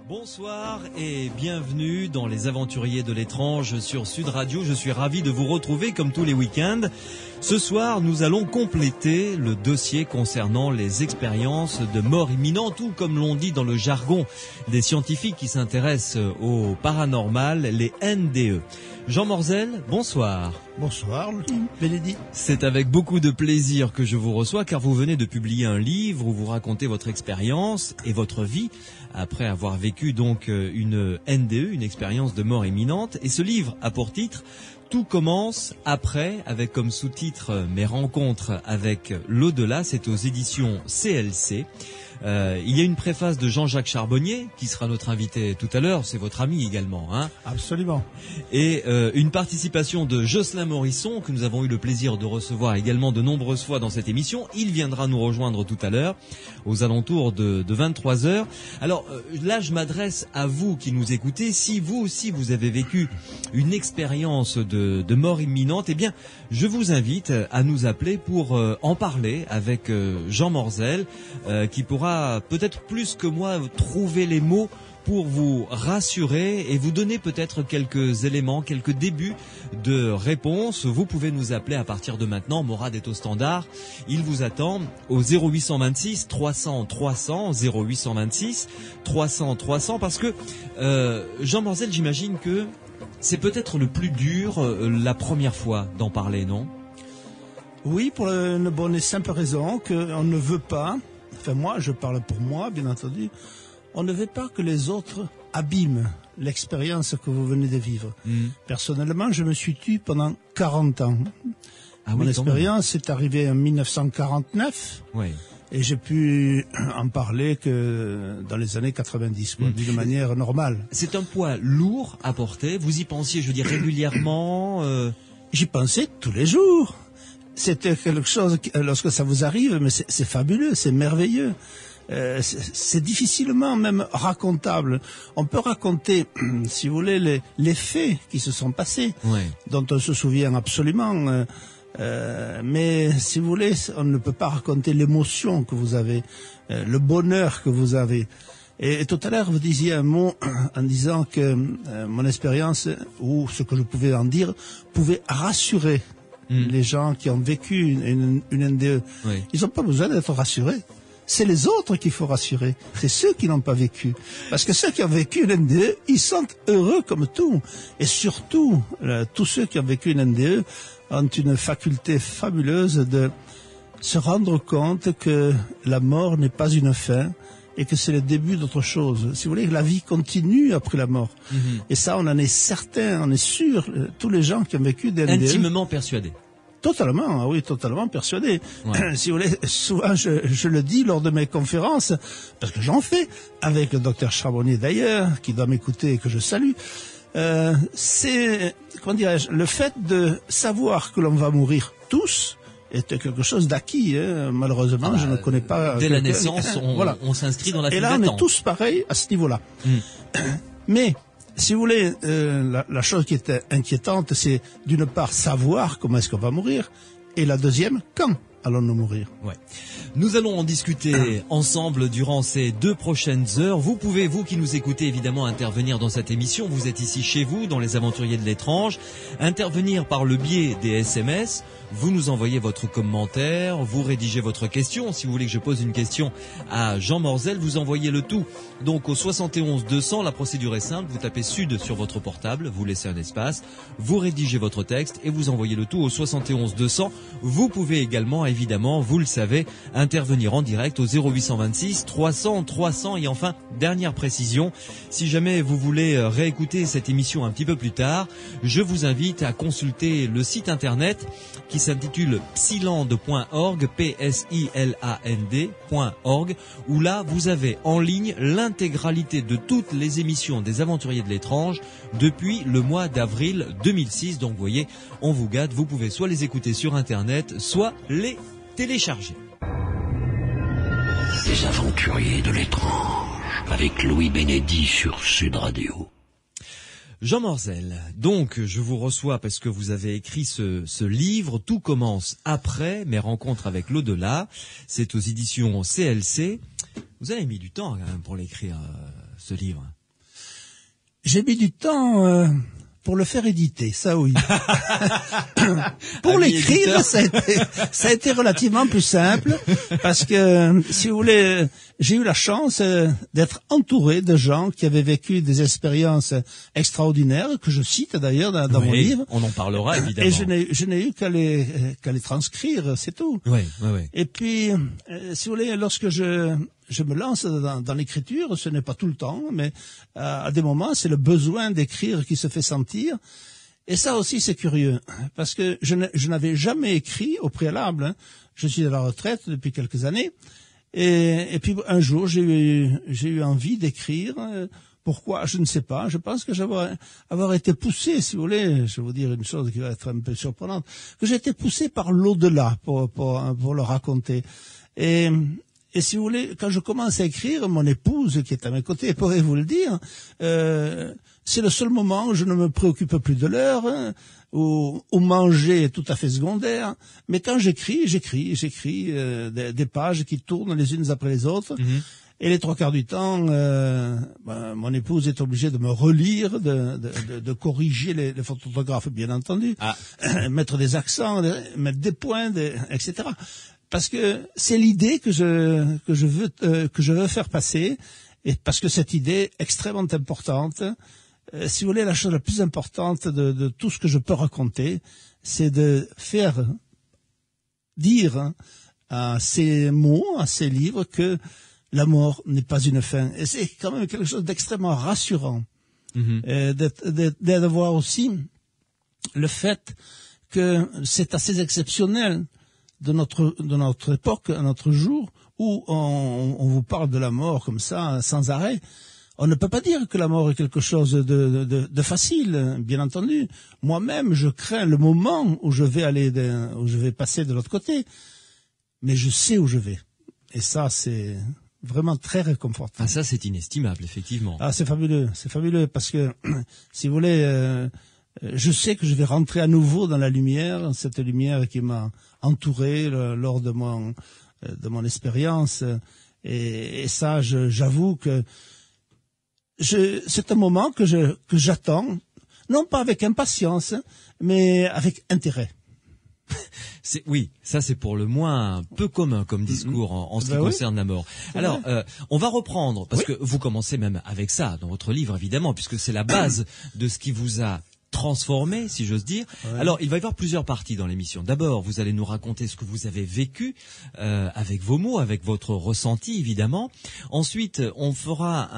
Bonsoir et bienvenue dans Les Aventuriers de l'étrange sur Sud Radio. Je suis ravi de vous retrouver comme tous les week-ends. Ce soir, nous allons compléter le dossier concernant les expériences de mort imminente ou, comme l'on dit dans le jargon des scientifiques qui s'intéressent au paranormal, les NDE. Jean Morzel, bonsoir. Bonsoir, Bénédicte. C'est avec beaucoup de plaisir que je vous reçois car vous venez de publier un livre où vous racontez votre expérience et votre vie après avoir vécu donc une NDE, une expérience de mort imminente. Et ce livre a pour titre « Tout commence après » avec comme sous-titre « Mes rencontres avec l'au-delà ». C'est aux éditions CLC. Il y a une préface de Jean-Jacques Charbonnier qui sera notre invité tout à l'heure, c'est votre ami également, hein? Absolument. Et une participation de Jocelyn Morisson que nous avons eu le plaisir de recevoir également de nombreuses fois dans cette émission. Il viendra nous rejoindre tout à l'heure aux alentours de 23h. Alors là, je m'adresse à vous qui nous écoutez. Si vous aussi vous avez vécu une expérience de mort imminente, eh bien, je vous invite à nous appeler pour en parler avec Jean Morzel qui pourra peut-être plus que moi trouver les mots pour vous rassurer et vous donner peut-être quelques éléments, quelques débuts de réponse. Vous pouvez nous appeler à partir de maintenant. Morad est au standard. Il vous attend au 0826 300 300, 0826 300 300 parce que Jean Morzel, j'imagine que c'est peut-être le plus dur la première fois d'en parler, non? Oui, pour une bonne et simple raison qu'on ne veut pas, enfin moi je parle pour moi bien entendu, on ne veut pas que les autres abîment l'expérience que vous venez de vivre. Personnellement, je me suis tué pendant 40 ans. Mon expérience est arrivée en 1949. Oui. Et j'ai pu en parler que dans les années 90, quoi, d'une manière normale. C'est un poids lourd à porter. Vous y pensiez, je veux dire, régulièrement J'y pensais tous les jours. C'était quelque chose, lorsque ça vous arrive, mais c'est fabuleux, c'est merveilleux. C'est difficilement même racontable. On peut raconter, si vous voulez, les faits qui se sont passés, dont on se souvient absolument. Mais si vous voulez, on ne peut pas raconter l'émotion que vous avez, le bonheur que vous avez. Et tout à l'heure, vous disiez un mot en disant que mon expérience, ou ce que je pouvais en dire, pouvait rassurer les gens qui ont vécu une NDE. Oui. Ils n'ont pas besoin d'être rassurés. C'est les autres qu'il faut rassurer. C'est ceux qui n'ont pas vécu. Parce que ceux qui ont vécu une NDE, ils sont heureux comme tout. Et surtout, tous ceux qui ont vécu une NDE ont une faculté fabuleuse de se rendre compte que la mort n'est pas une fin et que c'est le début d'autre chose. Si vous voulez, la vie continue après la mort. Et ça, on en est certain, on est sûr, tous les gens qui ont vécu des NDE... Intimement persuadés. Totalement, oui, totalement persuadé. Ouais. Si vous voulez, souvent je le dis lors de mes conférences, parce que j'en fais, avec le docteur Charbonnier d'ailleurs, qui doit m'écouter et que je salue. C'est, comment dirais-je, le fait de savoir que l'on va mourir tous est quelque chose d'acquis. Malheureusement, je ne connais pas... Dès la naissance, on s'inscrit dans la file d'attente. Et là, on est tous pareils à ce niveau-là. Mais... si vous voulez, la chose qui est inquiétante, c'est d'une part savoir comment est-ce qu'on va mourir, et la deuxième, quand allons-nous mourir. Ouais. Nous allons en discuter ensemble durant ces 2 prochaines heures. Vous pouvez, vous qui nous écoutez, évidemment intervenir dans cette émission. Vous êtes ici chez vous, dans les Aventuriers de l'étrange. Intervenir par le biais des SMS. Vous nous envoyez votre commentaire, vous rédigez votre question. Si vous voulez que je pose une question à Jean Morzel, vous envoyez le tout donc au 71 200. La procédure est simple, vous tapez Sud sur votre portable, vous laissez un espace, vous rédigez votre texte et vous envoyez le tout au 71 200. Vous pouvez également, évidemment, vous le savez, intervenir en direct au 0826 300 300. Et enfin, dernière précision, si jamais vous voulez réécouter cette émission un petit peu plus tard, je vous invite à consulter le site internet qui s'intitule psiland.org, psiland.org, où là vous avez en ligne l'intégralité de toutes les émissions des Aventuriers de l'étrange depuis le mois d'avril 2006. Donc vous voyez, on vous gâte, vous pouvez soit les écouter sur internet, soit les télécharger. Les Aventuriers de l'étrange, avec Louis Bénédit sur Sud Radio. Jean Morzel, donc je vous reçois parce que vous avez écrit ce livre, Tout commence après, mes rencontres avec l'au-delà. C'est aux éditions CLC. Vous avez mis du temps quand même pour l'écrire, ce livre. J'ai mis du temps pour le faire éditer, ça oui. Pour l'écrire, ça a été relativement plus simple, parce que, si vous voulez, j'ai eu la chance d'être entouré de gens qui avaient vécu des expériences extraordinaires, que je cite d'ailleurs dans mon livre. On en parlera évidemment. Et je n'ai eu qu'à les transcrire, c'est tout. Oui. Et puis, si vous voulez, lorsque je me lance dans l'écriture, ce n'est pas tout le temps, mais à des moments, c'est le besoin d'écrire qui se fait sentir. Et ça aussi, c'est curieux, parce que je n'avais jamais écrit au préalable. Hein. Je suis à la retraite depuis quelques années, et puis un jour, j'ai eu envie d'écrire. Pourquoi? Je ne sais pas. Je pense que avoir été poussé, si vous voulez, je vais vous dire une chose qui va être un peu surprenante, que j'ai été poussé par l'au-delà pour le raconter. Et si vous voulez, quand je commence à écrire, mon épouse, qui est à mes côtés, pourrait vous le dire, c'est le seul moment où je ne me préoccupe plus de l'heure, hein, où manger est tout à fait secondaire. Mais quand j'écris des pages qui tournent les unes après les autres. Mm-hmm. Et les 3/4 du temps, mon épouse est obligée de me relire, de corriger les fautes d'orthographe, bien entendu, mettre des accents, mettre des points, etc. Parce que c'est l'idée que je veux faire passer, et parce que cette idée est extrêmement importante. Si vous voulez, la chose la plus importante de tout ce que je peux raconter, c'est de faire dire à ces mots, à ces livres, que la mort n'est pas une fin. Et c'est quand même quelque chose d'extrêmement rassurant. Mm-hmm. D'avoir aussi le fait que c'est assez exceptionnel de notre époque, à notre jour, où on vous parle de la mort comme ça, sans arrêt. On ne peut pas dire que la mort est quelque chose de facile, bien entendu. Moi-même, je crains le moment où je vais passer de l'autre côté. Mais je sais où je vais. Et ça, c'est vraiment très réconfortant. Ah, ça, c'est inestimable, effectivement. Ah, c'est fabuleux, parce que, si vous voulez, je sais que je vais rentrer à nouveau dans la lumière, cette lumière qui m'a entouré lors de mon expérience. Et ça, j'avoue que c'est un moment que j'attends, non pas avec impatience, mais avec intérêt. Oui, ça c'est pour le moins peu commun comme discours en ce qui concerne la mort. Alors, on va reprendre, parce que vous commencez même avec ça dans votre livre, évidemment, puisque c'est la base de ce qui vous a transformé, si j'ose dire. Ouais. Alors, il va y avoir plusieurs parties dans l'émission. D'abord, vous allez nous raconter ce que vous avez vécu avec vos mots, avec votre ressenti, évidemment. Ensuite, on fera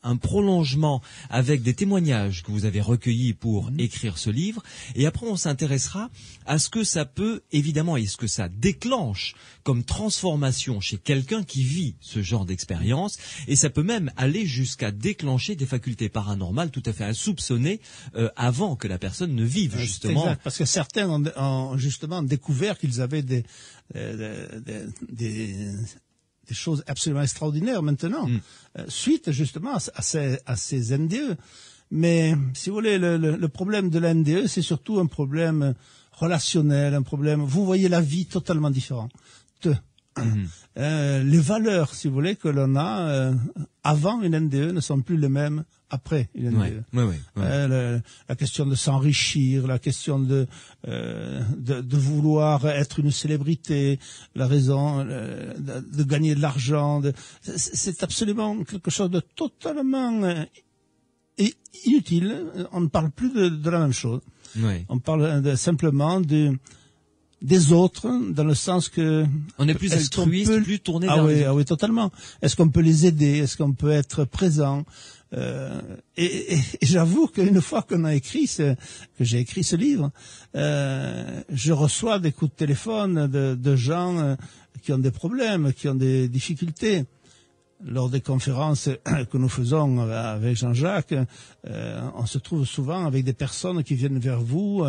un prolongement avec des témoignages que vous avez recueillis pour écrire ce livre. Et après, on s'intéressera à ce que ça peut, évidemment, et ce que ça déclenche comme transformation chez quelqu'un qui vit ce genre d'expérience. Et ça peut même aller jusqu'à déclencher des facultés paranormales tout à fait insoupçonnées avant que la personne ne vive, justement. Exact, parce que certains ont justement découvert qu'ils avaient des choses absolument extraordinaires maintenant, suite justement à ces NDE. Mais si vous voulez, le problème de la NDE, c'est surtout un problème relationnel, un problème. Vous voyez la vie totalement différente. Les valeurs, si vous voulez, que l'on a avant une NDE ne sont plus les mêmes après une NDE. La question de s'enrichir, la question de vouloir être une célébrité, la raison de gagner de l'argent, c'est absolument quelque chose de totalement inutile. On ne parle plus de la même chose. Oui. On parle simplement des autres, dans le sens que on est plus altruiste, plus tourné vers les autres. Ah oui, totalement. Est-ce qu'on peut les aider? Est-ce qu'on peut être présent? Et j'avoue qu'une fois que j'ai écrit ce livre, je reçois des coups de téléphone de gens qui ont des problèmes, qui ont des difficultés. Lors des conférences que nous faisons avec Jean-Jacques, on se trouve souvent avec des personnes qui viennent vers vous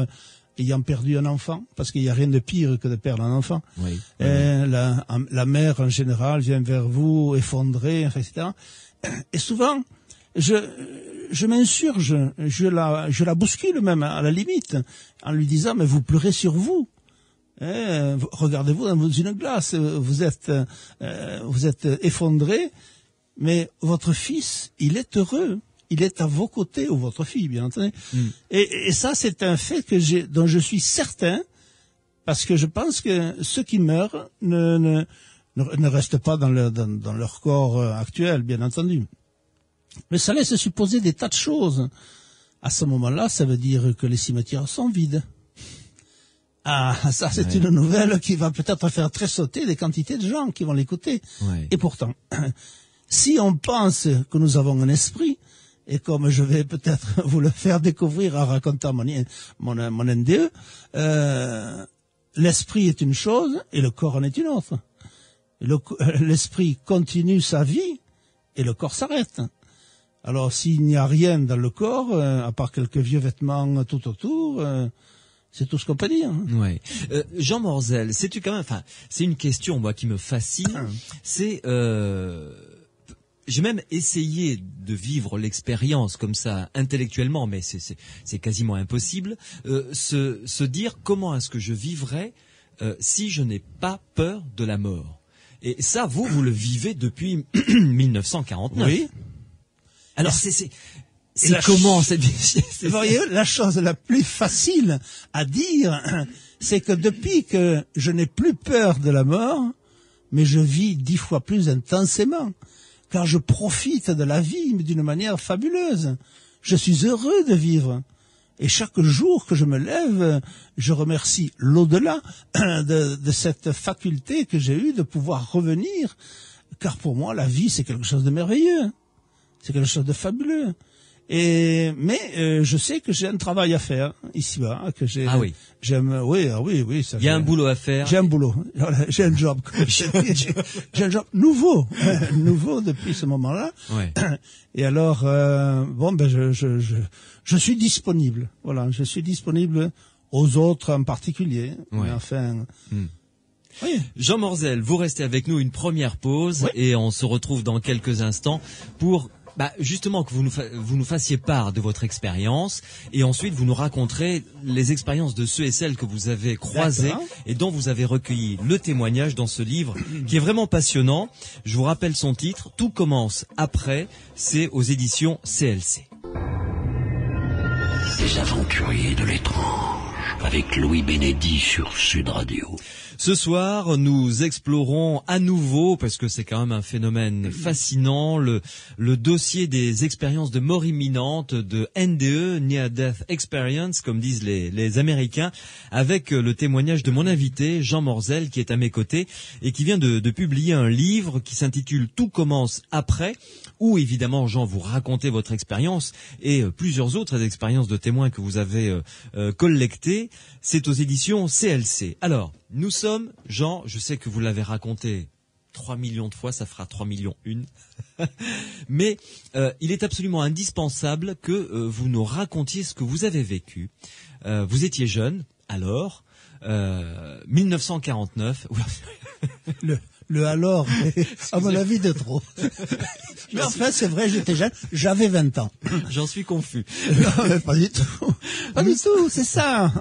ayant perdu un enfant, parce qu'il n'y a rien de pire que de perdre un enfant. Oui. La mère, en général, vient vers vous effondrée, etc. Et souvent, je m'insurge, je la bouscule même, à la limite, en lui disant, mais vous pleurez sur vous. Regardez-vous dans une glace, vous êtes effondré, mais votre fils, il est heureux. il est à vos côtés, ou votre fille, bien entendu. Et ça, c'est un fait dont je suis certain, parce que je pense que ceux qui meurent ne restent pas dans leur corps actuel, bien entendu. Mais ça laisse supposer des tas de choses. À ce moment-là, ça veut dire que les cimetières sont vides. Ah, ça, c'est une nouvelle qui va peut-être faire tressauter des quantités de gens qui vont l'écouter. Ouais. Et pourtant, si on pense que nous avons un esprit, et comme je vais peut-être vous le faire découvrir en racontant mon NDE, l'esprit est une chose et le corps en est une autre. L'esprit continue sa vie et le corps s'arrête. Alors, s'il n'y a rien dans le corps, à part quelques vieux vêtements tout autour, c'est tout ce qu'on peut dire. Ouais. Jean Morzel, sais-tu quand même, enfin, c'est une question, moi, qui me fascine. C'est, j'ai même essayé de vivre l'expérience comme ça, intellectuellement, mais c'est quasiment impossible. Se dire comment est-ce que je vivrais si je n'ai pas peur de la mort. Et ça, vous le vivez depuis 1949. Oui. Alors c'est comment cette vie? Vous voyez, la chose la plus facile à dire, c'est que depuis que je n'ai plus peur de la mort, mais je vis 10 fois plus intensément, car je profite de la vie d'une manière fabuleuse. Je suis heureux de vivre. Et chaque jour que je me lève, je remercie l'au-delà de cette faculté que j'ai eue de pouvoir revenir, car pour moi, la vie, c'est quelque chose de merveilleux. C'est quelque chose de fabuleux. Mais je sais que j'ai un travail à faire ici-bas, que j'ai. Ah oui. Oui. Ça, il y a un boulot à faire. J'ai un boulot. J'ai un job. J'ai un job nouveau depuis ce moment-là. Ouais. Et alors, je suis disponible. Voilà, je suis disponible aux autres en particulier. Ouais. Mais enfin. Oui. Jean Morzel, vous restez avec nous une première pause et on se retrouve dans quelques instants pour justement que vous nous fassiez part de votre expérience et ensuite vous nous raconterez les expériences de ceux et celles que vous avez croisés et dont vous avez recueilli le témoignage dans ce livre qui est vraiment passionnant. Je vous rappelle son titre, Tout commence après, c'est aux éditions CLC. Les aventuriers de l'étrange avec Louis Bénédy sur Sud Radio. Ce soir, nous explorons à nouveau, parce que c'est quand même un phénomène fascinant, le dossier des expériences de mort imminente, de NDE, Near Death Experience, comme disent les Américains, avec le témoignage de mon invité, Jean Morzel, qui est à mes côtés, et qui vient de publier un livre qui s'intitule Tout commence après, où évidemment, Jean, vous racontez votre expérience et plusieurs autres expériences de témoins que vous avez collectées. C'est aux éditions CLC. Alors, nous sommes, Jean, je sais que vous l'avez raconté 3 millions de fois, ça fera 3 millions une. Mais il est absolument indispensable que vous nous racontiez ce que vous avez vécu. Vous étiez jeune, alors, 1949. Le alors, à mon avis, de trop. Mais enfin, c'est vrai, j'étais jeune, j'avais 20 ans. J'en suis confus. Non, mais pas du tout. Pas du tout, c'est ça.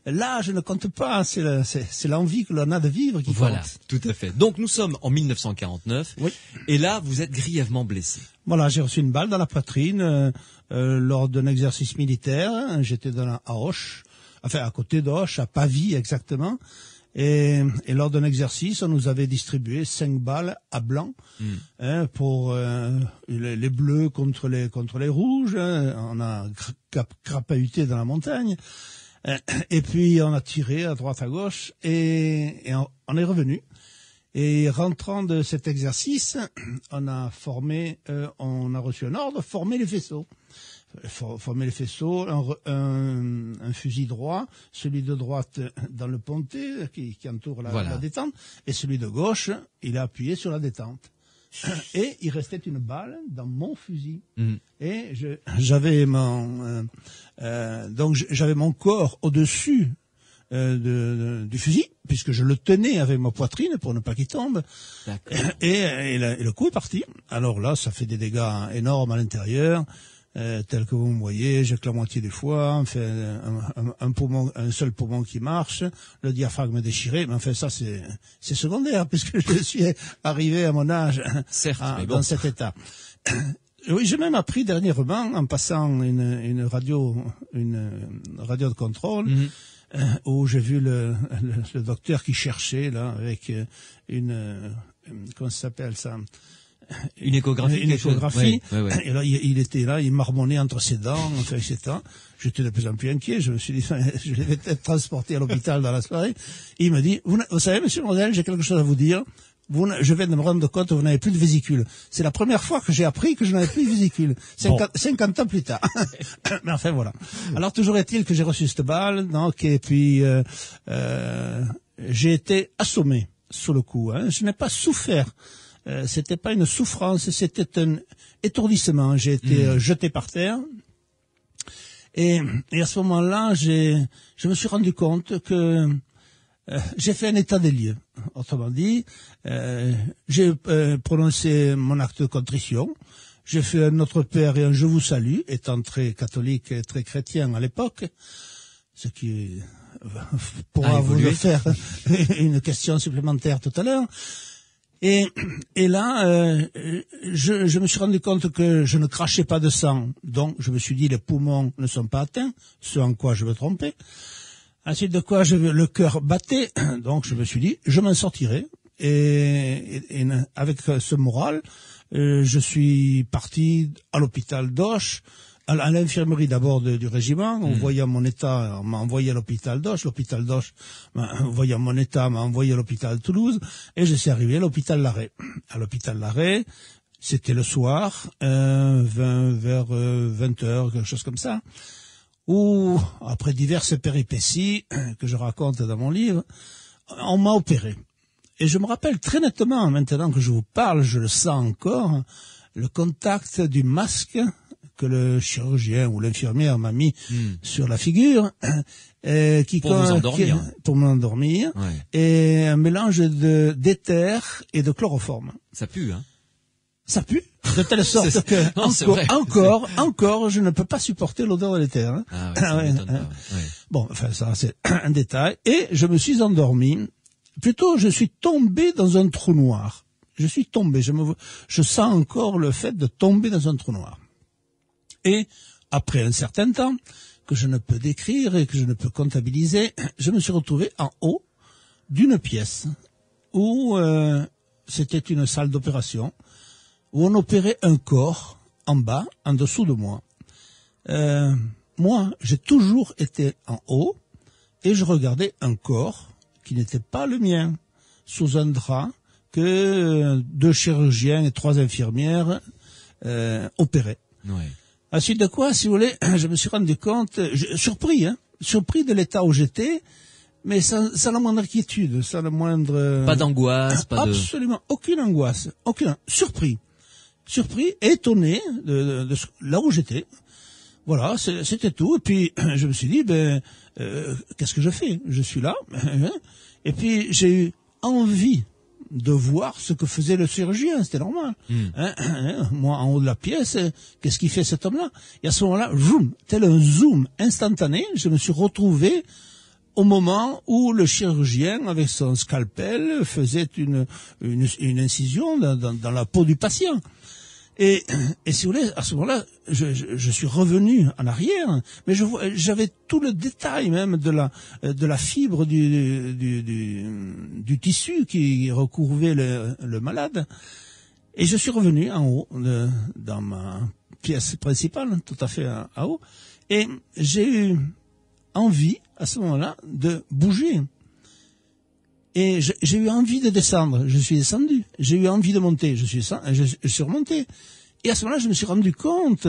Là, je ne compte pas, c'est l'envie que l'on a de vivre qui compte. Voilà, tout à fait. Donc, nous sommes en 1949. Oui. Et là, vous êtes grièvement blessé. Voilà, j'ai reçu une balle dans la poitrine lors d'un exercice militaire. J'étais à Auch, enfin à côté d'Auch, à Pavie exactement. Et lors d'un exercice, on nous avait distribué 5 balles à blanc pour les bleus contre les rouges. On a crapahuté dans la montagne. Et puis on a tiré à droite à gauche et on est revenu. Et rentrant de cet exercice, on a reçu un ordre, former les faisceaux. Former les faisceaux, un fusil droit, celui de droite dans le pontet qui entoure la détente, et celui de gauche, il a appuyé sur la détente. Et il restait une balle dans mon fusil. Et j'avais j'avais mon corps au-dessus du fusil, puisque je le tenais avec ma poitrine pour ne pas qu'il tombe. Et le coup est parti. Alors là, ça fait des dégâts énormes à l'intérieur. Tel que vous me voyez, j'ai que la moitié du foie, enfin, un seul poumon qui marche, le diaphragme déchiré, mais enfin ça c'est secondaire puisque je suis arrivé à mon âge certes, dans cet état. Oui, j'ai même appris dernièrement, en passant une radio de contrôle, où j'ai vu le docteur qui cherchait, là, avec comment ça s'appelle ça? Une échographie. Une échographie. Ouais. Et là, il était là, il marmonnait entre ses dents, enfin, etc. J'étais de plus en plus inquiet. Je me suis dit, je vais être transporté à l'hôpital dans la soirée. Et il me dit, vous savez, monsieur Mordel, j'ai quelque chose à vous dire. Je viens de me rendre compte que vous n'avez plus de vésicule. C'est la première fois que j'ai appris que je n'avais plus de vésicule. 50 ans plus tard. Mais enfin, voilà. Alors, toujours est-il que j'ai reçu cette balle, donc, et puis, j'ai été assommé sous le coup, hein. Je n'ai pas souffert. C'était pas une souffrance, c'était un étourdissement. J'ai été jeté par terre. Et à ce moment-là, je me suis rendu compte que j'ai fait un état des lieux. Autrement dit, j'ai prononcé mon acte de contrition. J'ai fait un Notre Père et un Je vous salue, étant très catholique et très chrétien à l'époque, ce qui pourra vous le faire une question supplémentaire tout à l'heure. Et là, je me suis rendu compte que je ne crachais pas de sang, donc je me suis dit les poumons ne sont pas atteints, ce en quoi je me trompais. Ensuite de quoi le cœur battait, donc je me suis dit je m'en sortirai. Et avec ce moral, je suis parti à l'hôpital d'Auch, à l'infirmerie d'abord du régiment. Voyant mon état, on m'a envoyé à l'hôpital d'Auch. L'hôpital d'Auch, voyant mon état, m'a envoyé à l'hôpital de Toulouse. Et je suis arrivé à l'hôpital Larrey. À l'hôpital Larrey, c'était le soir, vers 20 heures, quelque chose comme ça, où, après diverses péripéties que je raconte dans mon livre, on m'a opéré. Et je me rappelle très nettement, maintenant que je vous parle, je le sens encore, le contact du masque que le chirurgien ou l'infirmière m'a mis sur la figure, pour vous endormir. Pour m'endormir, et un mélange d'éther et de chloroforme. Ça pue, hein? Ça pue, de telle sorte que encore, je ne peux pas supporter l'odeur de l'éther. Hein. Bon, enfin ça c'est un détail. Et je me suis endormi. Plutôt, je suis tombé dans un trou noir. Je suis tombé. Je sens encore le fait de tomber dans un trou noir. Et après un certain temps, que je ne peux décrire et que je ne peux comptabiliser, je me suis retrouvé en haut d'une pièce où c'était une salle d'opération, où on opérait un corps en bas, en dessous de moi. Moi, j'ai toujours été en haut et je regardais un corps qui n'était pas le mien, sous un drap que 2 chirurgiens et 3 infirmières opéraient. Ensuite de quoi, si vous voulez, je me suis rendu compte, surpris de l'état où j'étais, mais sans la moindre inquiétude, sans la moindre... Pas d'angoisse, absolument, aucune angoisse, surpris, étonné de là où j'étais. Voilà, c'était tout. Et puis, je me suis dit, qu'est-ce que je fais? Je suis là. Et puis, j'ai eu envie de voir ce que faisait le chirurgien, c'était normal. Moi, en haut de la pièce, qu'est-ce qu'il fait cet homme-là? Et à ce moment-là, tel un zoom instantané, je me suis retrouvé au moment où le chirurgien, avec son scalpel, faisait une incision dans la peau du patient. Et si vous voulez, à ce moment-là, je suis revenu en arrière, mais j'avais tout le détail même de la fibre du tissu qui recouvrait le malade. Et je suis revenu en haut, dans ma pièce principale, tout à fait en haut, et j'ai eu envie, à ce moment-là, de bouger. Et j'ai eu envie de descendre, je suis descendu. J'ai eu envie de monter, je suis remonté. Et à ce moment-là, je me suis rendu compte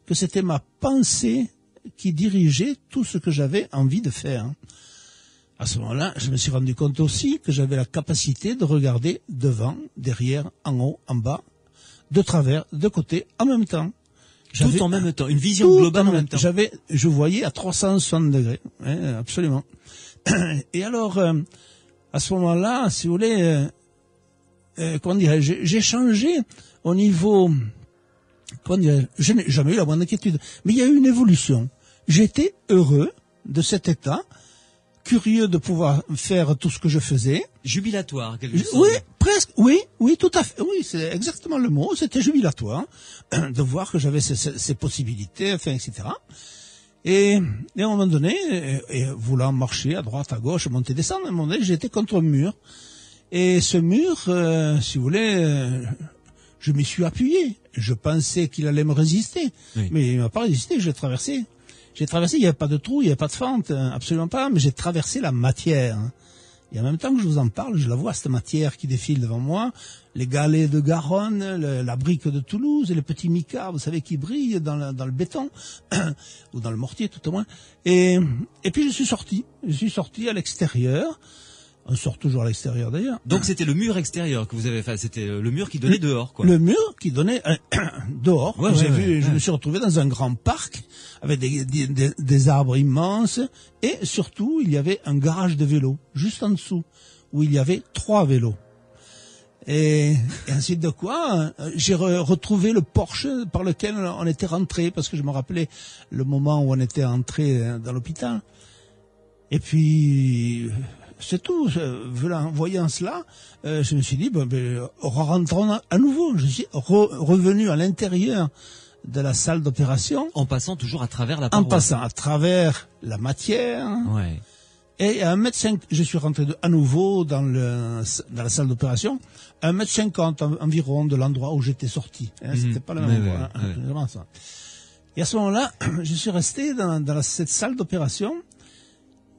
que c'était ma pensée qui dirigeait tout ce que j'avais envie de faire. À ce moment-là, je me suis rendu compte aussi que j'avais la capacité de regarder devant, derrière, en haut, en bas, de travers, de côté, en même temps. Tout en même temps, une vision globale en même temps. Je voyais à 360 degrés, absolument. Et alors... à ce moment-là, si vous voulez, j'ai changé au niveau, je n'ai jamais eu la moindre inquiétude, mais il y a eu une évolution. J'étais heureux de cet état curieux de pouvoir faire tout ce que je faisais. Jubilatoire, quelque chose. Oui, presque. Oui, tout à fait. Oui, c'est exactement le mot. C'était jubilatoire de voir que j'avais ces possibilités, enfin, etc. Et à un moment donné, et voulant marcher à droite, à gauche, monter, descendre, à un moment donné, j'étais contre un mur. Et ce mur, si vous voulez, je m'y suis appuyé. Je pensais qu'il allait me résister. Oui. Mais il m'a pas résisté, j'ai traversé. Il n'y avait pas de trou, il n'y avait pas de fente, absolument pas, mais j'ai traversé la matière. Et en même temps que je vous en parle, je la vois, cette matière qui défile devant moi, les galets de Garonne, la brique de Toulouse, et les petits micas, vous savez, qui brillent dans le béton, ou dans le mortier tout au moins. Et puis je suis sorti à l'extérieur. On sort toujours à l'extérieur d'ailleurs. Donc c'était le mur extérieur que vous avez fait, c'était le mur qui donnait dehors, quoi. Le mur qui donnait dehors. Ouais, Je me suis retrouvé dans un grand parc avec des arbres immenses et surtout il y avait un garage de vélos juste en dessous où il y avait 3 vélos. Et ensuite de quoi, j'ai retrouvé le Porsche par lequel on était rentré parce que je me rappelais le moment où on était entré dans l'hôpital. Et puis c'est tout. Voyant cela, je me suis dit, rentrons à nouveau. Je suis revenu à l'intérieur de la salle d'opération. En passant toujours à travers la paroi. En passant à travers la matière. Ouais. Et à 1,5 m, je suis rentré à nouveau dans la salle d'opération, à 1,50 m environ de l'endroit où j'étais sorti. C'était pas le même endroit. Vraiment ça. Et à ce moment-là, je suis resté dans cette salle d'opération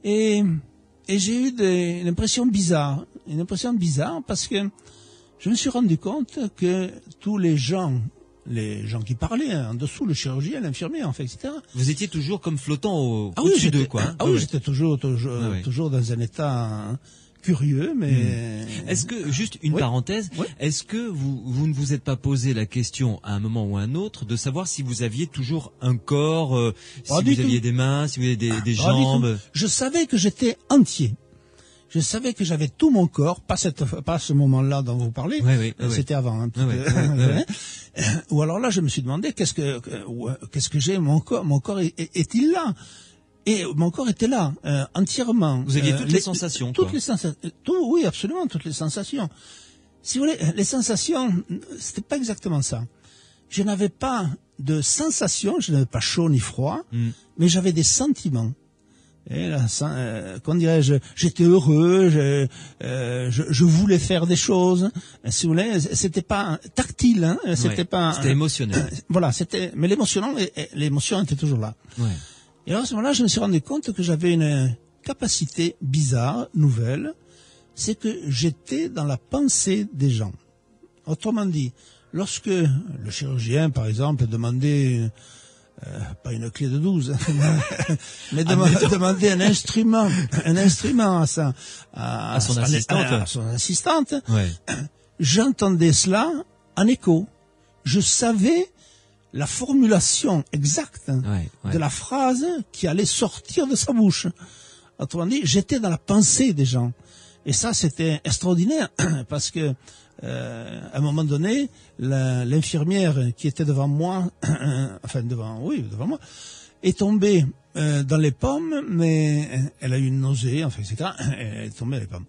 et j'ai eu une impression bizarre parce que je me suis rendu compte que tous les gens qui parlaient en dessous, le chirurgien, l'infirmier, enfin, etc. Vous étiez toujours comme flottant au-dessus d'eux, quoi. J'étais toujours dans un état curieux, mais... Est-ce que, juste une parenthèse, est-ce que vous ne vous êtes pas posé la question à un moment ou à un autre de savoir si vous aviez toujours un corps, si vous aviez des mains, si vous aviez des jambes? Je savais que j'étais entier. Je savais que j'avais tout mon corps, pas ce moment-là dont vous parlez, c'était avant un petit peu. Ou alors là, je me suis demandé qu'est-ce que j'ai, mon corps est-il là? Et mon corps était là, entièrement. Vous aviez toutes les sensations, toutes les sensations, oui, absolument, toutes les sensations. Si vous voulez, les sensations, c'était pas exactement ça. Je n'avais pas de sensations, je n'avais pas chaud ni froid, mais j'avais des sentiments. Et là, comment dirais-je, j'étais heureux, je voulais faire des choses. Si vous voulez, c'était pas tactile, hein, c'était émotionnel. Voilà, mais l'émotion était toujours là. Ouais. Et alors, à ce moment-là, je me suis rendu compte que j'avais une capacité bizarre, nouvelle, c'est que j'étais dans la pensée des gens. Autrement dit, lorsque le chirurgien, par exemple, demandait pas une clé de 12, mais demander un instrument à son assistante, j'entendais cela en écho. Je savais la formulation exacte de la phrase qui allait sortir de sa bouche. Autrement dit, j'étais dans la pensée des gens. Et ça, c'était extraordinaire, parce que à un moment donné, l'infirmière qui était devant moi, devant moi, est tombée dans les pommes, mais elle a eu une nausée, etc. Elle est tombée dans les pommes.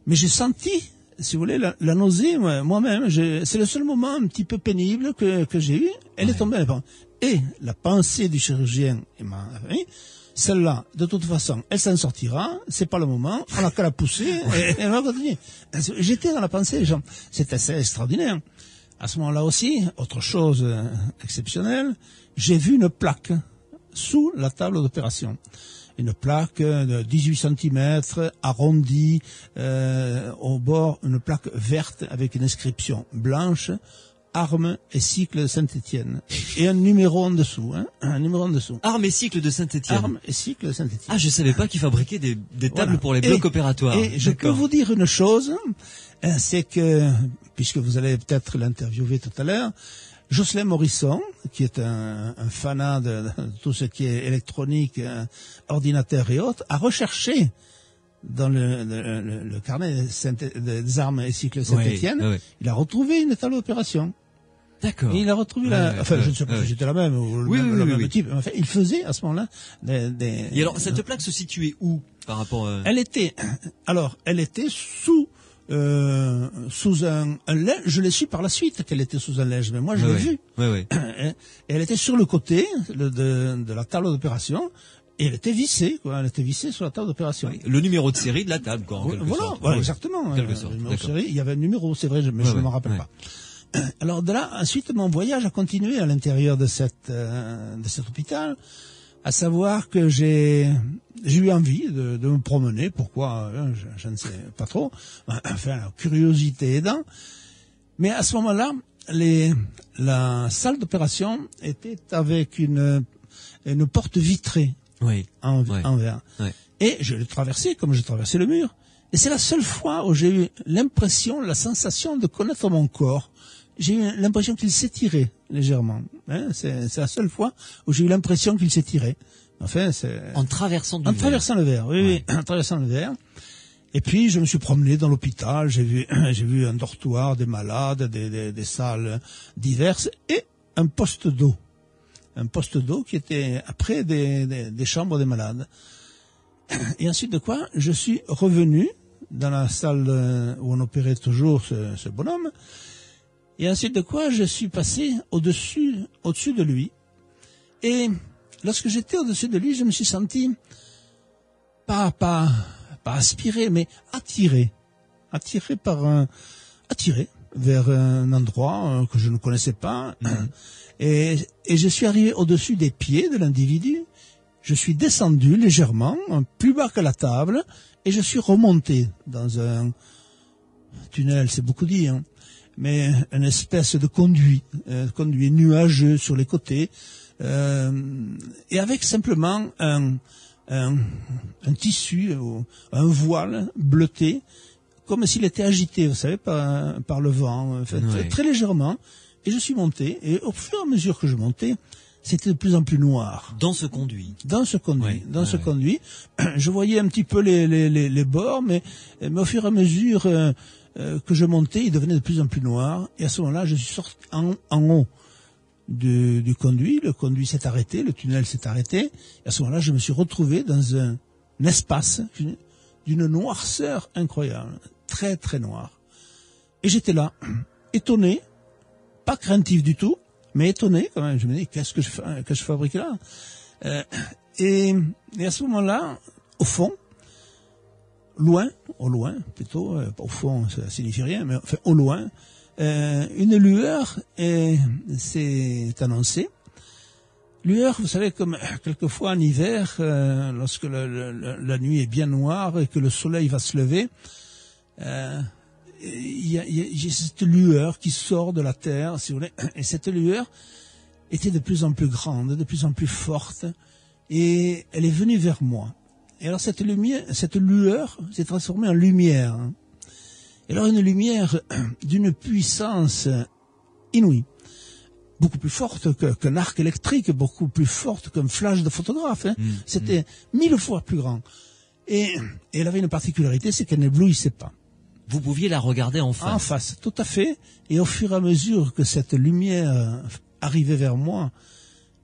Mais j'ai senti, si vous voulez, la nausée moi-même. C'est le seul moment un petit peu pénible que j'ai eu. Elle est tombée dans les pommes. Et la pensée du chirurgien et ma famille, celle-là, de toute façon, elle s'en sortira, c'est pas le moment, on n'a qu'à la pousser, et elle va continuer. J'étais dans la pensée des gens. C'est assez extraordinaire. À ce moment-là aussi, autre chose exceptionnelle, j'ai vu une plaque sous la table d'opération. Une plaque de 18 cm, arrondie, au bord, une plaque verte avec une inscription blanche, Armes et cycle de Saint-Étienne. Et un numéro en dessous, un numéro en dessous. Armes et cycle de Saint-Étienne. Armes et cycle de Saint-Étienne. Ah, je savais pas qu'ils fabriquaient des tables pour les blocs opératoires. Et je peux vous dire une chose, c'est que, puisque vous allez peut-être l'interviewer tout à l'heure, Jocelyn Morisson, qui est un fanat de tout ce qui est électronique, ordinateur et autres, a recherché dans le carnet des armes et cycles Saint-Étienne, il a retrouvé une table d'opération. D'accord. Et il a retrouvé je ne sais pas si c'était la même ou le même type. Enfin, il faisait à ce moment-là Et alors, cette plaque se situait où? par rapport. Elle était sous un linge. Je l'ai su par la suite qu'elle était sous un linge, mais moi je l'ai vue. Oui. Et elle était sur le côté de la table d'opération. Et elle était vissée, quoi. Elle était vissée sur la table d'opération. Oui, le numéro de série de la table, quoi, en quelque sorte. Voilà, exactement. En quelque sorte. Le numéro de série, il y avait un numéro, c'est vrai, mais je ne m'en rappelle pas. Alors de là, ensuite, mon voyage a continué à l'intérieur de cet hôpital, à savoir que j'ai eu envie de me promener. Pourquoi je ne sais pas trop. Enfin, curiosité aidant. Mais à ce moment-là, la salle d'opération était avec une porte vitrée. En verre. Oui. Et je l'ai traversé comme je traversais le mur. Et c'est la seule fois où j'ai eu l'impression, la sensation de connaître mon corps. J'ai eu l'impression qu'il s'étirait légèrement. C'est la seule fois où j'ai eu l'impression qu'il s'étirait. Enfin, en traversant le verre. Oui, en traversant le verre. Et puis je me suis promené dans l'hôpital. J'ai vu un dortoir, des malades, des salles diverses et un poste d'eau. Un poste d'eau qui était après des chambres des malades. Et ensuite de quoi, je suis revenu dans la salle où on opérait toujours ce bonhomme. Et ensuite de quoi, je suis passé au-dessus de lui. Et lorsque j'étais au-dessus de lui, je me suis senti pas aspiré, mais attiré vers un endroit que je ne connaissais pas. Et je suis arrivé au-dessus des pieds de l'individu. Je suis descendu légèrement, plus bas que la table, et je suis remonté dans un tunnel, c'est beaucoup dit, hein, mais une espèce de conduit nuageux sur les côtés, et avec simplement un tissu, un voile bleuté, comme s'il était agité, vous savez, par le vent, en fait, très légèrement. Et je suis monté, et au fur et à mesure que je montais, c'était de plus en plus noir. Dans ce conduit. Conduit, je voyais un petit peu les bords, mais au fur et à mesure que je montais, il devenait de plus en plus noir. Et à ce moment-là, je suis sorti en haut du conduit. Le conduit s'est arrêté, le tunnel s'est arrêté. Et à ce moment-là, je me suis retrouvé dans un espace d'une noirceur incroyable, très très noir. Et j'étais là, étonné, pas craintif du tout, mais étonné quand même. Je me dis, qu'est-ce que je fabrique là? Et à ce moment-là, au fond, au loin plutôt, au fond ça signifie rien, mais enfin au loin, une lueur s'est annoncée. Lueur, vous savez, comme quelquefois en hiver, lorsque la nuit est bien noire et que le soleil va se lever, il y a cette lueur qui sort de la terre, si vous voulez, et cette lueur était de plus en plus grande, de plus en plus forte, et elle est venue vers moi. Et alors cette lueur s'est transformée en lumière. Et alors une lumière d'une puissance inouïe, beaucoup plus forte qu'un arc électrique, beaucoup plus forte qu'un flash de photographe. C'était 1000 fois plus grand. Et elle avait une particularité, c'est qu'elle n'éblouissait pas. Vous pouviez la regarder en face. En face, tout à fait. Et au fur et à mesure que cette lumière arrivait vers moi,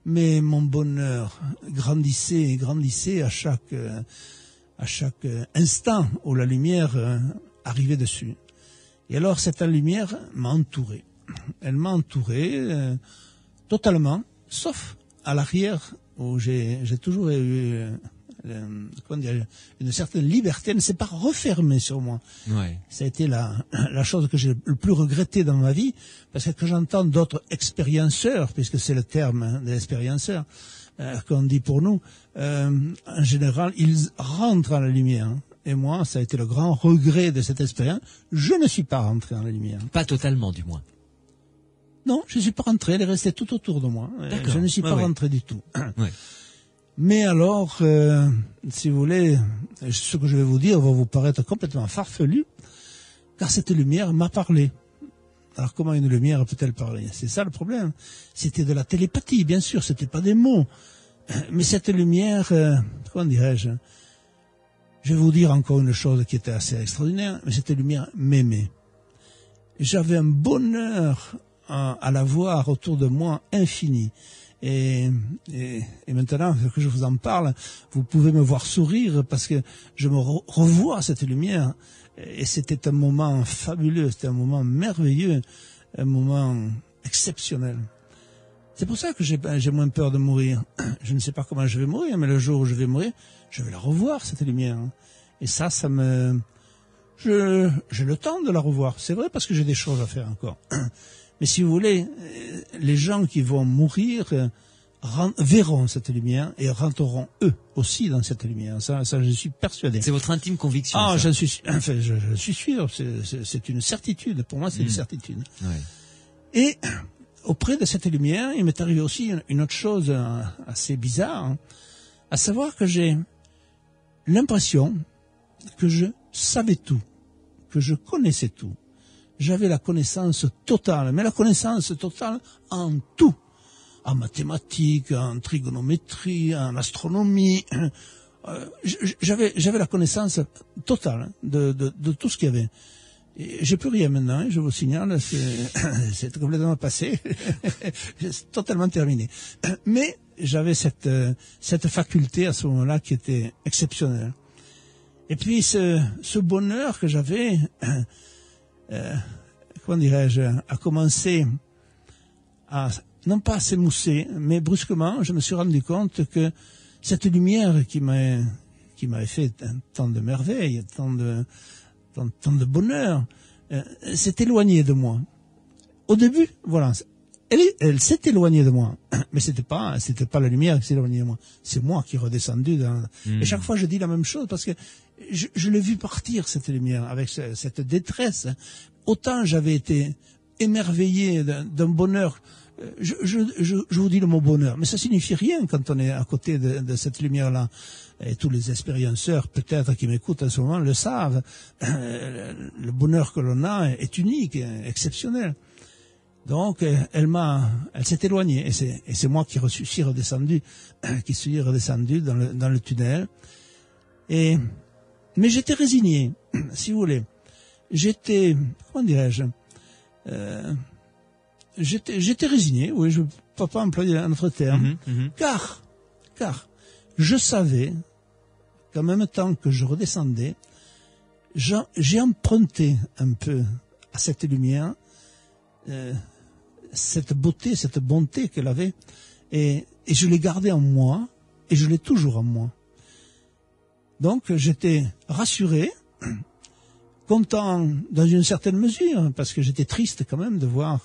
mais mon bonheur grandissait à chaque instant où la lumière arrivait dessus. Et alors cette lumière m'a entouré. Elle m'a entouré totalement, sauf à l'arrière où j'ai toujours eu une certaine liberté. Elle ne s'est pas refermée sur moi. Ça a été la chose que j'ai le plus regretté dans ma vie, parce que quand j'entends d'autres expérienceurs, puisque c'est le terme des expérienceurs qu'on dit pour nous, en général, ils rentrent dans la lumière. Et moi, ça a été le grand regret de cette expérience. Je ne suis pas rentré dans la lumière. Pas totalement, du moins. Non, je ne suis pas rentré. Elle est restée tout autour de moi. Je ne suis pas rentré du tout. Mais alors, si vous voulez, ce que je vais vous dire va vous paraître complètement farfelu, car cette lumière m'a parlé. Alors comment une lumière peut-elle parler? C'est ça le problème. C'était de la télépathie, bien sûr, c'était pas des mots. Mais cette lumière, comment dirais-je? Je vais vous dire encore une chose qui était assez extraordinaire, mais cette lumière m'aimait. J'avais un bonheur à la voir autour de moi infini. Et maintenant que je vous en parle, vous pouvez me voir sourire parce que je me revois cette lumière. Et c'était un moment fabuleux, c'était un moment merveilleux, un moment exceptionnel. C'est pour ça que j'ai moins peur de mourir. Je ne sais pas comment je vais mourir, mais le jour où je vais mourir, je vais la revoir, cette lumière. Et ça j'ai le temps de la revoir. C'est vrai parce que j'ai des choses à faire encore. Mais si vous voulez, les gens qui vont mourir verront cette lumière et rentreront eux aussi dans cette lumière. Ça je suis persuadé. C'est votre intime conviction. Ah, ça. je suis sûr. C'est une certitude. Pour moi, c'est une certitude. Ouais. Et auprès de cette lumière, il m'est arrivé aussi une autre chose assez bizarre, hein, à savoir que j'ai l'impression que je savais tout, que je connaissais tout. J'avais la connaissance totale, mais la connaissance totale en tout, en mathématiques, en trigonométrie, en astronomie. J'avais la connaissance totale de tout ce qu'il y avait. J'ai plus rien maintenant, je vous signale, c'est complètement passé, c'est totalement terminé. Mais j'avais cette faculté à ce moment-là qui était exceptionnelle. Et puis ce bonheur que j'avais, comment dirais-je, a commencé à, non pas à s'émousser, mais brusquement, je me suis rendu compte que cette lumière qui m'avait fait tant de merveilles, tant de bonheur, s'est éloignée de moi. Au début, voilà, elle s'est éloignée de moi, mais c'était pas la lumière qui s'est éloignée de moi, c'est moi qui est redescendu. Et chaque fois je dis la même chose parce que je l'ai vu partir cette lumière avec cette détresse. Autant j'avais été émerveillé d'un bonheur. Je vous dis le mot bonheur, mais ça signifie rien quand on est à côté de cette lumière-là. Et tous les expérienceurs, peut-être, qui m'écoutent en ce moment, le savent. Le bonheur que l'on a est unique, exceptionnel. Donc, elle s'est éloignée, et c'est moi qui suis redescendu dans le tunnel. Mais j'étais résigné, si vous voulez. Comment dirais-je, j'étais résigné, oui, je ne peux pas employer un autre terme, car je savais qu'en même temps que je redescendais, j'ai emprunté un peu à cette lumière, cette beauté, cette bonté qu'elle avait, et je l'ai gardée en moi, et je l'ai toujours en moi. Donc j'étais rassuré, content dans une certaine mesure, parce que j'étais triste quand même de voir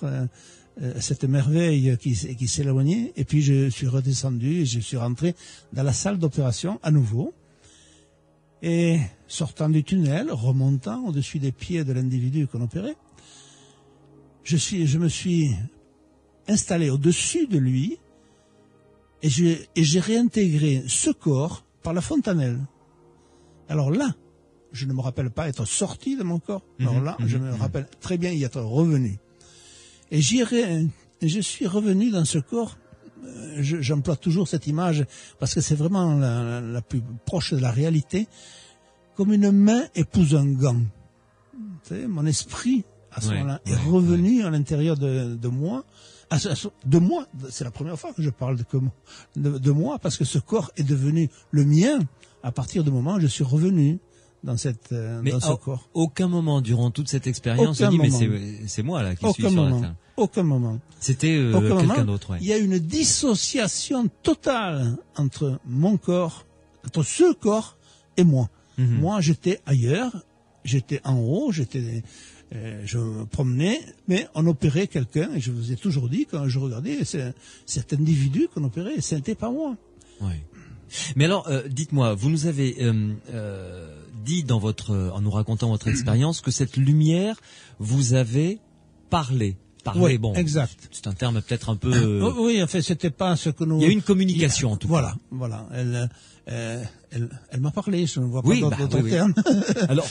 cette merveille qui s'éloignait, et puis je suis redescendu et je suis rentré dans la salle d'opération à nouveau, et sortant du tunnel, remontant au-dessus des pieds de l'individu qu'on opérait, je me suis installé au-dessus de lui, et j'ai réintégré ce corps par la fontanelle. Alors là, je ne me rappelle pas être sorti de mon corps. Alors là, je me rappelle très bien y être revenu. Et je suis revenu dans ce corps. J'emploie toujours cette image parce que c'est vraiment la plus proche de la réalité. Comme une main épouse un gant. Vous savez, mon esprit, à ce moment-là, est revenu à l'intérieur de moi. De moi, c'est la première fois que je parle de moi, parce que ce corps est devenu le mien à partir du moment où je suis revenu dans ce corps. Aucun moment durant toute cette expérience, on dit mais c'est moi là qui suis sur la terre. Aucun moment. C'était quelqu'un d'autre. Il y a une dissociation totale entre mon corps, entre ce corps et moi. Moi, j'étais ailleurs, j'étais en haut, je me promenais, mais on opérait quelqu'un, et je vous ai toujours dit, quand je regardais cet individu qu'on opérait, ce n'était pas moi. Oui. Mais alors, dites-moi, vous nous avez dit en nous racontant votre expérience que cette lumière vous avait parlé. Oui, bon, exact. C'est un terme peut-être un peu. Oui, en fait, c'était pas ce que nous. Il y a eu une communication en tout cas. Voilà. Elle m'a parlé. Je ne vois pas d'autres termes. Alors,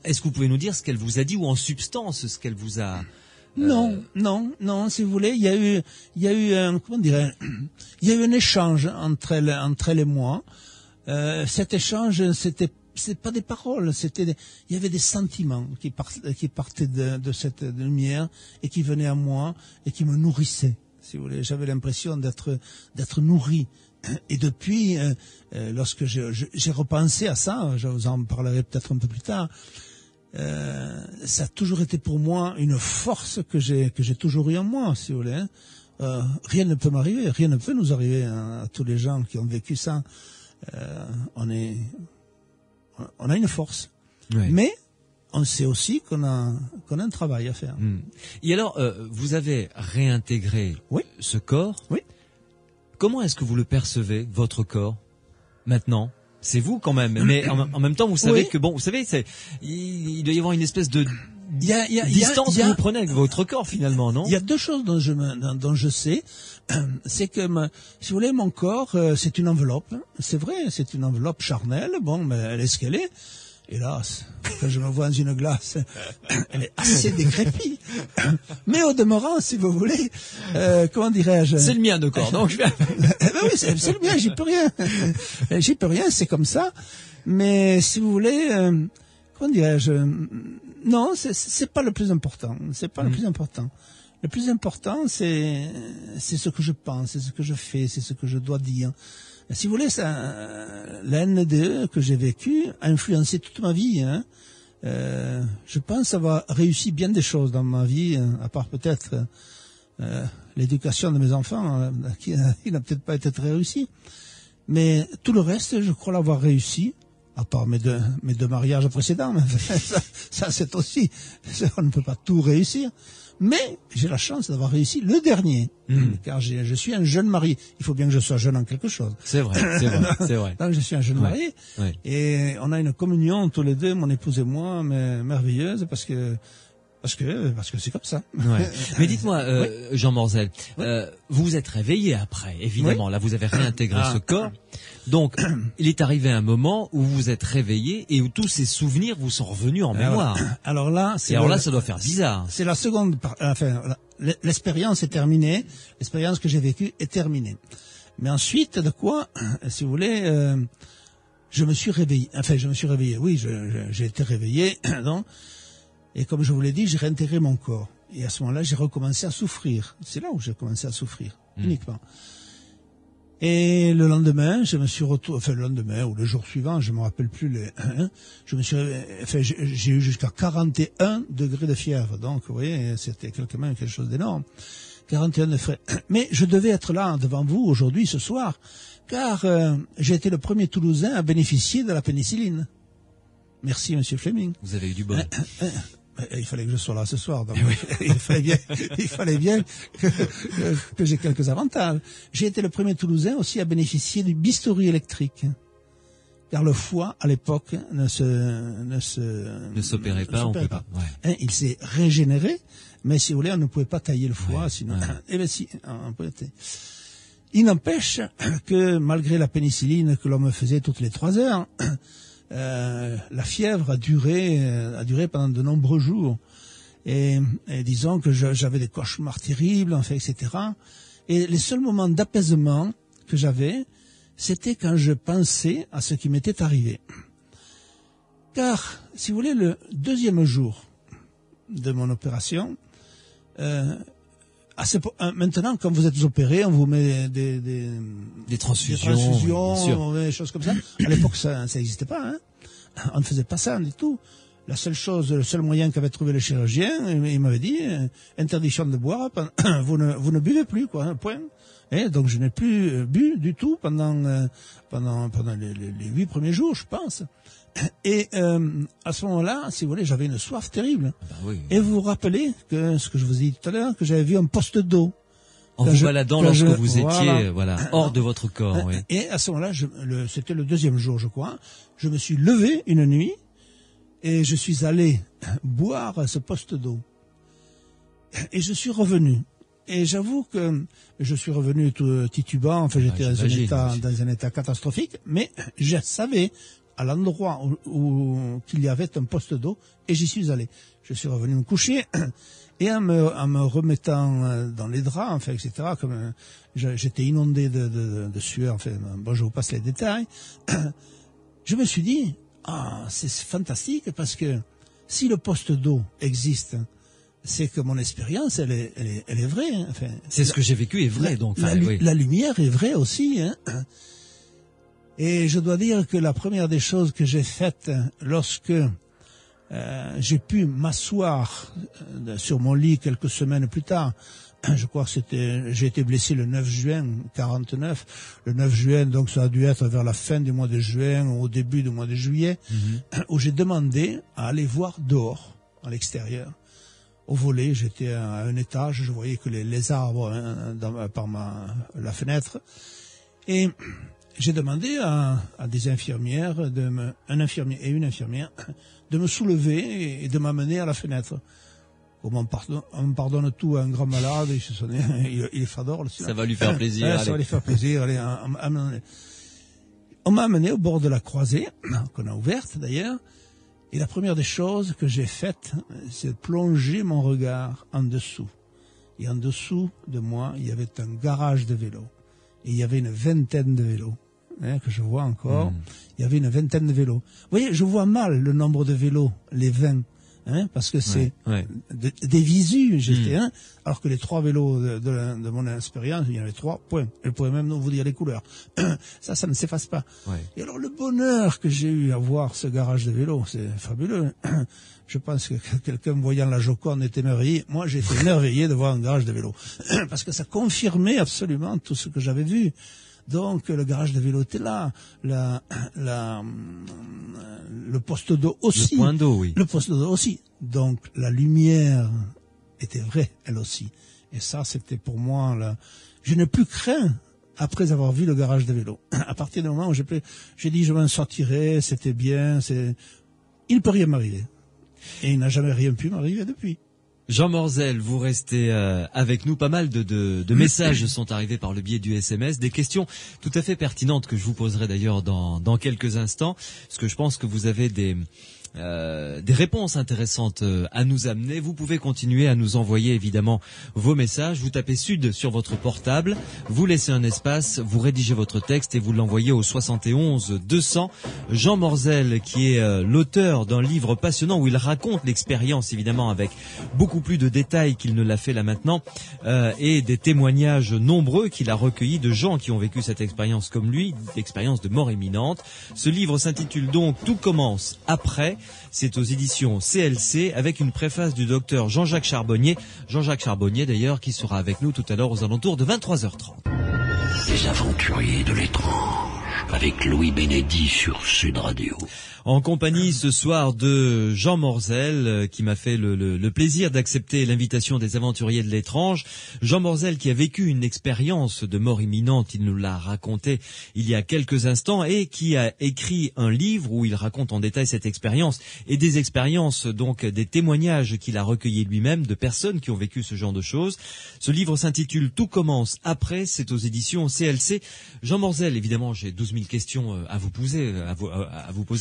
est-ce que vous pouvez nous dire ce qu'elle vous a dit ou en substance ce qu'elle vous a Non. Si vous voulez, il y a eu il y a eu un échange entre elle et moi. Cet échange, c'est pas des paroles, il y avait des sentiments qui partaient de cette lumière et qui venaient à moi et qui me nourrissaient. si vous voulez. J'avais l'impression d'être nourri. Et depuis, lorsque j'ai repensé à ça, je vous en parlerai peut-être un peu plus tard, ça a toujours été pour moi une force que j'ai toujours eu en moi, si vous voulez. Rien ne peut m'arriver, rien ne peut nous arriver à tous les gens qui ont vécu ça. On a une force, oui. Mais on sait aussi qu'on a un travail à faire. Et alors, vous avez réintégré ce corps. Oui. Comment est-ce que vous le percevez, votre corps, maintenant? C'est vous quand même, mais en même temps, vous savez que vous savez, il doit y avoir une espèce de distance que vous prenez avec votre corps finalement, non? Il y a deux choses dont je sais, c'est que, si vous voulez, mon corps, c'est une enveloppe. C'est vrai, c'est une enveloppe charnelle. Bon, mais elle est ce qu'elle est. Hélas, quand je me vois dans une glace, elle est assez décrépite. Mais au demeurant, si vous voulez, comment dirais-je? C'est le mien de corps, donc je vais... oui, c'est le mien, j'y peux rien. J'y peux rien, c'est comme ça. Mais si vous voulez, comment dirais-je? Non, c'est pas le plus important. C'est pas le plus important. Le plus important, c'est ce que je pense, c'est ce que je fais, c'est ce que je dois dire. Si vous voulez, la NDE que j'ai vécue a influencé toute ma vie. Hein. Je pense avoir réussi bien des choses dans ma vie, à part peut-être l'éducation de mes enfants, qui n'a peut-être pas été très réussie. Mais tout le reste, je crois l'avoir réussi, à part mes deux mariages précédents. ça c'est aussi, on ne peut pas tout réussir. Mais j'ai la chance d'avoir réussi le dernier, car je suis un jeune marié. Il faut bien que je sois jeune en quelque chose. C'est vrai. Donc je suis un jeune marié, et on a une communion tous les deux, mon épouse et moi, mais merveilleuse, parce que c'est comme ça. Ouais. Mais dites-moi, Jean Morzel, vous vous êtes réveillé après, évidemment. Là, vous avez réintégré ce corps. Donc, il est arrivé un moment où vous vous êtes réveillé et où tous ces souvenirs vous sont revenus en mémoire. Alors là, ça doit faire bizarre. C'est la seconde. L'expérience est terminée. L'expérience que j'ai vécue est terminée. Mais ensuite, de quoi, si vous voulez, je me suis réveillé. Enfin, je me suis réveillé. Oui, j'ai été réveillé. Non. Et comme je vous l'ai dit, j'ai réintégré mon corps. Et à ce moment-là, j'ai recommencé à souffrir. C'est là où j'ai commencé à souffrir, uniquement. Et le lendemain, je me suis le lendemain ou le jour suivant, je me rappelle plus j'ai eu jusqu'à 41 degrés de fièvre. Donc, vous voyez, c'était quelque chose d'énorme. 41 de fièvre. Mais je devais être là devant vous aujourd'hui, ce soir, car j'ai été le premier Toulousain à bénéficier de la pénicilline. Merci, Monsieur Fleming. Vous avez eu du bol. Il fallait que je sois là ce soir. Donc il fallait bien que j'ai quelques avantages. J'ai été le premier Toulousain aussi à bénéficier du bistouri électrique. Car le foie, à l'époque, ne s'opérait pas, on peut pas. Ouais. Il s'est régénéré, mais si vous voulez, on ne pouvait pas tailler le foie, sinon. Eh bien si, on pouvait. Il n'empêche que malgré la pénicilline que l'on me faisait toutes les 3 heures, la fièvre a duré pendant de nombreux jours. Et disons que j'avais des cauchemars terribles, enfin, etc. Et les seuls moments d'apaisement que j'avais, c'était quand je pensais à ce qui m'était arrivé. Car, si vous voulez, le 2e jour de mon opération, maintenant, quand vous êtes opéré, on vous met des transfusions, des choses comme ça. À l'époque, ça n'existait pas. Hein. On ne faisait pas ça du tout. Le seul moyen qu'avait trouvé le chirurgien, il m'avait dit interdiction de boire. Vous ne buvez plus, quoi. Point. Et donc je n'ai plus bu du tout pendant les 8 premiers jours, je pense. Et à ce moment-là, si vous voulez, j'avais une soif terrible. Oui. Et vous vous rappelez que ce que je vous ai dit tout à l'heure, que j'avais vu un poste d'eau. En vous baladant lorsque vous étiez hors de votre corps. Oui. Et à ce moment-là, c'était le 2e jour, je crois. Je me suis levé une nuit et je suis allé boire à ce poste d'eau. Et je suis revenu. Et j'avoue que je suis revenu tout titubant. Enfin, j'étais dans un état catastrophique, mais je savais à l'endroit où qu'il y avait un poste d'eau, et j'y suis allé. Je suis revenu me coucher, et en me remettant dans les draps, enfin, etc., comme j'étais inondé de sueur, enfin, bon, je vous passe les détails, je me suis dit, c'est fantastique, parce que si le poste d'eau existe, c'est que mon expérience, elle est vraie. Hein. Enfin, c'est ce que j'ai vécu est vrai, donc. Oui. La lumière est vraie aussi. Hein. Et je dois dire que la première des choses que j'ai faites lorsque j'ai pu m'asseoir sur mon lit quelques semaines plus tard, je crois que j'ai été blessé le 9 juin 49. Le 9 juin, donc ça a dû être vers la fin du mois de juin ou au début du mois de juillet, où j'ai demandé à aller voir dehors, à l'extérieur. Au volet, j'étais à un étage, je voyais que les arbres par la fenêtre. Et j'ai demandé à des infirmières, un infirmier et une infirmière, de me soulever et de m'amener à la fenêtre. Comme on pardonne tout à un grand malade, il est fador. Ça va lui faire plaisir. Ça va lui faire plaisir. Allez, on m'a amené au bord de la croisée, qu'on a ouverte d'ailleurs, et la première des choses que j'ai faites, c'est de plonger mon regard en dessous. Et en dessous de moi, il y avait un garage de vélos. Et il y avait une vingtaine de vélos. Que je vois encore, il y avait une vingtaine de vélos. Vous voyez, je vois mal le nombre de vélos, les 20, parce que c'est des visus, j'étais alors que les 3 vélos de mon expérience, il y en avait 3, point. Je pourrais même vous dire les couleurs. Ça ne s'efface pas. Ouais. Et alors le bonheur que j'ai eu à voir ce garage de vélos, c'est fabuleux. Je pense que quelqu'un voyant la Joconde était émerveillé. Moi, j'ai été émerveillé de voir un garage de vélos. Parce que ça confirmait absolument tout ce que j'avais vu. Donc, le garage de vélo était là, le poste d'eau aussi. Le point d'eau, oui. Le poste d'eau aussi. Donc, la lumière était vraie, elle aussi. Et ça, c'était pour moi, je n'ai plus craint après avoir vu le garage de vélo. À partir du moment où j'ai dit, je m'en sortirai, c'était bien, il ne peut rien m'arriver. Et il n'a jamais rien pu m'arriver depuis. Jean Morzel, vous restez avec nous. Pas mal de messages sont arrivés par le biais du SMS, des questions tout à fait pertinentes que je vous poserai d'ailleurs dans quelques instants, parce que je pense que vous avez des réponses intéressantes à nous amener. Vous pouvez continuer à nous envoyer évidemment vos messages. Vous tapez Sud sur votre portable, vous laissez un espace, vous rédigez votre texte et vous l'envoyez au 71 200. Jean Morzel, qui est l'auteur d'un livre passionnant où il raconte l'expérience évidemment avec beaucoup plus de détails qu'il ne l'a fait là maintenant, et des témoignages nombreux qu'il a recueillis de gens qui ont vécu cette expérience comme lui, l'expérience de mort imminente. Ce livre s'intitule donc Tout commence après. C'est aux éditions CLC avec une préface du docteur Jean-Jacques Charbonnier. Jean-Jacques Charbonnier d'ailleurs qui sera avec nous tout à l'heure aux alentours de 23h30. Les aventuriers de l'étrange avec Louis Bénédy sur Sud Radio. En compagnie ce soir de Jean Morzel qui m'a fait le plaisir d'accepter l'invitation des aventuriers de l'étrange. Jean Morzel qui a vécu une expérience de mort imminente, il nous l'a raconté il y a quelques instants, et qui a écrit un livre où il raconte en détail cette expérience et des expériences, donc des témoignages qu'il a recueillis lui-même de personnes qui ont vécu ce genre de choses. Ce livre s'intitule Tout commence après, c'est aux éditions CLC. Jean Morzel, évidemment, j'ai 12 000 questions à vous poser,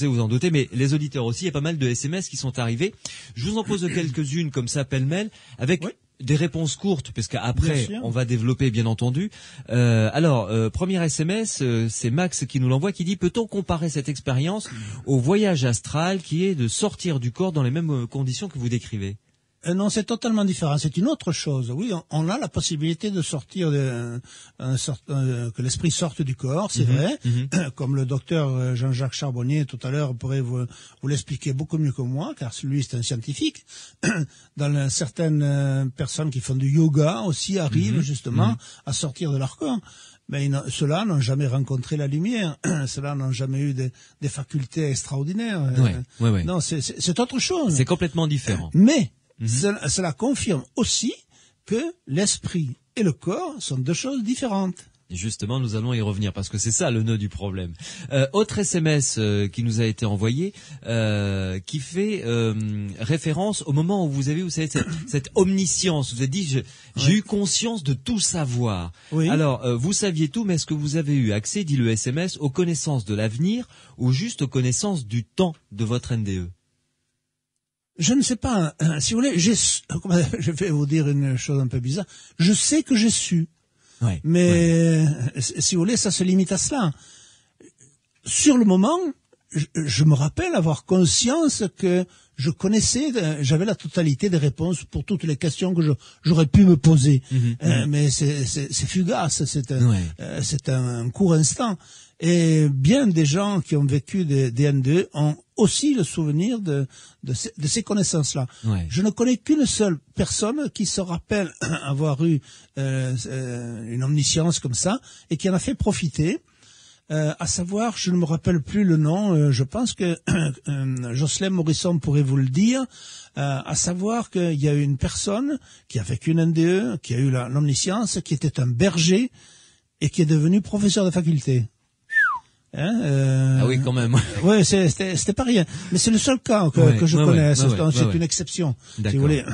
vous en doutez, mais les auditeurs aussi, il y a pas mal de SMS qui sont arrivés. Je vous en pose quelques-unes comme ça, pêle-mêle, avec des réponses courtes, parce qu'après, on va développer, bien entendu. Premier SMS, c'est Max qui nous l'envoie, qui dit, peut-on comparer cette expérience au voyage astral, qui est de sortir du corps dans les mêmes conditions que vous décrivez? Non, c'est totalement différent. C'est une autre chose. Oui, on a la possibilité de sortir, que l'esprit sorte du corps, c'est vrai. Comme le docteur Jean-Jacques Charbonnier tout à l'heure pourrait vous l'expliquer beaucoup mieux que moi, car lui c'est un scientifique. Dans certaines personnes qui font du yoga aussi arrivent justement à sortir de leur corps. Mais ceux-là n'ont jamais rencontré la lumière. Ceux-là n'ont jamais eu des facultés extraordinaires. Non, c'est autre chose. C'est complètement différent. Mais cela confirme aussi que l'esprit et le corps sont deux choses différentes. Et justement, nous allons y revenir parce que c'est ça le nœud du problème. Autre SMS qui nous a été envoyé, qui fait référence au moment où vous avez, vous savez, cette omniscience. Vous avez dit, j'ai eu conscience de tout savoir. Oui. Alors, vous saviez tout, mais est-ce que vous avez eu accès, dit le SMS, aux connaissances de l'avenir ou juste aux connaissances du temps de votre NDE? Je ne sais pas. Si vous voulez, je vais vous dire une chose un peu bizarre. Je sais que j'ai su. Mais si vous voulez, ça se limite à cela. Sur le moment, je me rappelle avoir conscience que je connaissais, j'avais la totalité des réponses pour toutes les questions que j'aurais pu me poser. Mais c'est fugace, c'est un court instant. Et bien des gens qui ont vécu des NDE ont aussi le souvenir de ces connaissances-là. Ouais. Je ne connais qu'une seule personne qui se rappelle avoir eu une omniscience comme ça et qui en a fait profiter. À savoir, je ne me rappelle plus le nom, je pense que Jocelyn Morisson pourrait vous le dire, à savoir qu'il y a eu une personne qui a vécu une NDE, qui a eu l'omniscience, qui était un berger et qui est devenu professeur de faculté. Ah oui, quand même. Ouais, c'était pas rien. Mais c'est le seul cas que je connais. C'est une exception. D'accord. Si vous voulez.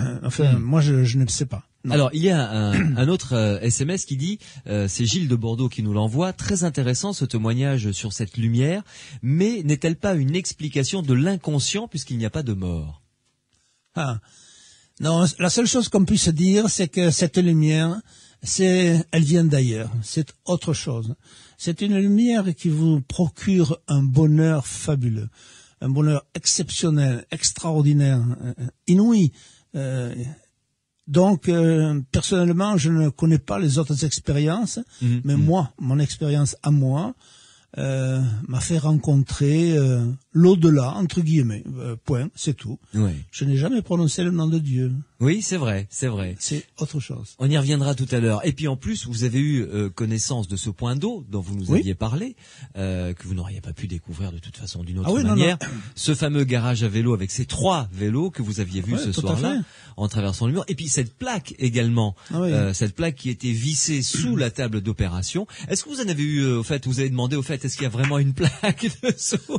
Moi, je ne sais pas. Non. Alors, il y a un autre SMS qui dit, c'est Gilles de Bordeaux qui nous l'envoie, très intéressant ce témoignage sur cette lumière, mais n'est-elle pas une explication de l'inconscient puisqu'il n'y a pas de mort? Non, la seule chose qu'on puisse dire, c'est que cette lumière, elle vient d'ailleurs. C'est autre chose. C'est une lumière qui vous procure un bonheur fabuleux, un bonheur exceptionnel, extraordinaire, inouï. Donc, personnellement, je ne connais pas les autres expériences, mais moi, mon expérience à moi, m'a fait rencontrer l'au-delà, entre guillemets. Point, c'est tout. Oui. Je n'ai jamais prononcé le nom de Dieu. Oui, c'est vrai, c'est vrai. C'est autre chose. On y reviendra tout à l'heure. Et puis en plus, vous avez eu connaissance de ce point d'eau dont vous nous aviez parlé, que vous n'auriez pas pu découvrir de toute façon d'une autre manière. Non. Ce fameux garage à vélo avec ces 3 vélos que vous aviez vus ce soir-là en traversant le mur. Et puis cette plaque également, cette plaque qui était vissée sous la table d'opération. Est-ce que vous en avez eu, vous avez demandé est-ce qu'il y a vraiment une plaque dessous?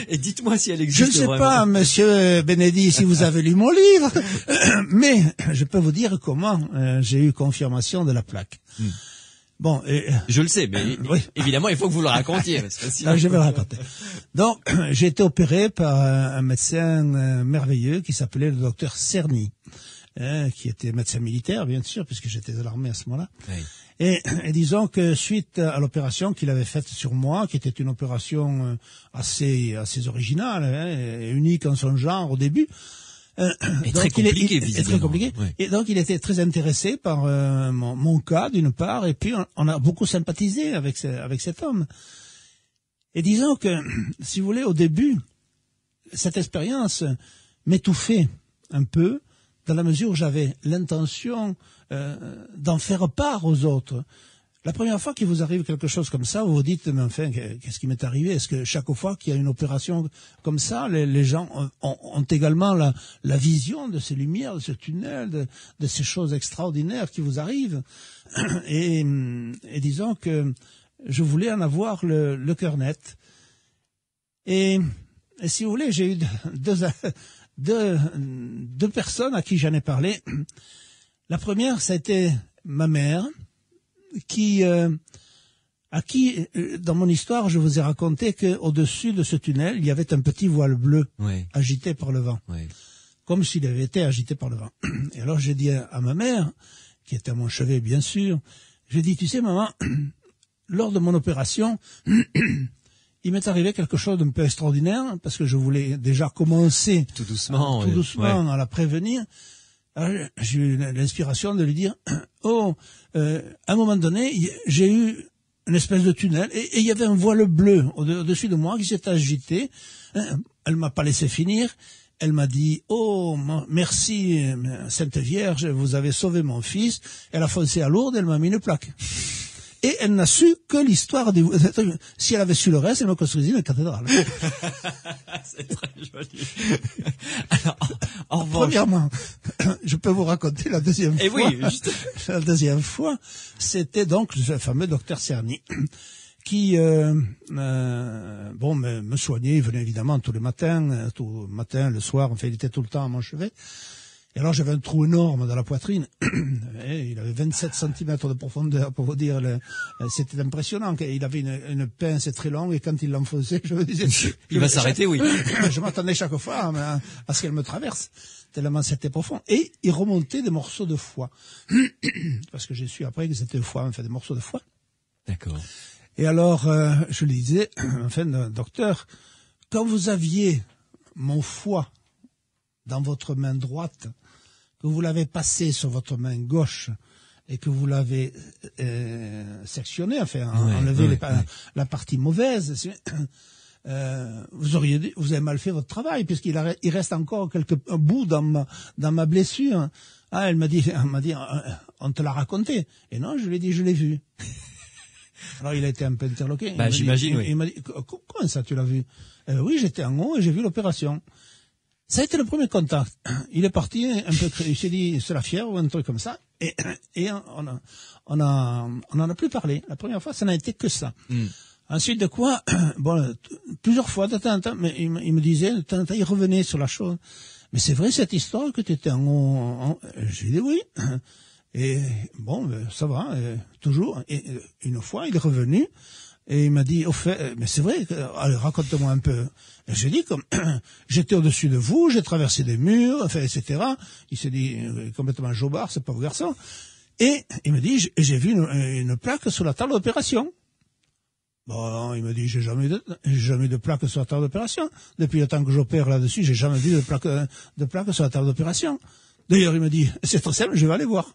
Et dites-moi si elle existe vraiment. Je ne sais vraiment. pas, monsieur Benedi, si vous avez lu mon livre, mais je peux vous dire comment j'ai eu confirmation de la plaque. Bon, je le sais, mais évidemment, il faut que vous le racontiez. Parce que sinon... je vais le raconter. Donc, j'ai été opéré par un médecin merveilleux qui s'appelait le docteur Cerny, qui était médecin militaire, bien sûr, puisque j'étais de l'armée à ce moment-là. Oui. Et disons que suite à l'opération qu'il avait faite sur moi, qui était une opération assez originale, et unique en son genre au début, et très compliqué, visiblement. Très compliqué. Ouais. Et donc il était très intéressé par mon cas d'une part, et puis on a beaucoup sympathisé avec cet homme. Et disons que, si vous voulez, au début, cette expérience m'étouffait un peu, dans la mesure où j'avais l'intention d'en faire part aux autres. La première fois qu'il vous arrive quelque chose comme ça, vous vous dites, mais enfin, qu'est-ce qui m'est arrivé? Est-ce que chaque fois qu'il y a une opération comme ça, les gens ont également la vision de ces lumières, de ce tunnel, de ces choses extraordinaires qui vous arrivent? Et disons que je voulais en avoir le cœur net. Et si vous voulez, j'ai eu deux personnes à qui j'en ai parlé. La première, ça a été ma mère, à qui, dans mon histoire, je vous ai raconté qu'au-dessus de ce tunnel, il y avait un petit voile bleu agité par le vent, comme s'il avait été agité par le vent. Et alors j'ai dit à ma mère, qui était à mon chevet bien sûr, j'ai dit, tu sais maman, lors de mon opération, il m'est arrivé quelque chose d'un peu extraordinaire, parce que je voulais déjà commencer tout doucement à la prévenir. Alors, j'ai eu l'inspiration de lui dire, à un moment donné, j'ai eu une espèce de tunnel et il y avait un voile bleu au-dessus de moi qui s'était agité. Elle m'a pas laissé finir. Elle m'a dit, merci Sainte Vierge, vous avez sauvé mon fils. Elle a foncé à Lourdes, elle m'a mis une plaque. Et elle n'a su que l'histoire du... Si elle avait su le reste, elle me construisait une cathédrale. C'est très joli. Alors, en revanche... Premièrement, je peux vous raconter la deuxième fois. Et oui, juste... La deuxième fois, c'était donc le fameux docteur Cerny qui me soignait. Il venait évidemment tous les matins, le soir, enfin il était tout le temps à mon chevet. Et alors j'avais un trou énorme dans la poitrine, et il avait 27 cm de profondeur, pour vous dire, c'était impressionnant. Il avait une pince très longue, et quand il l'enfonçait, je me disais... Il va s'arrêter, oui. Je m'attendais chaque fois à ce qu'elle me traverse, tellement c'était profond. Et il remontait des morceaux de foie, parce que j'ai su après que c'était foie, enfin des morceaux de foie. D'accord. Et alors, je lui disais, enfin, docteur, quand vous aviez mon foie dans votre main droite, que vous l'avez passé sur votre main gauche et que vous l'avez sectionné, enfin enlevé la partie mauvaise, vous avez mal fait votre travail, puisqu'il reste encore quelques bouts dans ma blessure. Ah, elle m'a dit, on te l'a raconté. Et non, je lui ai dit, je l'ai vu. Alors il a été un peu interloqué. J'imagine, oui. Il m'a dit, comment ça, tu l'as vu? Oui, j'étais en haut et j'ai vu l'opération. Ça a été le premier contact. Il est parti un peu, il s'est dit, c'est la fièvre ou un truc comme ça. Et on en a plus parlé. La première fois, ça n'a été que ça. Ensuite de quoi, bon, plusieurs fois, de temps en temps, mais il me disait, de temps en temps, il revenait sur la chose. Mais c'est vrai cette histoire que tu étais en haut? J'ai dit oui. Et bon, ça va, toujours. Et une fois, il est revenu et il m'a dit, au fait, mais c'est vrai, allez, raconte-moi un peu. Et j'ai dit, comme j'étais au-dessus de vous, j'ai traversé des murs, enfin, etc. Il s'est dit complètement jobard, ce pauvre garçon. Et il me dit, j'ai vu une plaque sur la table d'opération. Bon, il me dit, j'ai jamais de plaque sur la table d'opération. Depuis le temps que j'opère là-dessus, j'ai jamais vu de plaque sur la table d'opération. D'ailleurs, il me dit, c'est très simple, je vais aller voir.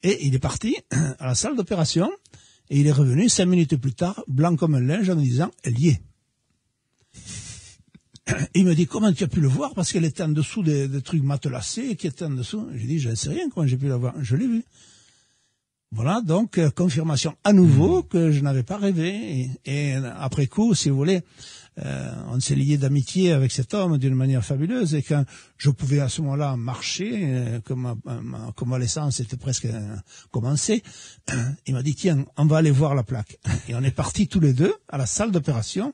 Et il est parti à la salle d'opération, et il est revenu 5 minutes plus tard, blanc comme un linge, en me disant, elle y est. Il me dit, comment tu as pu le voir? Parce qu'elle était en dessous des trucs matelassés, qui étaient en dessous. J'ai dit, je ne sais rien, comment j'ai pu la voir. Je l'ai vu. Voilà, donc, confirmation à nouveau que je n'avais pas rêvé. Et après coup, si vous voulez, on s'est lié d'amitié avec cet homme d'une manière fabuleuse. Et quand je pouvais à ce moment-là marcher, que ma convalescence était presque commencée, il m'a dit, tiens, on va aller voir la plaque. Et on est partis tous les deux à la salle d'opération.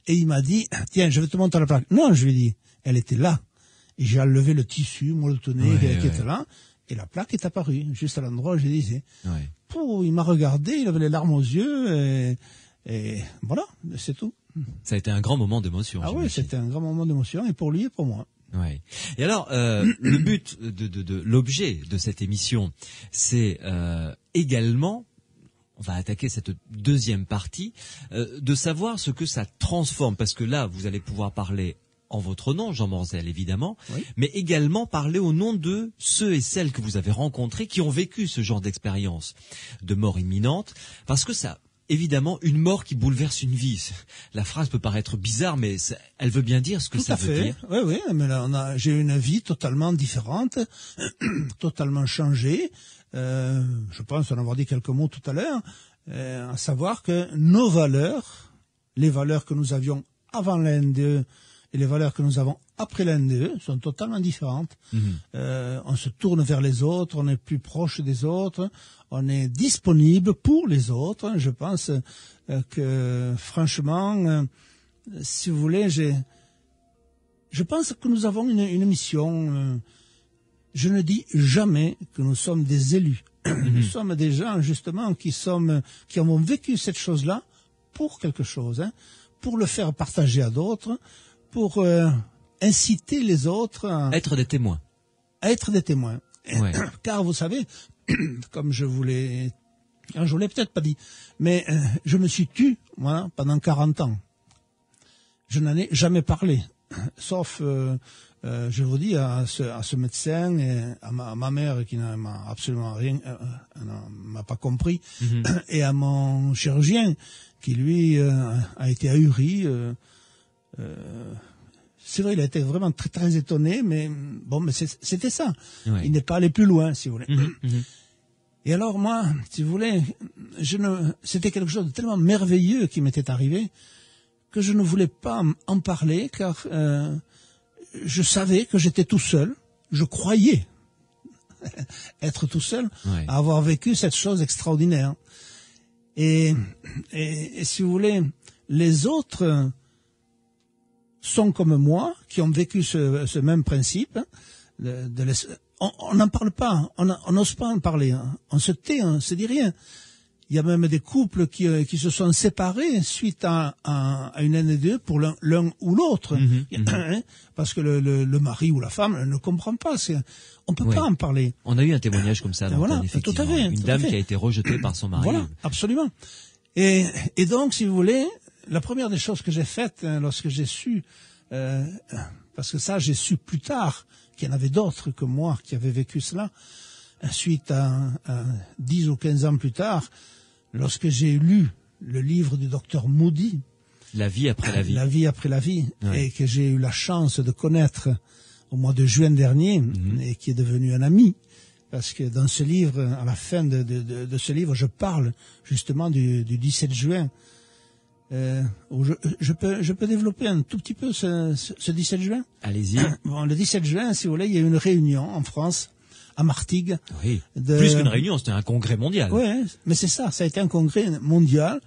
Et il m'a dit, tiens, je vais te montrer la plaque. Non, je lui ai dit, elle était là. Et j'ai enlevé le tissu molletonné qui était là. Et la plaque est apparue, juste à l'endroit où je disais. Il m'a regardé, il avait les larmes aux yeux, et voilà, c'est tout. Ça a été un grand moment d'émotion. Ah oui, c'était un grand moment d'émotion, et pour lui et pour moi. Ouais. Et alors, le but de l'objet de cette émission, c'est également, on va attaquer cette deuxième partie, de savoir ce que ça transforme, parce que là, vous allez pouvoir parler en votre nom, Jean Morzel, évidemment, mais également parler au nom de ceux et celles que vous avez rencontrés qui ont vécu ce genre d'expérience de mort imminente, parce que ça, évidemment, une mort qui bouleverse une vie. La phrase peut paraître bizarre, mais elle veut bien dire ce que ça veut dire. Oui, mais là, j'ai une vie totalement différente, totalement changée. Je pense en avoir dit quelques mots tout à l'heure, à savoir que nos valeurs, les valeurs que nous avions avant la NDE, et les valeurs que nous avons après la NDE sont totalement différentes. On se tourne vers les autres, on est plus proche des autres, on est disponible pour les autres. Je pense que, franchement, si vous voulez, je pense que nous avons une mission. Je ne dis jamais que nous sommes des élus. Nous sommes des gens, justement, qui avons vécu cette chose-là pour quelque chose, pour le faire partager à d'autres, pour inciter les autres à être des témoins. Car vous savez, comme je vous l'ai peut-être pas dit, mais je me suis tu, voilà, pendant 40 ans. Je n'en ai jamais parlé, sauf, je vous dis, à ce médecin et à ma mère qui m'a absolument rien, m'a pas compris, et à mon chirurgien qui lui a été ahuri. C'est vrai, il a été vraiment très, très étonné, mais bon, mais c'était ça. Il n'est pas allé plus loin, si vous voulez. Et alors, moi, si vous voulez, c'était quelque chose de tellement merveilleux qui m'était arrivé que je ne voulais pas en parler, car je savais que j'étais tout seul. Je croyais être tout seul, à avoir vécu cette chose extraordinaire. Et si vous voulez, les autres sont comme moi, qui ont vécu ce même principe. On n'en parle pas, on n'ose pas en parler. On se tait, on ne se dit rien. Il y a même des couples qui se sont séparés suite à une NDE pour l'un ou l'autre. Parce que le mari ou la femme ne comprend pas. On peut pas en parler. On a eu un témoignage comme ça. Voilà, effectivement. tout à fait. Une dame qui a été rejetée par son mari. Voilà, absolument. Et donc, si vous voulez, la première des choses que j'ai faites lorsque j'ai su, parce que ça j'ai su plus tard qu'il y en avait d'autres que moi qui avaient vécu cela. Ensuite, 10 ou 15 ans plus tard, lorsque j'ai lu le livre du docteur Moody, La vie après la vie. La vie après la vie, Ouais. et que j'ai eu la chance de connaître au mois de juin dernier, et qui est devenu un ami, parce que dans ce livre, à la fin de ce livre, je parle justement du 17 juin, où je peux développer un tout petit peu ce 17 juin. Allez-y. Bon, le 17 juin, si vous voulez, il y a eu une réunion en France, à Martigues. Oui. Plus qu'une réunion, c'était un congrès mondial. Oui, mais c'est ça, ça a été un congrès mondial.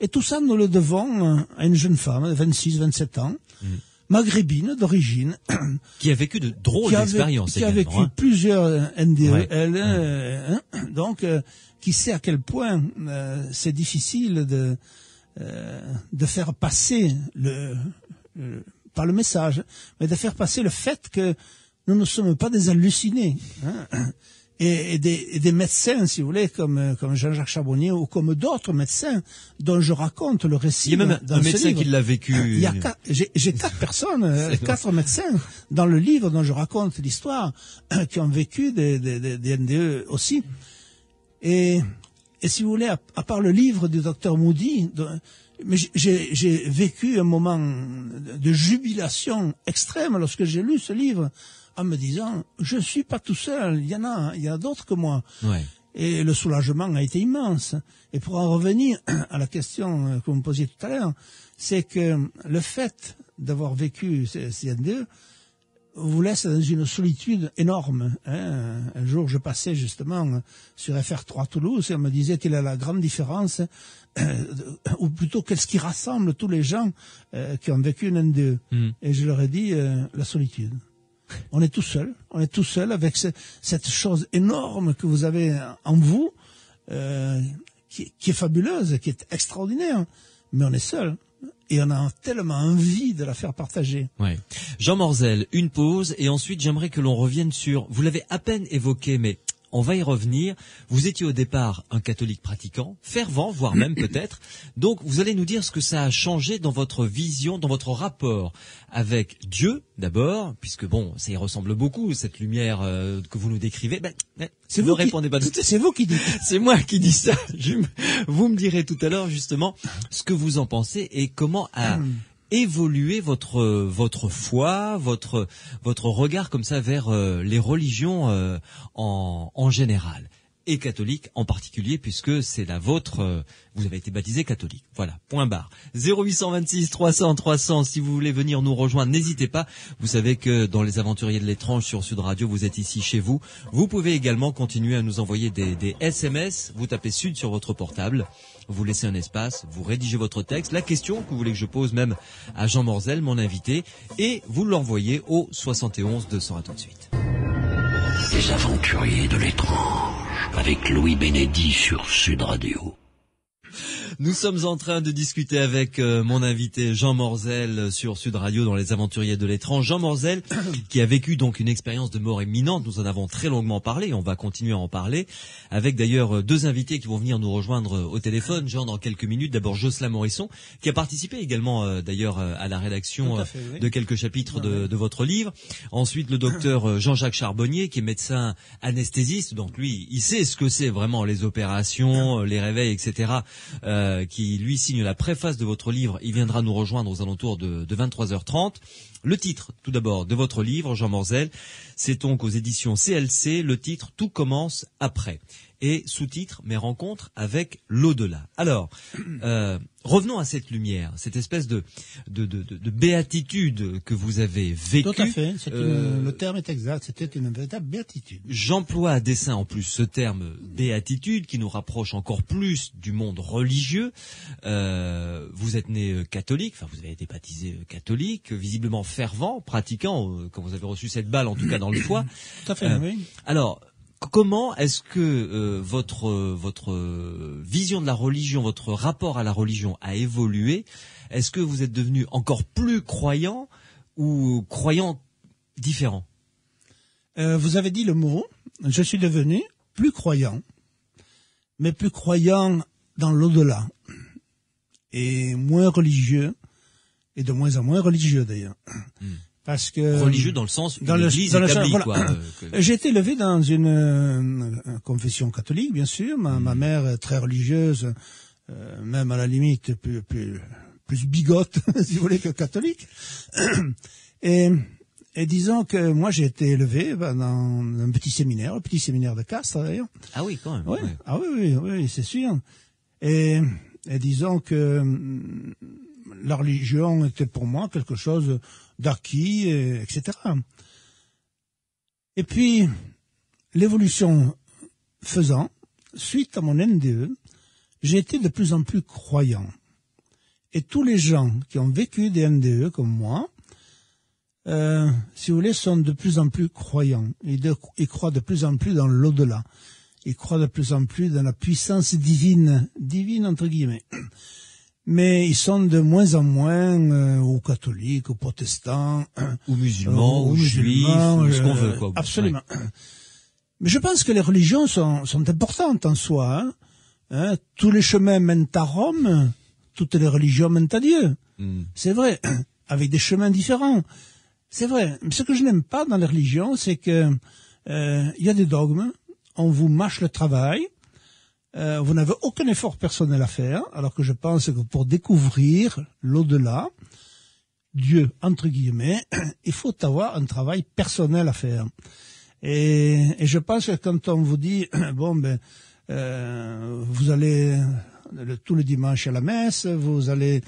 Et tout ça, nous le devons à une jeune femme de 26, 27 ans, maghrébine d'origine, Qui a vécu de drôles d'expériences qui a également. vécu plusieurs NDE, Ouais. donc qui sait à quel point c'est difficile de faire passer pas le message, mais de faire passer le fait que nous ne sommes pas des hallucinés. Et des médecins, si vous voulez, comme Jean-Jacques Charbonnier ou comme d'autres médecins dont je raconte le récit. Il y a même dans un ce médecin livre. qui l'a vécu. Il y a j'ai 4 personnes, 4 médecins dans le livre dont je raconte l'histoire qui ont vécu des NDE aussi. Et si vous voulez, à part le livre du docteur Moody, mais j'ai vécu un moment de jubilation extrême lorsque j'ai lu ce livre, en me disant, je suis pas tout seul, il y en a d'autres que moi. Ouais. Et le soulagement a été immense. Et pour en revenir à la question que vous me posiez tout à l'heure, c'est que le fait d'avoir vécu ces NDE vous laisse dans une solitude énorme. Un jour, je passais justement sur FR3 Toulouse et on me disait quelle est la grande différence, ou plutôt qu'est-ce qui rassemble tous les gens qui ont vécu une NDE. Et je leur ai dit la solitude. On est tout seul avec cette chose énorme que vous avez en vous, qui est fabuleuse, qui est extraordinaire, mais on est seul. Et on a tellement envie de la faire partager. Ouais. Jean Morzel, une pause, et ensuite j'aimerais que l'on revienne sur, vous l'avez à peine évoqué, mais on va y revenir. Vous étiez au départ un catholique pratiquant, fervent, voire même peut-être. Donc vous allez nous dire ce que ça a changé dans votre vision, dans votre rapport avec Dieu d'abord, puisque bon, ça y ressemble beaucoup, cette lumière que vous nous décrivez. C'est vous vous ne répondez pas tout de suite. C'est vous qui dites. C'est moi qui dis ça. Vous me direz tout à l'heure justement ce que vous en pensez et comment a évolué votre foi, votre regard comme ça vers les religions en général et catholique en particulier, puisque c'est la vôtre, vous avez été baptisé catholique. Voilà, point barre. 0826 300 300, si vous voulez venir nous rejoindre, n'hésitez pas. Vous savez que dans les Aventuriers de l'étrange sur Sud Radio, vous êtes ici chez vous. Vous pouvez également continuer à nous envoyer des SMS. Vous tapez Sud sur votre portable, vous laissez un espace, vous rédigez votre texte, la question que vous voulez que je pose même à Jean Morzel, mon invité, et vous l'envoyez au 71 200. À tout de suite. Les Aventuriers de l'étrange, avec Louis Bénédy sur Sud Radio. Nous sommes en train de discuter avec mon invité Jean Morzel sur Sud Radio dans les Aventuriers de l'étrange. Jean Morzel qui a vécu donc une expérience de mort imminente. Nous en avons très longuement parlé et on va continuer à en parler avec d'ailleurs 2 invités qui vont venir nous rejoindre au téléphone, Jean, dans quelques minutes. D'abord Jocelyn Morisson qui a participé également d'ailleurs à la rédaction oui. de quelques chapitres de votre livre. Ensuite le docteur Jean-Jacques Charbonnier qui est médecin anesthésiste. Donc lui, il sait ce que c'est vraiment les opérations, les réveils, etc. Qui lui signe la préface de votre livre. Il viendra nous rejoindre aux alentours de 23h30. Le titre, tout d'abord, de votre livre, Jean Morzel, c'est donc aux éditions CLC, le titre « Tout commence après ». Et sous-titre, mes rencontres avec l'au-delà. Alors, revenons à cette lumière, cette espèce de béatitude que vous avez vécue. Tout à fait, le terme est exact, c'était une véritable béatitude. J'emploie à dessein en plus ce terme béatitude qui nous rapproche encore plus du monde religieux. Vous êtes né catholique, enfin vous avez été baptisé catholique, visiblement fervent, pratiquant, quand vous avez reçu cette balle en tout cas dans le foie. Tout à fait, oui. Alors, comment est-ce que votre vision de la religion, votre rapport à la religion a évolué? Est-ce que vous êtes devenu encore plus croyant ou croyant différent? Vous avez dit le mot, je suis devenu plus croyant, mais plus croyant dans l'au-delà, et moins religieux, et de moins en moins religieux d'ailleurs. Parce que religieux dans le sens dans une le- église dans le- établie, voilà. quoi. J'ai été élevé dans une confession catholique, bien sûr. Ma mère est très religieuse, même à la limite plus bigote, si vous voulez, que catholique. Et disons que moi j'ai été élevé dans un petit séminaire, le petit séminaire de Castres d'ailleurs. Ah oui, quand même. Ouais. Ouais. Ah oui, c'est sûr. Et disons que la religion était pour moi quelque chose d'acquis, etc. Et puis, l'évolution faisant, suite à mon NDE, j'ai été de plus en plus croyant. Et tous les gens qui ont vécu des NDE comme moi, si vous voulez, sont de plus en plus croyants. Ils croient de plus en plus dans l'au-delà. Ils croient de plus en plus dans la puissance divine entre guillemets. Mais ils sont de moins en moins aux catholiques, aux protestants, Ou musulmans, ou juifs, ou ce qu'on veut, quoi. Absolument. Ouais. Mais je pense que les religions sont importantes en soi. Hein. Tous les chemins mènent à Rome, toutes les religions mènent à Dieu. C'est vrai, avec des chemins différents. C'est vrai. Mais ce que je n'aime pas dans les religions, c'est que y a des dogmes, on vous mâche le travail, vous n'avez aucun effort personnel à faire, alors que je pense que pour découvrir l'au-delà, Dieu, entre guillemets, il faut avoir un travail personnel à faire. Et je pense que quand on vous dit, vous allez tous les dimanches à la messe, vous allez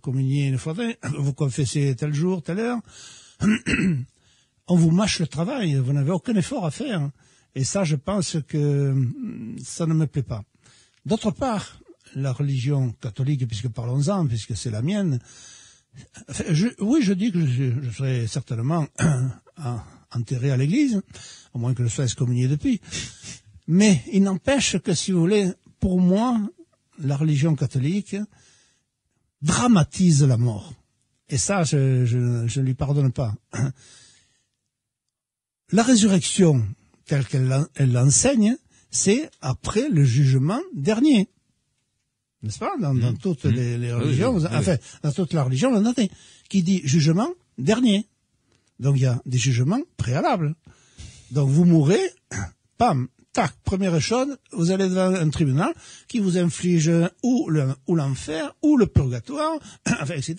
communier une fois, vous confessez tel jour, telle heure, on vous mâche le travail, vous n'avez aucun effort à faire. Et ça, je pense que ça ne me plaît pas. D'autre part, la religion catholique, puisque parlons-en, puisque c'est la mienne, je dis que je serai certainement enterré à l'église, à moins que je sois excommunié depuis. Mais il n'empêche que, si vous voulez, pour moi, la religion catholique dramatise la mort. Et ça, je ne lui pardonne pas. La résurrection, telle qu'elle l'enseigne, c'est après le jugement dernier. N'est-ce pas? Dans toutes les religions, dans toute la religion, vous en avez qui dit jugement dernier. Donc il y a des jugements préalables. Donc vous mourrez, pam, tac, première chose, vous allez devant un tribunal qui vous inflige ou l'enfer, ou le purgatoire, etc.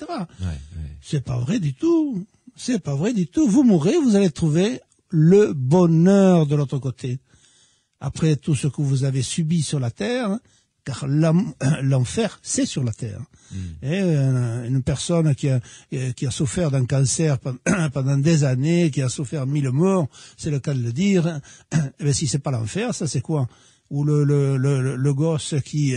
C'est pas vrai du tout. C'est pas vrai du tout. Vous mourrez, vous allez trouver le bonheur de l'autre côté. Après tout ce que vous avez subi sur la terre, car l'enfer, c'est sur la terre. Et une personne qui a souffert d'un cancer pendant des années, qui a souffert 1000 morts, c'est le cas de le dire, mais si c'est pas l'enfer, ça c'est quoi? Ou le gosse qui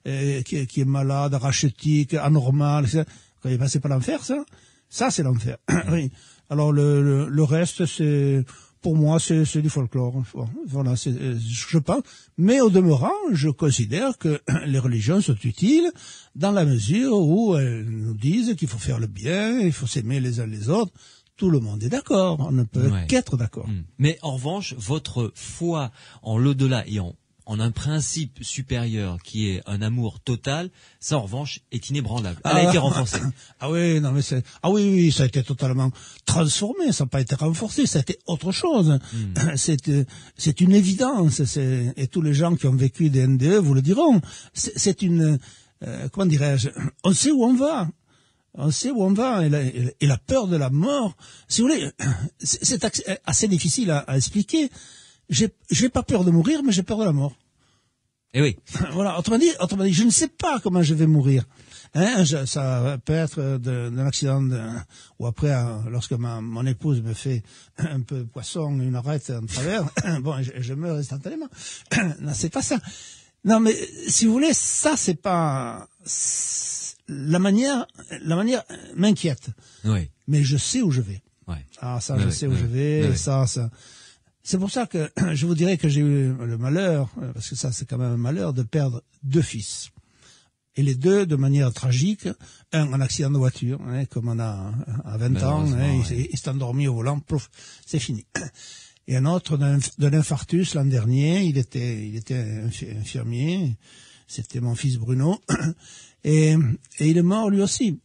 est malade, rachitique, anormal, c'est pas l'enfer, ça? Ça, c'est l'enfer. Oui. Alors le reste, c'est pour moi, c'est du folklore. Voilà, je pense. Mais au demeurant, je considère que les religions sont utiles dans la mesure où elles nous disent qu'il faut faire le bien, il faut s'aimer les uns les autres. Tout le monde est d'accord. On ne peut qu'être d'accord. Mais en revanche, votre foi en l'au-delà et en un principe supérieur qui est un amour total, ça en revanche est inébranlable. Elle a été renforcée. Oui, ça a été totalement transformé, ça n'a pas été renforcé, ça a été autre chose. C'est une évidence, et tous les gens qui ont vécu des NDE vous le diront. C'est une, comment dirais-je, on sait où on va. On sait où on va, et la peur de la mort, si vous voulez, c'est assez difficile à expliquer. J'ai pas peur de mourir, mais j'ai peur de la mort. Eh oui. Voilà. Autrement dit, je ne sais pas comment je vais mourir. Ça peut être d'un accident ou après, lorsque mon épouse me fait un peu de poisson, une arête en travers, bon, je meurs instantanément. Non, c'est pas ça. Non, mais si vous voulez, ça c'est pas la manière m'inquiète. Oui. Mais je sais où je vais. Ouais. Ah, ça, je sais où je vais. Ça. C'est pour ça que je vous dirais que j'ai eu le malheur, parce que ça c'est quand même un malheur, de perdre 2 fils. Et les 2 de manière tragique, un en accident de voiture, comme on a à 20 ans, il s'est endormi au volant, plouf, c'est fini. Et un autre d'un infarctus l'an dernier, il était infirmier, c'était mon fils Bruno, et il est mort lui aussi.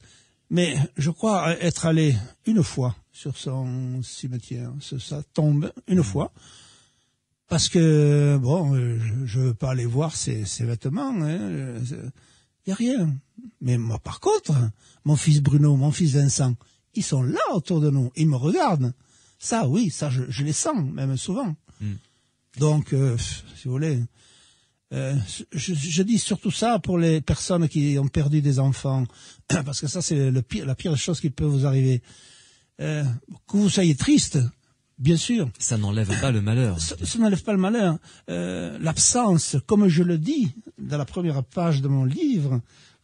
Mais je crois être allé une fois sur son cimetière, ça tombe une fois, parce que bon, je veux pas aller voir ses vêtements, hein, y a rien. Mais moi, par contre, mon fils Bruno, mon fils Vincent, ils sont là autour de nous, ils me regardent. Ça, oui, ça, je les sens, même souvent. Donc, si vous voulez, je dis surtout ça pour les personnes qui ont perdu des enfants, parce que ça, c'est la pire chose qui peut vous arriver. Que vous soyez triste, bien sûr. Ça n'enlève pas le malheur. Ça n'enlève pas le malheur. L'absence, comme je le dis dans la première page de mon livre,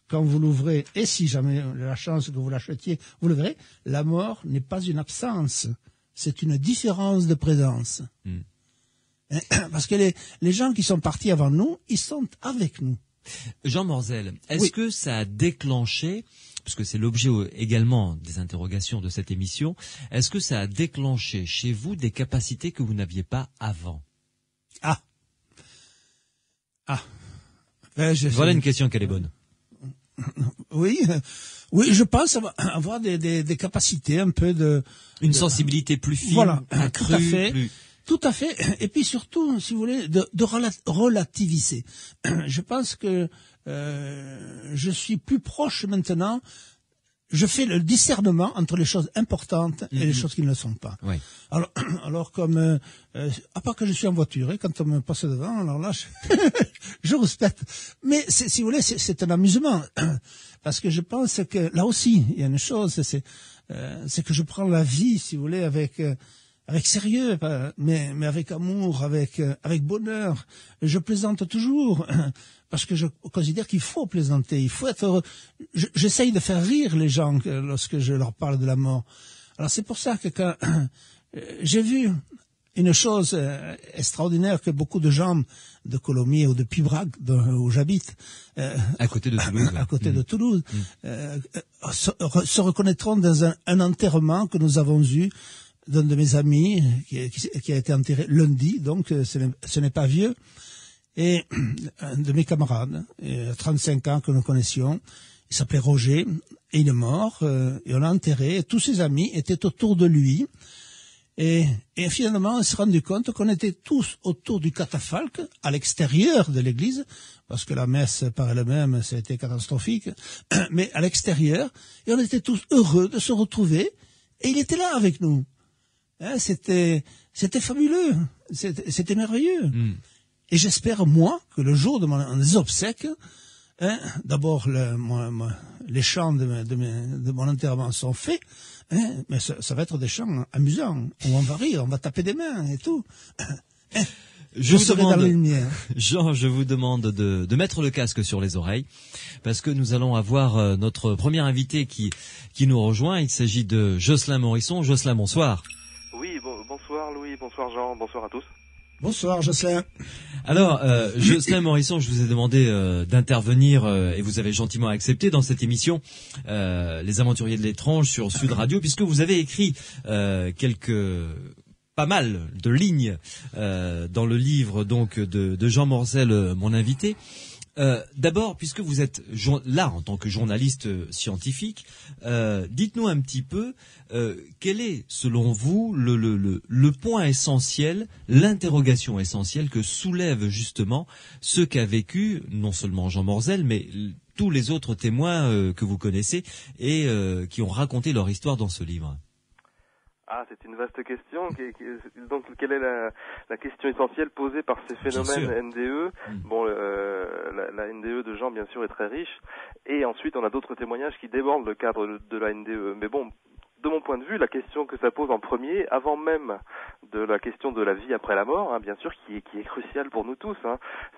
quand vous l'ouvrez, et si jamais la chance que vous l'achetiez, vous le verrez, la mort n'est pas une absence, c'est une différence de présence. Parce que les gens qui sont partis avant nous, ils sont avec nous. Jean Morzel, est-ce que ça a déclenché, parce que c'est l'objet également des interrogations de cette émission, est-ce que ça a déclenché chez vous des capacités que vous n'aviez pas avant? Voilà une question qu'elle est bonne. Oui, je pense avoir des capacités un peu une sensibilité plus fine, voilà, accrue, tout à fait. Tout à fait. Et puis surtout, si vous voulez, de relativiser. Je pense que je suis plus proche maintenant. Je fais le discernement entre les choses importantes et les choses qui ne le sont pas. Oui. Alors comme à part que je suis en voiture, et quand on me passe devant, alors là, je respecte. Mais si vous voulez, c'est un amusement parce que je pense que là aussi, il y a une chose, c'est que je prends la vie, si vous voulez, avec sérieux, mais avec amour, avec bonheur. Je plaisante toujours parce que je considère qu'il faut plaisanter. Il faut être heureux. J'essaye de faire rire les gens lorsque je leur parle de la mort. Alors c'est pour ça que quand j'ai vu une chose extraordinaire que beaucoup de gens de Colomiers ou de Pibrac, où j'habite, à côté de Toulouse, à côté de Toulouse, se reconnaîtront dans un enterrement que nous avons eu d'un de mes amis qui a été enterré lundi, donc ce n'est pas vieux, et un de mes camarades, 35 ans que nous connaissions, il s'appelait Roger, et il est mort, et on l'a enterré, et tous ses amis étaient autour de lui, et finalement on s'est rendu compte qu'on était tous autour du catafalque, à l'extérieur de l'église, parce que la messe par elle-même, ça a été catastrophique, mais à l'extérieur, et on était tous heureux de se retrouver, et il était là avec nous. C'était fabuleux, c'était merveilleux. Et j'espère, moi, que le jour de mes obsèques, d'abord les chants de mon enterrement sont faits, mais ça va être des chants amusants, où on va rire, on va taper des mains et tout. Je vous demande, Jean, je vous demande de mettre le casque sur les oreilles, parce que nous allons avoir notre premier invité qui nous rejoint. Il s'agit de Jocelyn Morisson. Jocelyn, bonsoir. Oui, bonsoir Louis, bonsoir Jean, bonsoir à tous. Bonsoir Jocelyn. Alors, Jocelyn Morisson, je vous ai demandé d'intervenir et vous avez gentiment accepté dans cette émission Les Aventuriers de l'étrange sur Sud Radio, puisque vous avez écrit pas mal de lignes dans le livre donc de Jean Morzel, mon invité. D'abord, puisque vous êtes là en tant que journaliste scientifique, dites-nous un petit peu quel est, selon vous, le point essentiel, l'interrogation essentielle que soulève justement ce qu'a vécu non seulement Jean Morzel, mais tous les autres témoins que vous connaissez et qui ont raconté leur histoire dans ce livre. Ah, c'est une vaste question. Donc, quelle est la question essentielle posée par ces phénomènes NDE? Bon, la NDE de Jean, bien sûr, est très riche. Et ensuite, on a d'autres témoignages qui débordent le cadre de la NDE. Mais bon, de mon point de vue, la question que ça pose en premier, avant même de la question de la vie après la mort, bien sûr, qui est cruciale pour nous tous,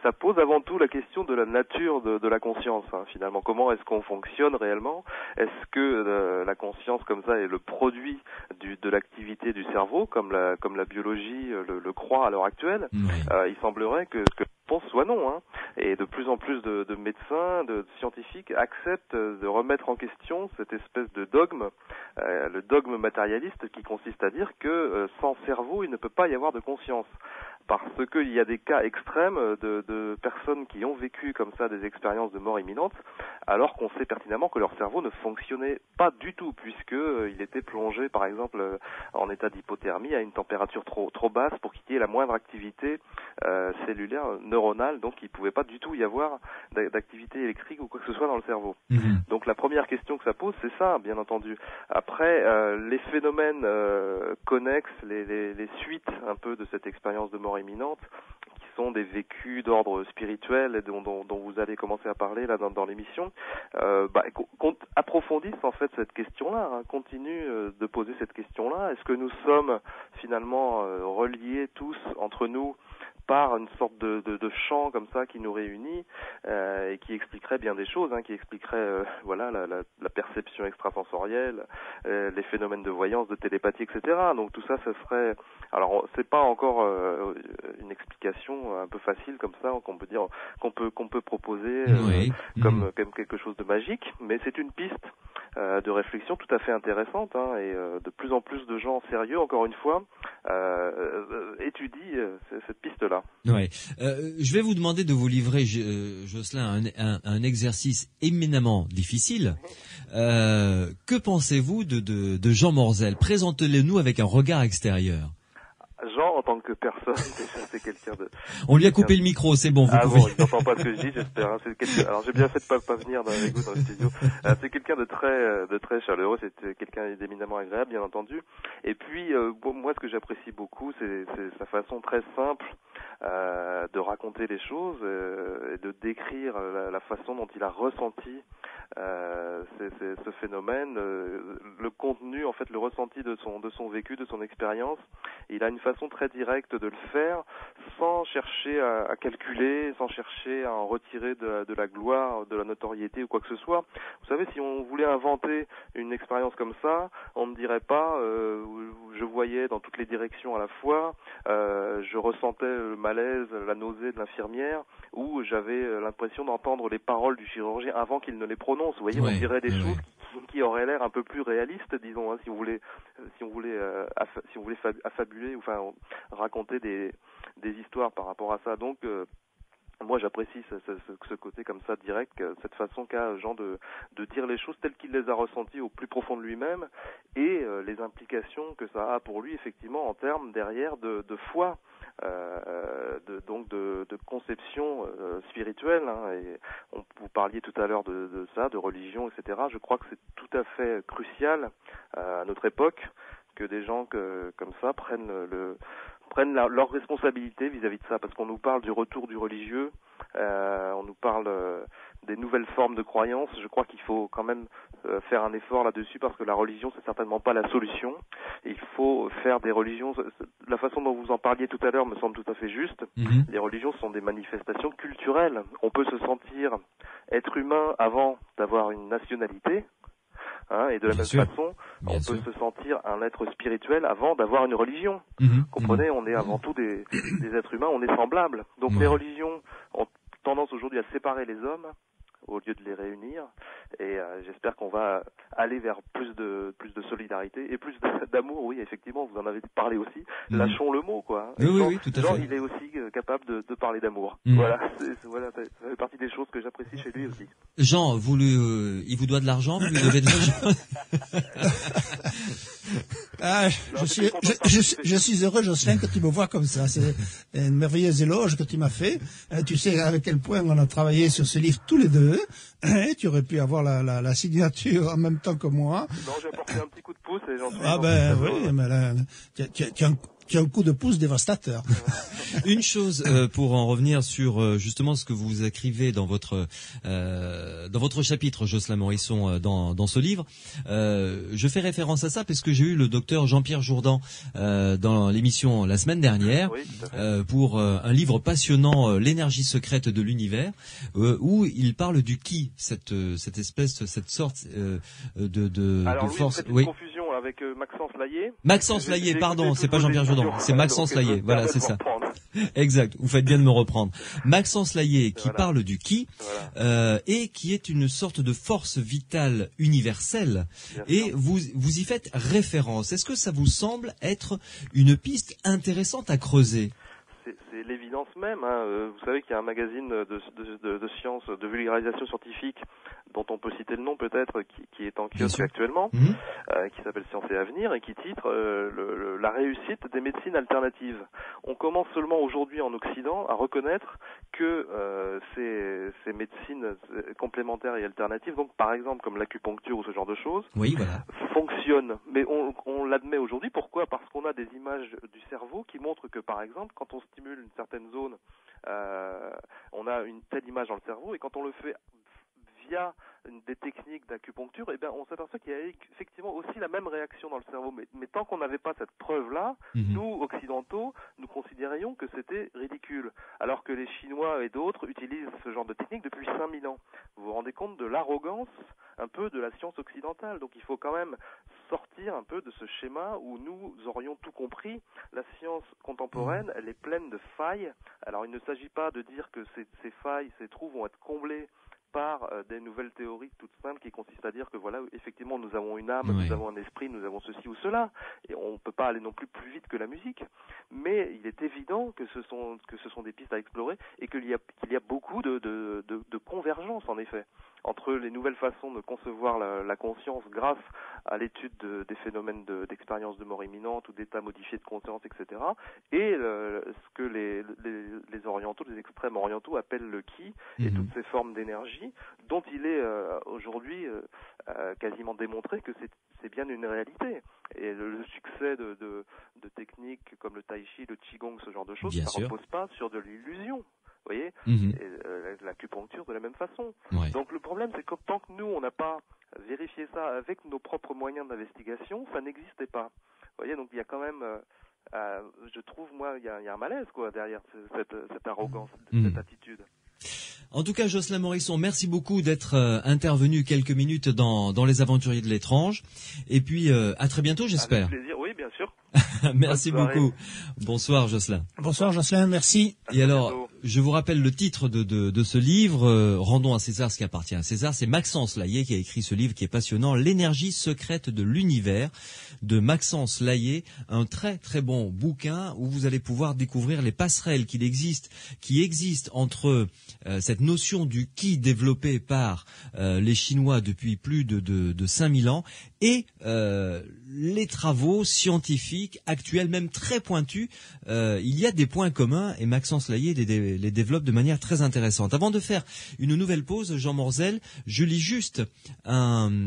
ça pose avant tout la question de la nature de la conscience, finalement. Comment est-ce qu'on fonctionne réellement? Est-ce que la conscience comme ça est le produit de l'activité du cerveau, comme la biologie le croit à l'heure actuelle? Il semblerait que la réponse soit non, et de plus en plus de médecins, de scientifiques acceptent de remettre en question cette espèce de dogme, le dogme matérialiste qui consiste à dire que sans cerveau, il ne peut pas y avoir de conscience. parce qu'il y a des cas extrêmes de personnes qui ont vécu comme ça des expériences de mort imminente, alors qu'on sait pertinemment que leur cerveau ne fonctionnait pas du tout, puisqu'il était plongé, par exemple, en état d'hypothermie à une température trop basse pour qu'il y ait la moindre activité cellulaire, neuronale, donc il ne pouvait pas du tout y avoir d'activité électrique ou quoi que ce soit dans le cerveau. Donc la première question que ça pose, c'est ça, bien entendu. Après, les phénomènes connexes, les suites un peu de cette expérience de mort imminente, qui sont des vécus d'ordre spirituel et dont vous allez commencer à parler là dans l'émission, approfondissent en fait cette question-là, hein, continuent de poser cette question-là. Est-ce que nous sommes finalement reliés tous entre nous par une sorte de champ comme ça qui nous réunit et qui expliquerait bien des choses, hein, qui expliquerait la perception extrasensorielle, les phénomènes de voyance, de télépathie, etc. Donc tout ça serait, alors c'est pas encore une explication un peu facile comme ça qu'on peut dire qu'on peut proposer comme quelque chose de magique, mais c'est une piste de réflexion tout à fait intéressante, hein, et de plus en plus de gens sérieux, encore une fois, étudient cette piste-là. Ouais. Je vais vous demander de vous livrer, Jocelyn, un exercice éminemment difficile. Que pensez-vous de Jean Morzel? Présentez-le-nous avec un regard extérieur. Jean, en tant que personne, déjà, c'est quelqu'un de... On lui a coupé le micro, c'est bon, vous pouvez... bon, il n'entend pas ce que je dis, j'espère. Hein. Alors, j'ai bien fait de pas venir avec vous dans le studio. C'est quelqu'un de très chaleureux, c'est quelqu'un d'éminemment agréable, bien entendu. Et puis, moi, ce que j'apprécie beaucoup, c'est sa façon très simple de raconter les choses et de décrire la façon dont il a ressenti ce phénomène, le contenu, en fait, le ressenti de son vécu, de son expérience. Il a une façon très directe de le faire, sans chercher à calculer, sans chercher à en retirer de la gloire, de la notoriété ou quoi que ce soit. Vous savez, si on voulait inventer une expérience comme ça, on ne dirait pas je voyais dans toutes les directions à la fois, je ressentais le malaise, la nausée de l'infirmière, ou j'avais l'impression d'entendre les paroles du chirurgien avant qu'il ne les prononce. Vous voyez, on dirait des choses qui auraient l'air un peu plus réalistes, disons, hein, si on voulait affabuler, ou enfin raconter des histoires par rapport à ça. Donc moi, j'apprécie ce côté comme ça direct, cette façon qu'a Jean de dire les choses telles qu'il les a ressenties au plus profond de lui-même, et les implications que ça a pour lui, effectivement, en termes derrière de foi, de conception spirituelle, hein, et vous parliez tout à l'heure de ça, de religion, etc. Je crois que c'est tout à fait crucial à notre époque que des gens comme ça prennent leur responsabilité vis-à-vis de ça, parce qu'on nous parle du retour du religieux, on nous parle des nouvelles formes de croyances. Je crois qu'il faut quand même faire un effort là-dessus, parce que la religion, c'est certainement pas la solution. Il faut faire des religions, la façon dont vous en parliez tout à l'heure me semble tout à fait juste. Les religions sont des manifestations culturelles. On peut se sentir être humain avant d'avoir une nationalité. Hein, et de la même façon, on peut se sentir un être spirituel avant d'avoir une religion. Comprenez, on est avant tout des êtres humains, on est semblables. Donc les religions ont tendance aujourd'hui à séparer les hommes au lieu de les réunir, et j'espère qu'on va aller vers plus de solidarité et plus d'amour. Oui, effectivement, vous en avez parlé aussi. Lâchons le mot, quoi. Oui, tout à fait. Il est aussi capable de parler d'amour. Voilà, ça fait partie des choses que j'apprécie chez lui aussi. Jean, il vous doit de l'argent, vous lui devez de l'argent. Je suis heureux, Jocelyn, que tu me vois comme ça. C'est une merveilleuse éloge que tu m'as fait. Tu sais à quel point on a travaillé sur ce livre tous les deux. Et tu aurais pu avoir la signature en même temps que moi. Non, j'ai apporté un petit coup de pouce et j'en suis... oui, mais là, tu as un coup de pouce dévastateur. Une chose, pour en revenir sur justement ce que vous écrivez dans votre chapitre, Jocelyn Morisson, dans ce livre, je fais référence à ça parce que j'ai eu le docteur Jean-Pierre Jourdan dans l'émission la semaine dernière, pour un livre passionnant, L'énergie secrète de l'univers, où il parle du ki, cette sorte de force. Oui. Confusion avec Maxence Laillé. Maxence Laillé, pardon, c'est pas Jean-Pierre Jourdan, c'est Maxence Laillé. Voilà, c'est ça. Exact. Vous faites bien de me reprendre. Maxence Laillé qui parle du ki, et qui est une sorte de force vitale universelle. Et vous y faites référence. Est-ce que ça vous semble être une piste intéressante à creuser? même. Vous savez qu'il y a un magazine de sciences, de vulgarisation scientifique, dont on peut citer le nom peut-être, qui est en kiosque actuellement, qui s'appelle Science et Avenir, et qui titre la réussite des médecines alternatives. On commence seulement aujourd'hui en Occident à reconnaître que ces médecines complémentaires et alternatives, donc par exemple comme l'acupuncture ou ce genre de choses, fonctionnent. Mais on l'admet aujourd'hui. Pourquoi ? Parce qu'on a des images du cerveau qui montrent que, par exemple, quand on stimule une certaine zone, on a une telle image dans le cerveau, et quand on le fait via des techniques d'acupuncture, eh bien, on s'aperçoit qu'il y a effectivement aussi la même réaction dans le cerveau. Mais tant qu'on n'avait pas cette preuve-là, nous, occidentaux, nous considérions que c'était ridicule. Alors que les Chinois et d'autres utilisent ce genre de technique depuis 5000 ans. Vous vous rendez compte de l'arrogance un peu de la science occidentale. Donc il faut quand même sortir un peu de ce schéma où nous aurions tout compris. La science contemporaine, elle est pleine de failles. Alors il ne s'agit pas de dire que ces failles, ces trous vont être comblés par des nouvelles théories toutes simples qui consistent à dire que voilà, effectivement, nous avons une âme, nous avons un esprit, nous avons ceci ou cela, et on ne peut pas aller non plus vite que la musique. Mais il est évident que ce sont des pistes à explorer, et qu'il y a beaucoup de convergence en effet entre les nouvelles façons de concevoir la conscience grâce à l'étude des phénomènes d'expérience de mort imminente ou d'états modifiés de conscience, etc. et ce que les orientaux, les extrêmes orientaux appellent le ki, et toutes ces formes d'énergie dont il est aujourd'hui quasiment démontré que c'est bien une réalité. Et le succès de techniques comme le tai chi, le qigong, ce genre de choses, ça ne repose pas sur de l'illusion. Vous voyez, et l'acupuncture de la même façon. Donc le problème, c'est que tant que nous, on n'a pas vérifié ça avec nos propres moyens d'investigation, ça n'existait pas. Vous voyez, donc il y a quand même, je trouve, moi, il y a un malaise derrière cette arrogance, cette attitude. En tout cas, Jocelyn Morisson, merci beaucoup d'être intervenu quelques minutes dans Les Aventuriers de l'étrange. Et puis, à très bientôt, j'espère. Avec plaisir, oui, bien sûr. Merci beaucoup. Bonsoir, Jocelyn. Bonsoir, Jocelyn, merci. Et alors, je vous rappelle le titre de ce livre, Rendons à César ce qui appartient à César. C'est Maxence Laillé qui a écrit ce livre qui est passionnant, L'énergie secrète de l'univers, de Maxence Laillé. Un très très bon bouquin où vous allez pouvoir découvrir les passerelles qui existent entre cette notion du ki développée par les Chinois depuis plus de 5000 ans et les travaux scientifiques actuels, même très pointus. Il y a des points communs et Maxence Laillé les développe de manière très intéressante. Avant de faire une nouvelle pause, Jean Morzel, je lis juste un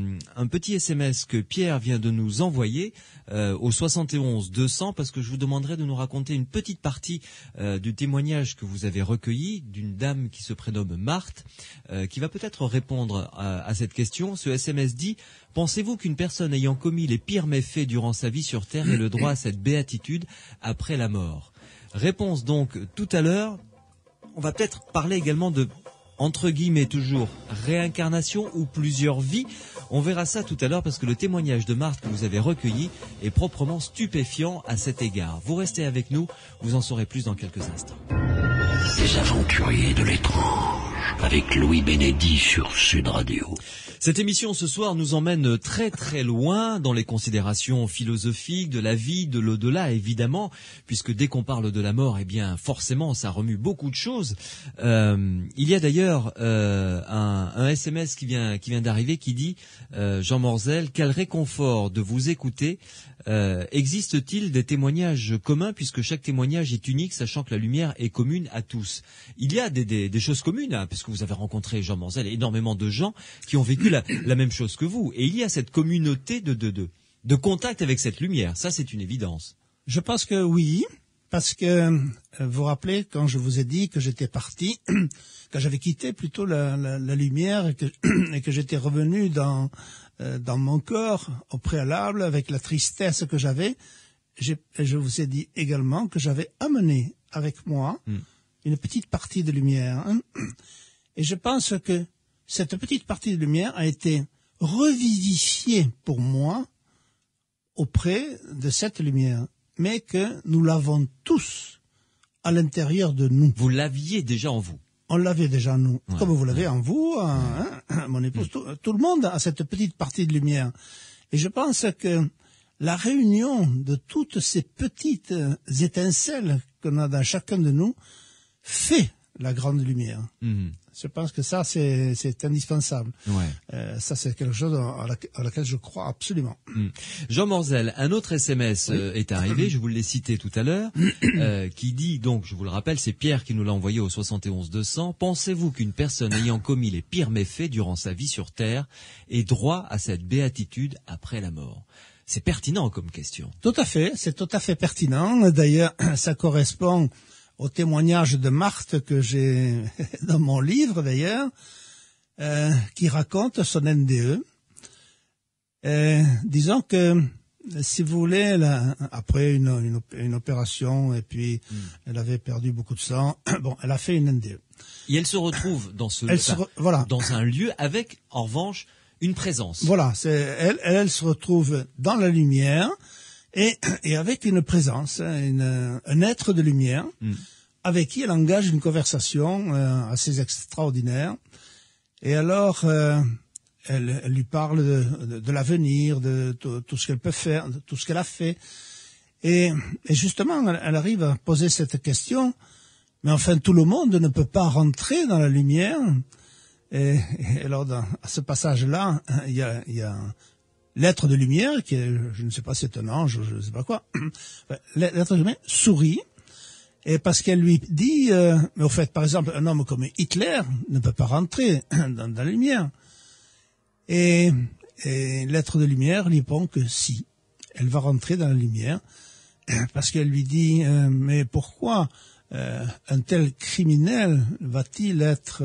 petit SMS que Pierre vient de nous envoyer au 71 200 parce que je vous demanderai de nous raconter une petite partie du témoignage que vous avez recueilli d'une dame qui se prénomme Marthe, qui va peut-être répondre à cette question. Ce SMS dit: pensez-vous qu'une personne ayant commis les pires méfaits durant sa vie sur Terre ait le droit à cette béatitude après la mort? Réponse donc tout à l'heure. On va peut-être parler également de, entre guillemets toujours, réincarnation ou plusieurs vies. On verra ça tout à l'heure parce que le témoignage de Marthe que vous avez recueilli est proprement stupéfiant à cet égard. Vous restez avec nous, vous en saurez plus dans quelques instants. Les Aventuriers de l'étrange, avec Louis Bénédy sur Sud Radio. Cette émission ce soir nous emmène très très loin dans les considérations philosophiques de la vie, de l'au-delà évidemment, puisque dès qu'on parle de la mort, eh bien forcément ça remue beaucoup de choses. Il y a d'ailleurs un SMS qui vient d'arriver qui dit Jean Morzel, quel réconfort de vous écouter. Existe-t-il des témoignages communs puisque chaque témoignage est unique, sachant que la lumière est commune à tous? Il y a des choses communes, hein, puisque vous avez rencontré, Jean Morzel, énormément de gens qui ont vécu la même chose que vous. Et il y a cette communauté de contact avec cette lumière. Ça, c'est une évidence. Je pense que oui, parce que vous vous rappelez quand je vous ai dit que j'étais parti, que j'avais quitté plutôt la lumière et que j'étais revenu dans mon corps au préalable avec la tristesse que j'avais. Je vous ai dit également que j'avais amené avec moi une petite partie de lumière. Hein. Et je pense que cette petite partie de lumière a été revivifiée pour moi auprès de cette lumière, mais que nous l'avons tous à l'intérieur de nous. Vous l'aviez déjà en vous. On l'avait déjà en nous, comme vous l'avez en vous, mon épouse, tout le monde a cette petite partie de lumière. Et je pense que la réunion de toutes ces petites étincelles qu'on a dans chacun de nous fait la grande lumière. Je pense que ça, c'est indispensable. Ouais. Ça, c'est quelque chose à laquelle je crois absolument. Jean Morzel, un autre SMS est arrivé, je vous l'ai cité tout à l'heure, qui dit, donc, je vous le rappelle, c'est Pierre qui nous l'a envoyé au 71 200. Pensez-vous qu'une personne ayant commis les pires méfaits durant sa vie sur Terre ait droit à cette béatitude après la mort? C'est pertinent comme question. Tout à fait, c'est tout à fait pertinent. D'ailleurs, ça correspond au témoignage de Marthe que j'ai dans mon livre d'ailleurs, qui raconte son NDE. Disons que, si vous voulez, après une opération, et puis elle avait perdu beaucoup de sang, bon, elle a fait une NDE. Et elle se retrouve dans dans un lieu avec, en revanche, une présence. Voilà, elle se retrouve dans la lumière, et avec une présence, un être de lumière, avec qui elle engage une conversation assez extraordinaire. Et alors, elle lui parle de l'avenir, de tout ce qu'elle peut faire, de tout ce qu'elle a fait. Et justement, elle arrive à poser cette question, mais enfin, tout le monde ne peut pas rentrer dans la lumière. Et alors, à ce passage-là, il y a l'être de lumière, qui est, je ne sais pas si c'est un ange, je ne sais pas quoi, l'être de lumière sourit, et parce qu'elle lui dit, mais au fait, par exemple, un homme comme Hitler ne peut pas rentrer dans la lumière. Et l'être de lumière lui répond que si, elle va rentrer dans la lumière, parce qu'elle lui dit, mais pourquoi un tel criminel va-t-il être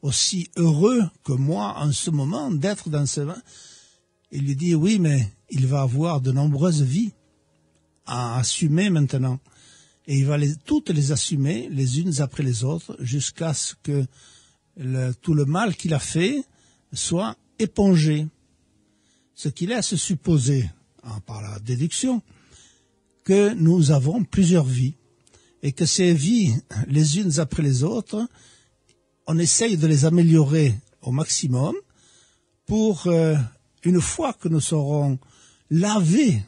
aussi heureux que moi en ce moment d'être dans ce... Il lui dit, oui, mais il va avoir de nombreuses vies à assumer maintenant. Et il va toutes les assumer les unes après les autres jusqu'à ce que tout le mal qu'il a fait soit épongé. Ce qui laisse supposer, par la déduction, que nous avons plusieurs vies et que ces vies, les unes après les autres, on essaye de les améliorer au maximum pour, une fois que nous serons lavés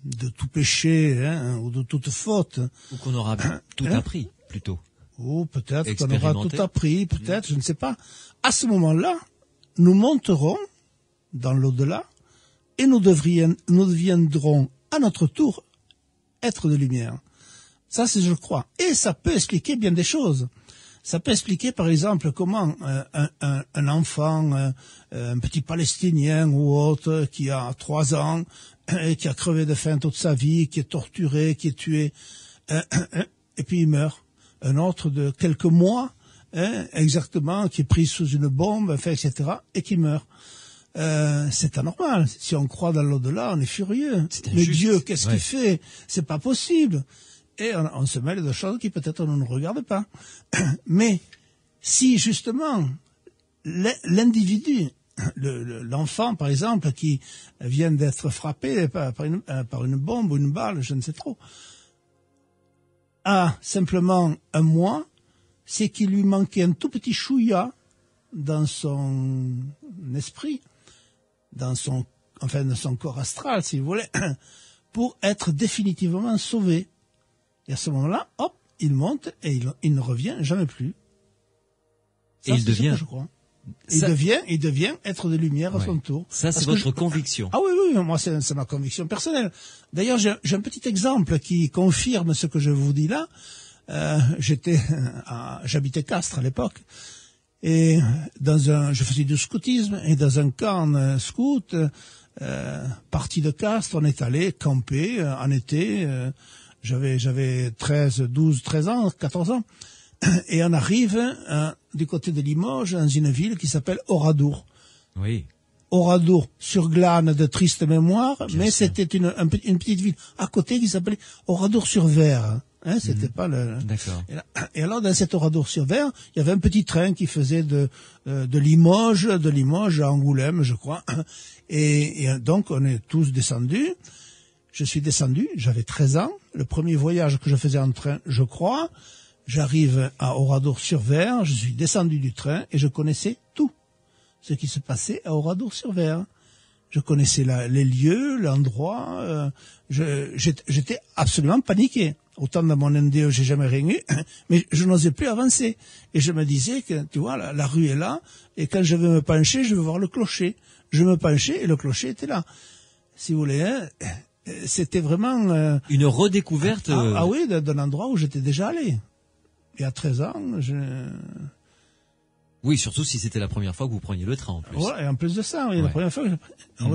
de tout péché ou de toute faute. Ou qu'on aura tout appris, plutôt. Ou peut-être qu'on aura tout appris, peut-être, je ne sais pas. À ce moment-là, nous monterons dans l'au-delà et nous deviendrons à notre tour être de lumière. Ça, c'est, je crois. Et ça peut expliquer bien des choses. Ça peut expliquer, par exemple, comment un enfant, un petit Palestinien ou autre, qui a 3 ans, et qui a crevé de faim toute sa vie, qui est torturé, qui est tué, et puis il meurt. Un autre de quelques mois, exactement, qui est pris sous une bombe, enfin, etc., et qui meurt. C'est anormal. Si on croit dans l'au-delà, on est furieux. Mais Dieu, qu'est-ce qu'il fait? C'est pas possible. Et on se mêle de choses qui peut-être ne nous regardent pas. Mais si justement l'individu, l'enfant par exemple, qui vient d'être frappé par une bombe ou une balle, je ne sais trop, a simplement un mois, c'est qu'il lui manquait un tout petit chouïa dans son esprit, dans son corps astral, si vous voulez, pour être définitivement sauvé. Et à ce moment-là, hop, il monte et il ne revient jamais plus. Ça, et il devient, ce que je crois. Il devient être de lumière à son tour. Ça, c'est votre conviction. Ah oui, moi, c'est ma conviction personnelle. D'ailleurs, j'ai un petit exemple qui confirme ce que je vous dis là. J'habitais Castres à l'époque. Et je faisais du scoutisme, et dans un camp scout, parti de Castres, on est allé camper en été. J'avais 13 ans, 14 ans. Et on arrive du côté de Limoges, dans une ville qui s'appelle Oradour. Oui. Oradour, sur Glane, de triste mémoire, mais c'était une petite ville à côté qui s'appelait Oradour-sur-Ver. C'était pas le... D'accord. Et alors, dans cet Oradour-sur-Ver, il y avait un petit train qui faisait de Limoges à Angoulême, je crois. Et donc, on est tous descendus. Je suis descendu, j'avais 13 ans. Le premier voyage que je faisais en train, je crois. J'arrive à Oradour-sur-Ver, je suis descendu du train et je connaissais tout ce qui se passait à Oradour-sur-Ver. Je connaissais les lieux, l'endroit. J'étais absolument paniqué. Autant dans mon NDE, j'ai jamais rien eu, mais je n'osais plus avancer. Et je me disais que, tu vois, la rue est là, et quand je vais me pencher, je vais voir le clocher. Je me penchais et le clocher était là. Si vous voulez, hein, c'était vraiment... une redécouverte... oui, d'un endroit où j'étais déjà allé. Il y a 13 ans, Oui, surtout si c'était la première fois que vous preniez le train, en plus. Ouais, et en plus de ça, oui, la première fois que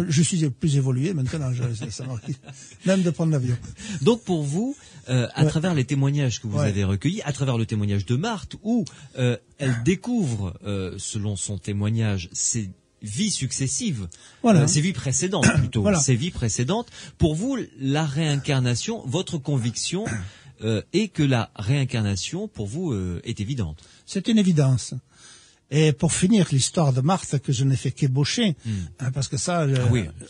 je suis plus évolué maintenant, ça m'arrive même de prendre l'avion. Donc pour vous, à travers les témoignages que vous avez recueillis, à travers le témoignage de Marthe, où elle découvre, selon son témoignage, ses vies successives, ses vies précédentes plutôt, ses vies précédentes, pour vous, la réincarnation, votre conviction est que la réincarnation, pour vous, est évidente. C'est une évidence. Et pour finir l'histoire de Marthe, que je n'ai fait qu'ébaucher, parce que ça,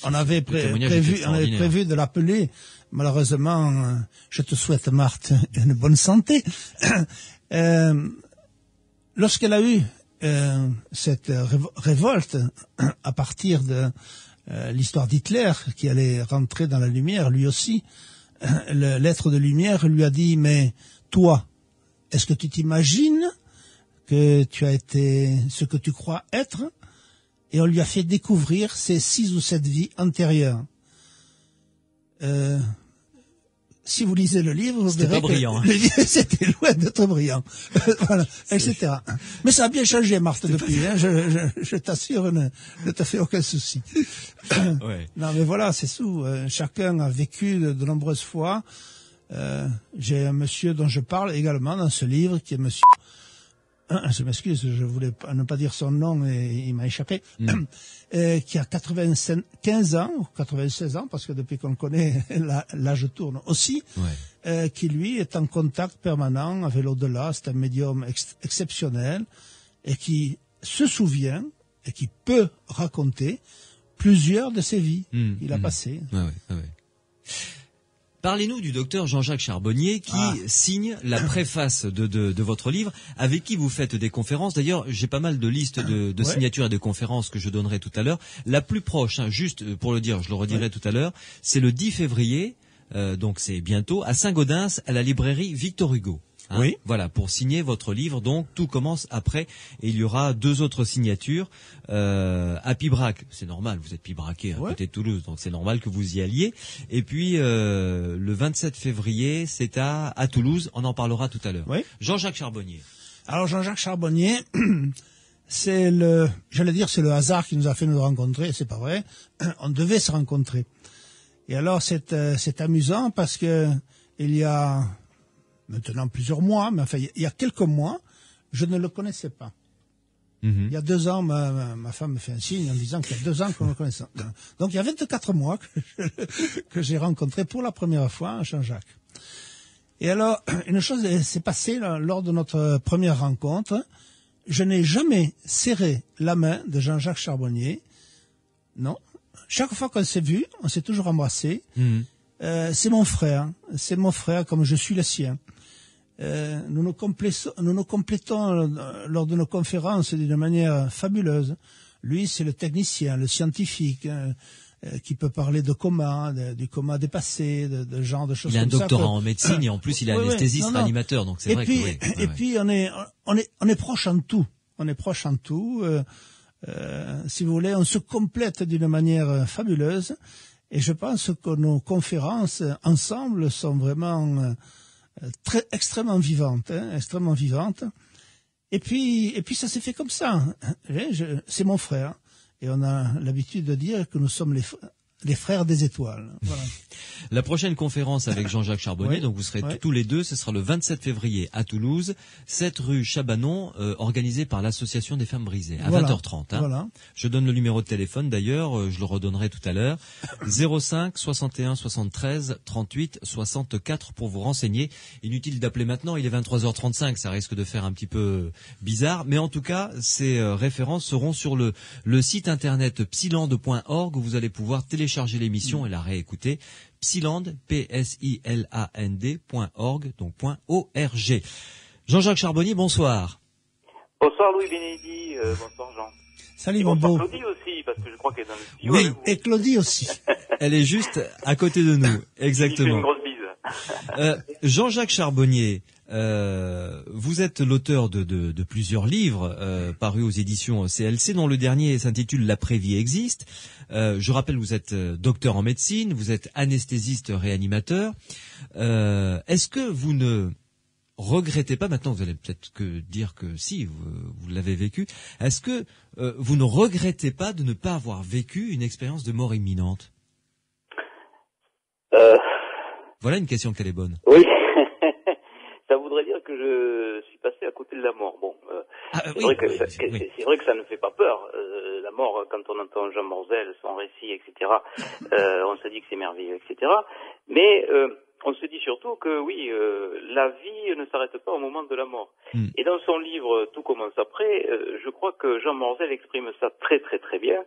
on avait prévu de l'appeler. Malheureusement, je te souhaite, Marthe, une bonne santé. Lorsqu'elle a eu cette révolte à partir de l'histoire d'Hitler, qui allait rentrer dans la lumière, lui aussi, l'être de lumière lui a dit, mais toi, est-ce que tu t'imagines que tu as été ce que tu crois être? Et on lui a fait découvrir ses 6 ou 7 vies antérieures. Si vous lisez le livre, vous verrez que le livre, c'était loin d'être brillant. Voilà, etc. Mais ça a bien changé, Marthe, depuis. Hein. Je t'assure, ne te fais aucun souci. Non, mais voilà, c'est tout. Chacun a vécu de nombreuses fois. J'ai un monsieur dont je parle également dans ce livre, qui est monsieur... Je m'excuse, je voulais ne pas dire son nom et il m'a échappé, qui a 95 ans, ou 96 ans, parce que depuis qu'on le connaît, l'âge tourne aussi, qui lui est en contact permanent avec l'au-delà. C'est un médium exceptionnel et qui se souvient et qui peut raconter plusieurs de ses vies qu'il a passées. Parlez-nous du docteur Jean-Jacques Charbonnier qui signe la préface de votre livre, avec qui vous faites des conférences. D'ailleurs, j'ai pas mal de listes de signatures et de conférences que je donnerai tout à l'heure. La plus proche, juste pour le dire, je le redirai tout à l'heure, c'est le 10 février, donc c'est bientôt, à Saint-Gaudens, à la librairie Victor Hugo. Voilà, pour signer votre livre, donc tout commence après, et il y aura 2 autres signatures à Pibrac. C'est normal, vous êtes pibraqué à côté de Toulouse, donc c'est normal que vous y alliez. Et puis le 27 février, c'est à Toulouse, on en parlera tout à l'heure. Jean-Jacques Charbonnier. Alors Jean-Jacques Charbonnier, c'est le hasard qui nous a fait nous rencontrer, c'est pas vrai. On devait se rencontrer. Et alors c'est amusant parce que il y a maintenant plusieurs mois, mais enfin, il y a quelques mois, je ne le connaissais pas. Il y a 2 ans, ma femme me fait un signe en disant qu'il y a 2 ans qu'on le connaissait. Donc, il y a 24 mois que j'ai rencontré pour la première fois Jean-Jacques. Et alors, une chose s'est passée lors de notre première rencontre. Je n'ai jamais serré la main de Jean-Jacques Charbonnier. Non. Chaque fois qu'on s'est vu, on s'est toujours embrassé. C'est mon frère comme je suis le sien. Nous nous complétons lors de nos conférences d'une manière fabuleuse. Lui, c'est le technicien, le scientifique, qui peut parler de coma, du coma dépassé, de genre de choses comme ça. Il a un doctorat en médecine et en plus il est anesthésiste, réanimateur, donc c'est vrai que... Et puis on est proche en tout. Si vous voulez, on se complète d'une manière fabuleuse. Et je pense que nos conférences ensemble sont vraiment extrêmement vivantes, extrêmement vivantes. Et puis ça s'est fait comme ça. C'est mon frère, et on a l'habitude de dire que nous sommes les frères des étoiles. Voilà. La prochaine conférence avec Jean-Jacques Charbonnier, donc vous serez tous les deux, ce sera le 27 février à Toulouse, 7 rue Chabanon, organisée par l'Association des femmes brisées, à 20h30. Voilà. Je donne le numéro de téléphone d'ailleurs, je le redonnerai tout à l'heure, 05 61 73 38 64 pour vous renseigner. Inutile d'appeler maintenant, il est 23h35, ça risque de faire un petit peu bizarre, mais en tout cas, ces références seront sur le site internet psiland.org où vous allez pouvoir télécharger l'émission et la réécouter. Psiland, psiland.org, donc .org. Jean-Jacques Charbonnier, bonsoir. Bonsoir Louis Bénédit, bonsoir Jean. Salut mon beau. Claudie aussi, parce que je crois qu'elle est dans le studio. Oui, et Claudie aussi. Elle est juste à côté de nous, exactement. Je lui fais une grosse bise. Jean-Jacques Charbonnier, vous êtes l'auteur de plusieurs livres parus aux éditions CLC, dont le dernier s'intitule L'après-vie existe. Je rappelle, vous êtes docteur en médecine, vous êtes anesthésiste réanimateur. Est-ce que vous ne regrettez pas, maintenant vous allez peut-être que dire que si, vous l'avez vécu, est-ce que vous ne regrettez pas de ne pas avoir vécu une expérience de mort imminente? Voilà une question qu'elle est bonne. Oui, ça voudrait dire que je suis passé à côté de la mort. Bon, c'est vrai que ça ne fait pas peur. La mort, quand on entend Jean Morzel, son récit, etc., on se dit que c'est merveilleux, etc. Mais on se dit surtout que oui, la vie ne s'arrête pas au moment de la mort. Et dans son livre Tout commence après, je crois que Jean Morzel exprime ça très très très bien.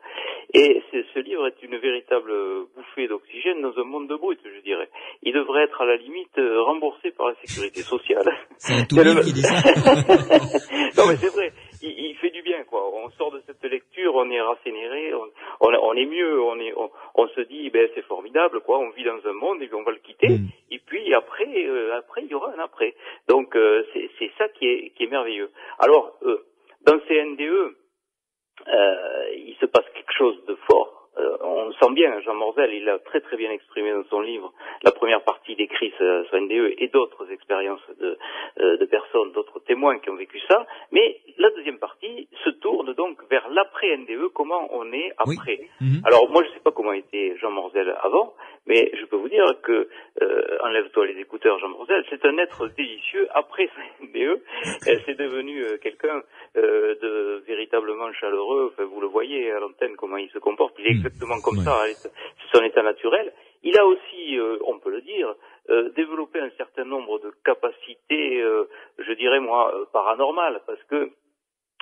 Et ce livre est une véritable bouffée d'oxygène dans un monde de brut, je dirais. Il devrait être à la limite remboursé par la sécurité sociale. C'est un tout-livre qui dit ça. Non mais c'est vrai, il fait du bien, quoi. On sort de cette lecture, on est rassénéré, on est mieux, on se dit ben c'est formidable, quoi. On vit dans un monde et puis on va le quitter. Et puis après il y aura un après. Donc c'est ça qui est merveilleux. Alors dans ces NDE, il se passe quelque chose de fort. On le sent bien, Jean Morzel, il l'a très très bien exprimé dans son livre. La première partie décrit ce NDE et d'autres expériences de personnes, d'autres témoins qui ont vécu ça. Mais la deuxième partie se tourne donc vers l'après-NDE, comment on est après. Oui. Alors moi je ne sais pas comment était Jean Morzel avant, mais je peux vous dire que, enlève-toi les écouteurs Jean Morzel, c'est un être délicieux après sa NDE. C'est devenu quelqu'un de véritablement chaleureux. Enfin, vous le voyez à l'antenne comment il se comporte. Il est exactement comme ça. C'est son état naturel. Il a aussi, on peut le dire, développé un certain nombre de capacités, je dirais moi, paranormales, parce que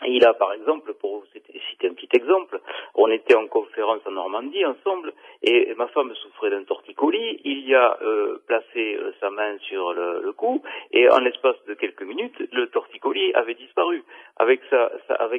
il a, par exemple, pour vous citer un petit exemple, on était en conférence en Normandie ensemble et ma femme souffrait d'un torticolis. Il y a placé sa main sur le cou et en l'espace de quelques minutes, le torticolis avait disparu. Avec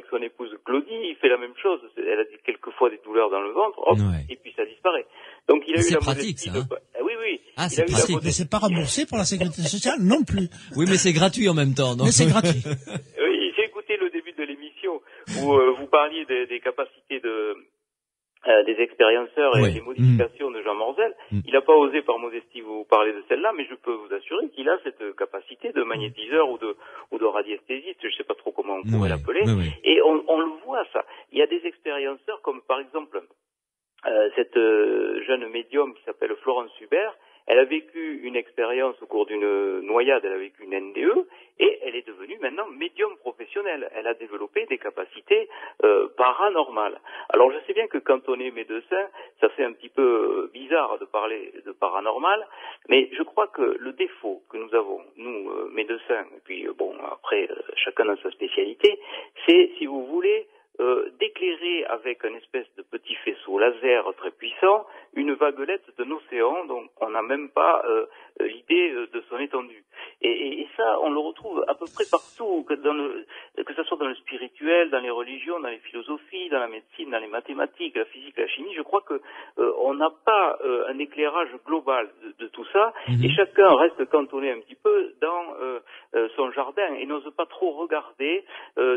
son épouse Claudie, il fait la même chose. Elle a quelquefois des douleurs dans le ventre, hop, et puis ça disparaît. Donc il a eu la modestie de... Oui. Ah, c'est pratique. Mais c'est pas remboursé pour la sécurité sociale non plus. Oui, mais c'est gratuit en même temps. Donc... Mais c'est gratuit. Oui, j'ai écouté le début de l'émission où vous parliez des capacités des expérienceurs et des modifications de Jean Morzel. Il n'a pas osé par modestie vous parler de celle-là, mais je peux vous assurer qu'il a cette capacité de magnétiseur ou de radiesthésiste, je ne sais pas trop comment on pourrait l'appeler. Et on le voit ça. Il y a des expérienceurs comme par exemple cette jeune médium qui s'appelle Florence Hubert. Elle a vécu une expérience au cours d'une noyade, elle a vécu une NDE, et elle est devenue maintenant médium professionnelle. Elle a développé des capacités paranormales. Alors je sais bien que quand on est médecin, ça fait un petit peu bizarre de parler de paranormal, mais je crois que le défaut que nous avons, nous médecins, et puis bon après chacun dans sa spécialité, c'est, si vous voulez, d'éclairer avec une espèce de petit faisceau laser très puissant une vaguelette d'un océan dont on n'a même pas l'idée de son étendue. Et ça, on le retrouve à peu près partout, que ce soit dans le spirituel, dans les religions, dans les philosophies, dans la médecine, dans les mathématiques, la physique, la chimie. Je crois que on n'a pas un éclairage global de tout ça, et chacun reste cantonné un petit peu dans son jardin et n'ose pas trop regarder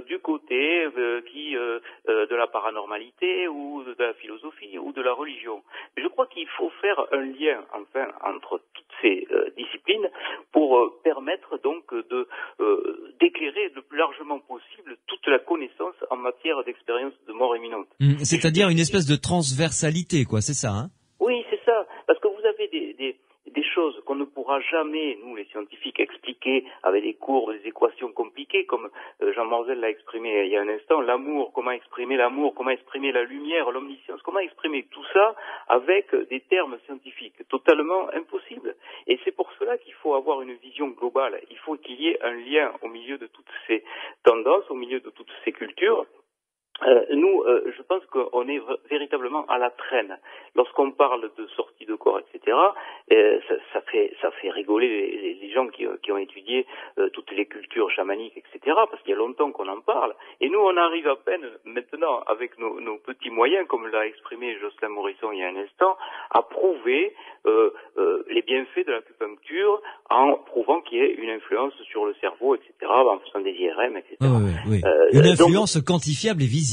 du côté de la paranormalité ou de la philosophie ou de la religion. Mais je crois qu'il faut faire un lien enfin entre toutes ces disciplines pour permettre donc d'éclairer le plus largement possible toute la connaissance en matière d'expérience de mort imminente. C'est-à-dire une espèce de transversalité, quoi, c'est ça, hein? Oui, c'est ça, parce que vous avez des choses qu'on ne pourra jamais, nous les scientifiques, expliquer avec des courbes, des équations compliquées, comme Jean Morzel l'a exprimé il y a un instant, l'amour, comment exprimer la lumière, l'omniscience, comment exprimer tout ça avec des termes scientifiques, totalement impossible. Et c'est pour cela qu'il faut avoir une vision globale, il faut qu'il y ait un lien au milieu de toutes ces tendances, au milieu de toutes ces cultures. Je pense qu'on est véritablement à la traîne. Lorsqu'on parle de sortie de corps, etc., ça fait rigoler les gens qui ont étudié toutes les cultures chamaniques, etc., parce qu'il y a longtemps qu'on en parle. Et nous, on arrive à peine maintenant, avec nos petits moyens, comme l'a exprimé Jocelyn Morisson il y a un instant, à prouver les bienfaits de l'acupuncture en prouvant qu'il y ait une influence sur le cerveau, etc., en faisant des IRM, etc. Oui. Une influence quantifiable et visible.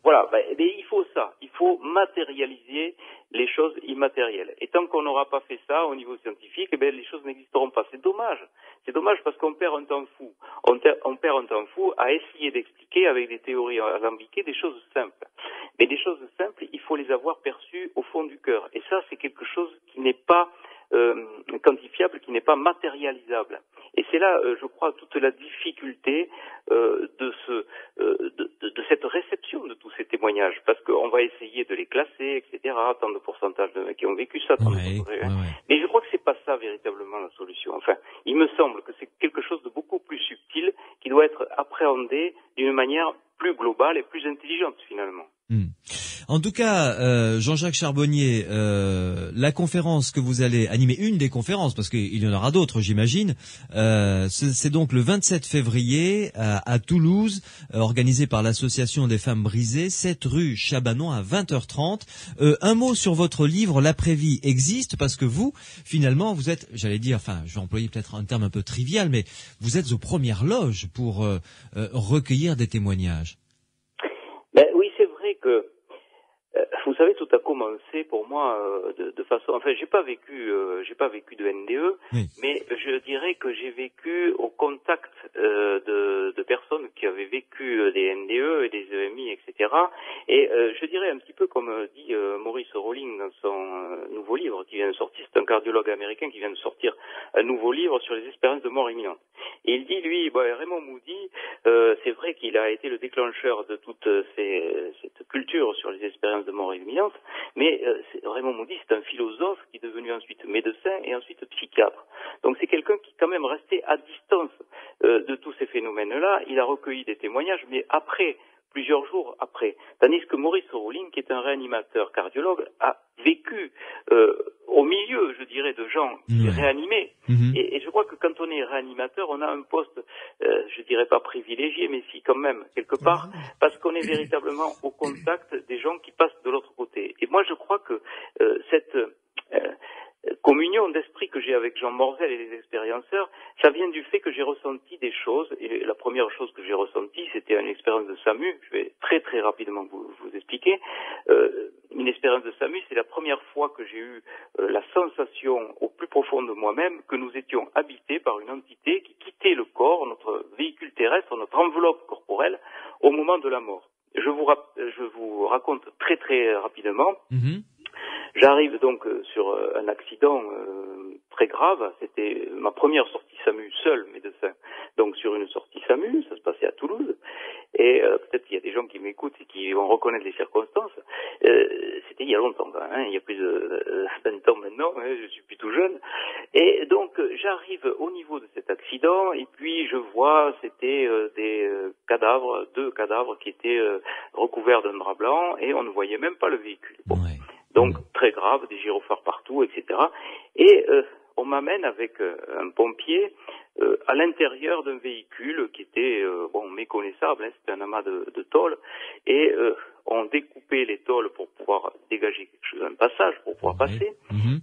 Voilà, mais il faut ça. Il faut matérialiser les choses immatérielles. Et tant qu'on n'aura pas fait ça au niveau scientifique, les choses n'existeront pas. C'est dommage. C'est dommage parce qu'on perd un temps fou. On perd un temps fou à essayer d'expliquer avec des théories alambiquées des choses simples. Mais des choses simples, il faut les avoir perçues au fond du cœur. Et ça, c'est quelque chose qui n'est pas quantifiable, qui n'est pas matérialisable. Et c'est là, je crois, toute la difficulté de cette réception de tous ces témoignages, parce qu'on va essayer de les classer, etc. Tant de pourcentage de mecs qui ont vécu ça. Mais je crois que c'est pas ça véritablement la solution. Enfin, il me semble que c'est quelque chose de beaucoup plus subtil qui doit être appréhendé d'une manière plus globale et plus intelligente finalement. En tout cas, Jean-Jacques Charbonnier, la conférence que vous allez animer, une des conférences, parce qu'il y en aura d'autres, j'imagine, c'est donc le 27 février à Toulouse, organisé par l'Association des femmes brisées, 7 rue Chabanon à 20h30. Un mot sur votre livre, L'après-vie existe, parce que vous, finalement, vous êtes, j'allais dire, enfin, je vais employer peut-être un terme un peu trivial, mais vous êtes aux premières loges pour recueillir des témoignages. Oui, c'est vrai que vous savez, tout a commencé pour moi de façon. Enfin, j'ai pas vécu de NDE, oui. Mais je dirais que j'ai vécu au contact de personnes qui avaient vécu des NDE et des EMI, etc. Et je dirais un petit peu comme dit Maurice Rowling dans son nouveau livre qui vient de sortir. C'est un cardiologue américain qui vient de sortir un nouveau livre sur les expériences de mort imminente. Et il dit, lui, Raymond Moody, c'est vrai qu'il a été le déclencheur de toute cette culture sur les expériences de mort imminente, mais Raymond Moody, c'est un philosophe qui est devenu ensuite médecin et ensuite psychiatre. Donc c'est quelqu'un qui quand même restait à distance de tous ces phénomènes-là. Il a recueilli des témoignages, mais après, plusieurs jours après. Tandis que Maurice Rowling, qui est un réanimateur cardiologue, a vécu au milieu, je dirais, de gens réanimés. Et je crois que quand on est réanimateur, on a un poste, je dirais pas privilégié, mais si quand même, quelque part, parce qu'on est véritablement au contact des gens qui passent de l'autre côté. Et moi, je crois que cette communion d'esprit que j'ai avec Jean Morzel et les expérienceurs, ça vient du fait que j'ai ressenti des choses, et la première chose que j'ai ressentie, c'était une expérience de SAMU. Je vais très très rapidement vous expliquer. Une expérience de SAMU, c'est la première fois que j'ai eu la sensation au plus profond de moi-même que nous étions habités par une entité qui quittait le corps, notre véhicule terrestre, notre enveloppe corporelle, au moment de la mort. Je vous raconte très très rapidement. J'arrive donc sur un accident très grave. C'était ma première sortie SAMU, seul médecin. Donc sur une sortie SAMU, ça se passait à Toulouse. Et peut-être qu'il y a des gens qui m'écoutent et qui vont reconnaître les circonstances. C'était il y a longtemps, il y a plus de 20 ans maintenant, je suis plus tout jeune. Et donc j'arrive au niveau de cet accident et puis je vois c'était deux cadavres qui étaient recouverts d'un drap blanc et on ne voyait même pas le véhicule. Bon. Donc très grave, des gyrophares partout, etc. Et on m'amène avec un pompier à l'intérieur d'un véhicule qui était méconnaissable, c'était un amas de tôles, et on découpait les tôles pour pouvoir dégager quelque chose, un passage pour pouvoir passer.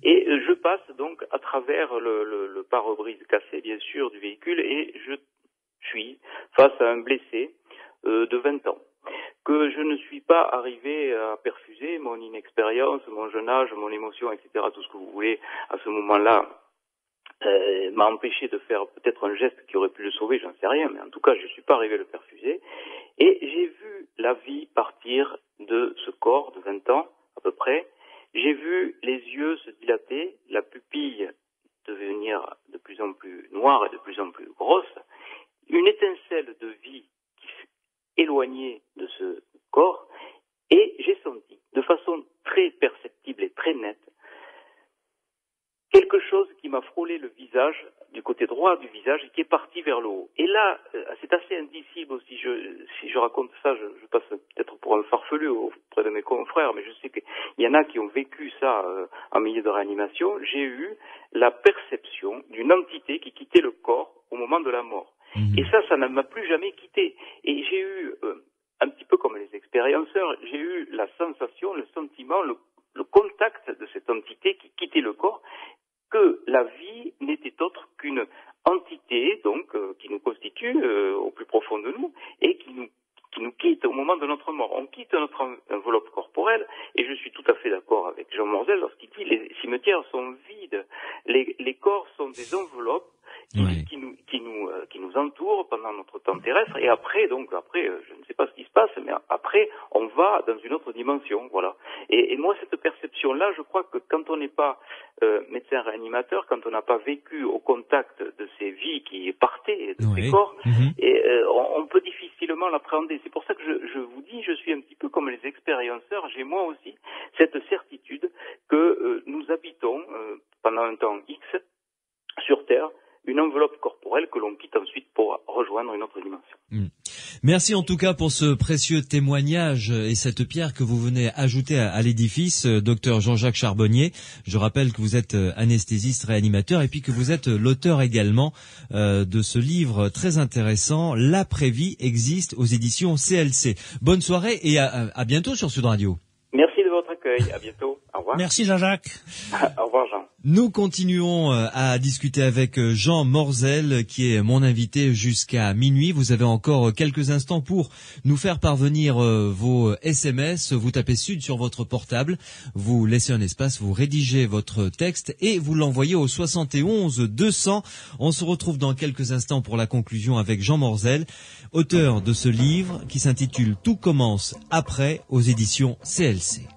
Et je passe donc à travers le pare-brise cassé, bien sûr, du véhicule, et je suis face à un blessé de 20 ans. Que je ne suis pas arrivé à perfuser, mon inexpérience, mon jeune âge, mon émotion, etc., tout ce que vous voulez, à ce moment-là, m'a empêché de faire peut-être un geste qui aurait pu le sauver, j'en sais rien, mais en tout cas, je ne suis pas arrivé à le perfuser. Et j'ai vu la vie partir de ce corps de 20 ans, à peu près. J'ai vu les yeux se dilater, la pupille devenir de plus en plus noire et de plus en plus grosse, une étincelle de vie éloigné de ce corps, et j'ai senti, de façon très perceptible et très nette, quelque chose qui m'a frôlé le visage du côté droit du visage et qui est parti vers le haut. Et là, c'est assez indicible aussi. Si je raconte ça, je passe peut-être pour un farfelu auprès de mes confrères, mais je sais qu'il y en a qui ont vécu ça en milieu de réanimation. J'ai eu la perception d'une entité qui quittait le corps au moment de la mort. Et ça ne m'a plus jamais quitté. Et j'ai eu, un petit peu comme les expérienceurs, j'ai eu la sensation, le sentiment, le contact de cette entité qui quittait le corps, que la vie n'était autre qu'une entité, donc, qui nous constitue au plus profond de nous, et qui nous quitte au moment de notre mort. On quitte notre enveloppe corporelle, et je suis tout à fait d'accord avec Jean Morzel lorsqu'il dit les cimetières sont vides, les corps sont des enveloppes qui nous entourent pendant notre temps terrestre, et après, je ne sais pas ce qui se passe, mais après, on va dans une autre dimension, voilà. Et moi, cette perception-là, je crois que quand on n'est pas médecin réanimateur, quand on n'a pas vécu au contact de ces vies qui partaient de ces corps, et on peut difficilement l'appréhender. C'est pour ça que je vous dis, je suis un petit peu comme les expérienceurs, j'ai moi aussi cette certitude que nous habitons pendant un temps X sur Terre, une enveloppe corporelle que l'on quitte ensuite pour rejoindre une autre dimension. Merci en tout cas pour ce précieux témoignage et cette pierre que vous venez ajouter à l'édifice, docteur Jean-Jacques Charbonnier. Je rappelle que vous êtes anesthésiste réanimateur et puis que vous êtes l'auteur également de ce livre très intéressant, L'après-vie existe, aux éditions CLC. Bonne soirée et à bientôt sur Sud Radio. Merci de votre accueil, à bientôt. Au revoir. Merci Jean-Jacques. Au revoir Jean. Nous continuons à discuter avec Jean Morzel, qui est mon invité jusqu'à minuit. Vous avez encore quelques instants pour nous faire parvenir vos SMS. Vous tapez Sud sur votre portable, vous laissez un espace, vous rédigez votre texte et vous l'envoyez au 71 200. On se retrouve dans quelques instants pour la conclusion avec Jean Morzel, auteur de ce livre qui s'intitule Tout commence après, aux éditions CLC.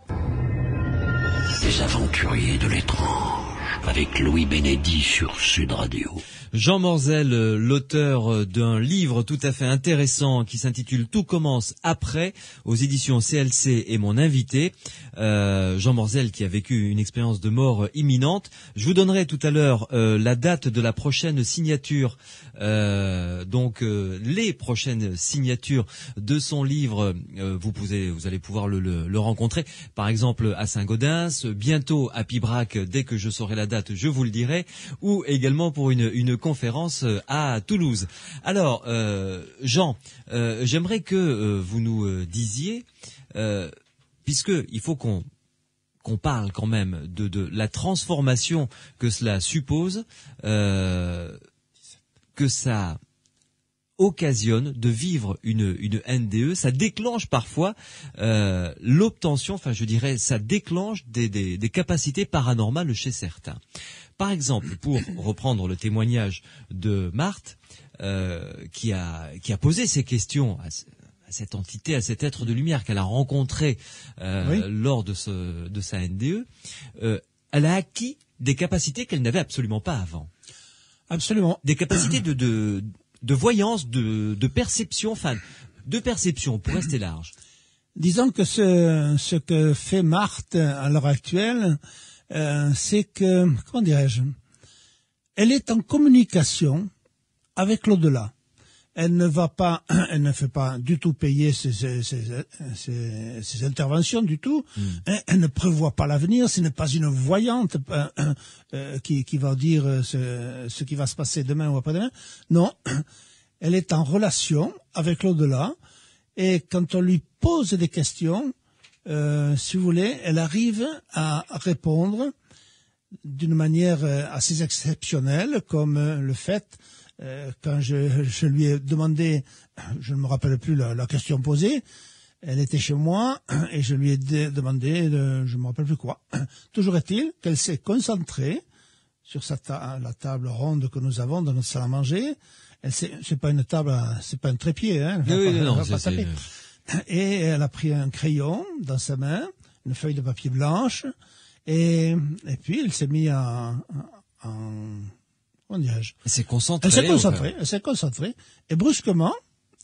Les aventuriers de l'étrange, avec Louis Bénédy sur Sud Radio. Jean Morzel, l'auteur d'un livre tout à fait intéressant qui s'intitule Tout commence après, aux éditions CLC, est mon invité. Jean Morzel qui a vécu une expérience de mort imminente. Je vous donnerai tout à l'heure la date de la prochaine signature, les prochaines signatures de son livre. Vous allez pouvoir le rencontrer, par exemple à Saint-Gaudens, bientôt à Pibrac, dès que je saurai la date, je vous le dirai, ou également pour une conférence à Toulouse. Alors, Jean, j'aimerais que vous nous disiez, puisque il faut qu'on parle quand même de la transformation que cela suppose, que ça occasionne de vivre une NDE, ça déclenche parfois l'obtention, ça déclenche des capacités paranormales chez certains. Par exemple, pour reprendre le témoignage de Marthe, qui a posé ces questions à cette entité, à cet être de lumière qu'elle a rencontré lors de sa NDE, elle a acquis des capacités qu'elle n'avait absolument pas avant. Absolument. Des capacités de voyance, de perception, de perception, pour rester large. Disons que ce que fait Marthe à l'heure actuelle, c'est que, comment dirais-je, elle est en communication avec l'au-delà. Elle ne fait pas du tout payer ses interventions du tout. Elle ne prévoit pas l'avenir. Ce n'est pas une voyante qui va dire ce qui va se passer demain ou après-demain. Non, elle est en relation avec l'au-delà. Et quand on lui pose des questions, si vous voulez, elle arrive à répondre d'une manière assez exceptionnelle, comme le fait, quand je lui ai demandé, je ne me rappelle plus la question posée, elle était chez moi et je lui ai demandé, je ne me rappelle plus quoi. Toujours est-il qu'elle s'est concentrée sur la table ronde que nous avons dans notre salle à manger. C'est pas une table, c'est pas un trépied, hein. Et elle a pris un crayon dans sa main, une feuille de papier blanche, et puis elle s'est mise comment dirais-je? Elle s'est concentrée, et brusquement,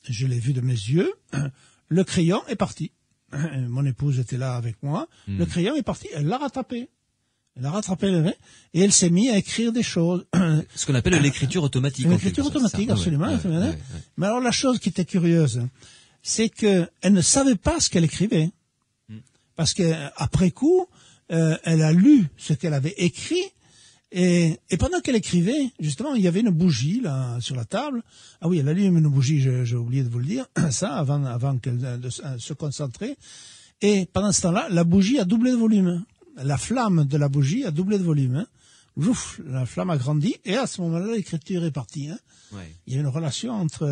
je l'ai vu de mes yeux, le crayon est parti. Mon épouse était là avec moi, le crayon est parti, elle l'a rattrapé. Elle a rattrapé le et elle s'est mise à écrire des choses. Ce qu'on appelle l'écriture automatique. L'écriture automatique, absolument. Ouais. Mais alors la chose qui était curieuse, c'est que elle ne savait pas ce qu'elle écrivait, parce que après coup, elle a lu ce qu'elle avait écrit. Et pendant qu'elle écrivait, justement, il y avait une bougie là sur la table. Ah oui, elle a allumé une bougie, j'ai oublié de vous le dire, ça, avant qu'elle de se concentrer. Et pendant ce temps-là, la bougie a doublé de volume. La flamme de la bougie a doublé de volume. Hein. Ouf, la flamme a grandi, et à ce moment-là, l'écriture est partie. Hein. Ouais. Il y a une relation entre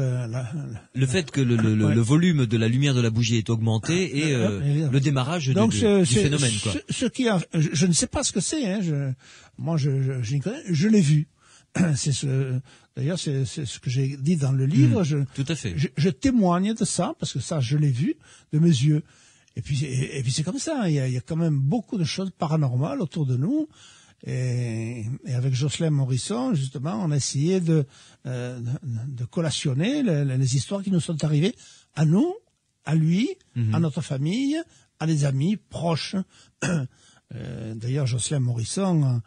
le fait que le volume de la lumière de la bougie est augmenté et le démarrage du phénomène. Quoi. Je ne sais pas ce que c'est. Hein. Je n'y connais. Je l'ai vu. D'ailleurs, c'est ce que j'ai dit dans le livre. Tout à fait. Je témoigne de ça parce que ça, je l'ai vu de mes yeux. Et puis c'est comme ça. Il y a quand même beaucoup de choses paranormales autour de nous. Et avec Jocelyn Morisson, justement, on a essayé de collationner les histoires qui nous sont arrivées à nous, à lui, à notre famille, à des amis proches. D'ailleurs, Jocelyn Morisson,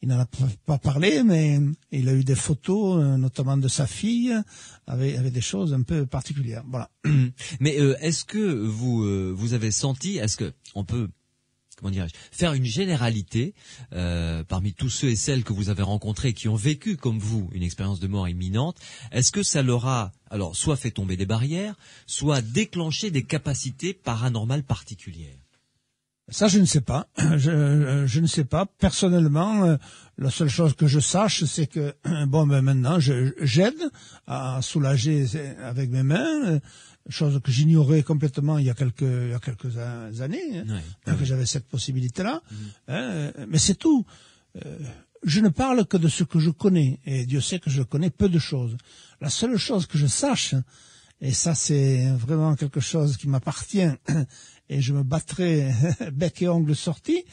il n'en a pas parlé, mais il a eu des photos, notamment de sa fille, avec des choses un peu particulières. Voilà. Mais est-ce que vous avez senti, est-ce que on peut, comment dirais-je, faire une généralité parmi tous ceux et celles que vous avez rencontrés qui ont vécu comme vous une expérience de mort imminente? Est-ce que ça leur a alors soit fait tomber des barrières, soit déclenché des capacités paranormales particulières? Ça, je ne sais pas. Je ne sais pas. Personnellement, la seule chose que je sache, c'est que maintenant, j'aide à soulager avec mes mains, chose que j'ignorais complètement il y a quelques années, que j'avais cette possibilité-là. Mais c'est tout. Je ne parle que de ce que je connais, et Dieu sait que je connais peu de choses. La seule chose que je sache, et ça c'est vraiment quelque chose qui m'appartient, et je me battrai bec et ongles sortis,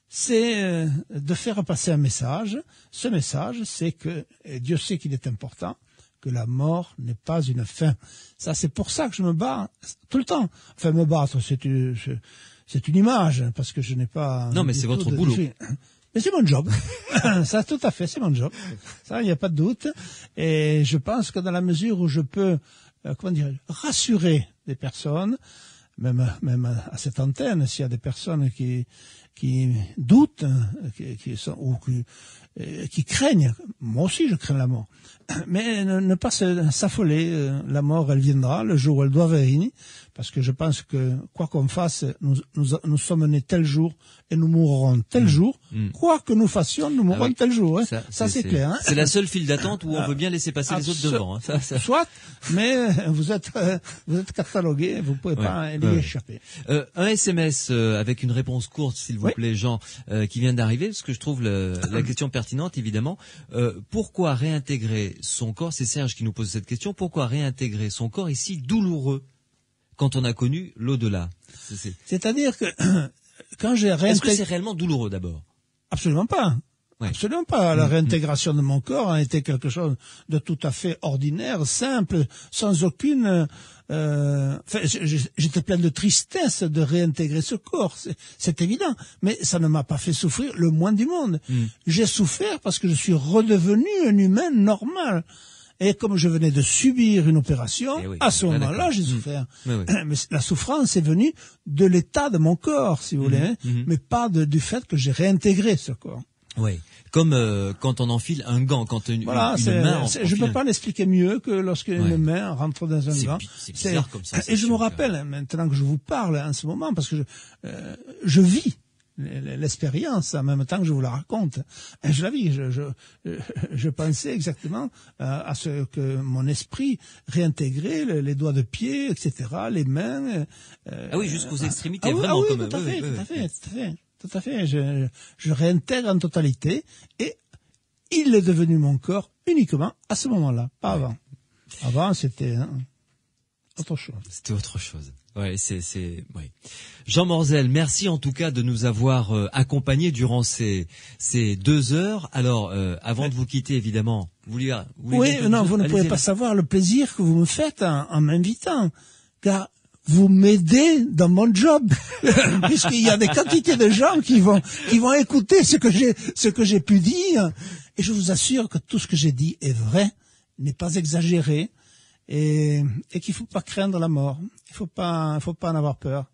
c'est de faire passer un message. Ce message, c'est que, et Dieu sait qu'il est important, que la mort n'est pas une fin. Ça, c'est pour ça que je me bats tout le temps. Enfin, me battre, c'est une image, parce que je n'ai pas... Non, mais c'est votre boulot. Mais c'est mon job. Ça, tout à fait, c'est mon job. Ça, il n'y a pas de doute. Et je pense que dans la mesure où je peux, rassurer des personnes, même à cette antenne, s'il y a des personnes qui doutent, qui craignent, moi aussi je crains la mort, mais ne pas s'affoler, la mort elle viendra le jour où elle doit venir, parce que je pense que quoi qu'on fasse, nous sommes nés tel jour et nous mourrons tel jour, quoi que nous fassions, nous mourrons tel jour, hein. Ça c'est clair. Hein. C'est la seule file d'attente où on veut bien laisser passer les autres devant. Hein. Soit, mais vous êtes catalogué, vous pouvez pas y échapper. Un SMS avec une réponse courte, s'il vous plaît, Jean, qui vient d'arriver, parce que je trouve la question pertinente, évidemment. Pourquoi réintégrer son corps, c'est Serge qui nous pose cette question, pourquoi réintégrer son corps est si douloureux quand on a connu l'au-delà? C'est-à-dire que quand j'ai réintégré... Est-ce que c'est réellement douloureux d'abord? Absolument pas. Ouais. Absolument pas. La réintégration de mon corps a été quelque chose de tout à fait ordinaire, simple, sans aucune... j'étais plein de tristesse de réintégrer ce corps, c'est évident, mais ça ne m'a pas fait souffrir le moins du monde. J'ai souffert parce que je suis redevenu un humain normal. Et comme je venais de subir une opération, à ce moment-là, j'ai souffert. Mais la souffrance est venue de l'état de mon corps, si vous voulez, mais pas du fait que j'ai réintégré ce corps. Oui, comme quand on enfile un gant, quand une main... Je ne peux pas l'expliquer mieux que lorsqu'une main rentre dans un gant. C'est bizarre comme ça. Et je me rappelle, maintenant que je vous parle en ce moment, parce que je vis l'expérience en même temps que je vous la raconte. Et je la vis. Je pensais exactement à ce que mon esprit réintégrait, les doigts de pied, etc., les mains. Ah oui, jusqu'aux extrémités, vraiment. Ah oui, tout à fait. Je réintègre en totalité et il est devenu mon corps uniquement à ce moment-là, pas avant. Avant, c'était autre chose. C'était autre chose. Ouais, ouais. Jean Morzel, merci en tout cas de nous avoir accompagnés durant ces 2 heures. Alors, avant de vous quitter, évidemment, vous ne pouvez pas savoir le plaisir que vous me faites en m'invitant, car vous m'aidez dans mon job, puisqu'il y a des quantités de gens qui vont écouter ce que j'ai pu dire, et je vous assure que tout ce que j'ai dit est vrai, n'est pas exagéré, et qu'il faut pas craindre la mort. Il faut pas en avoir peur.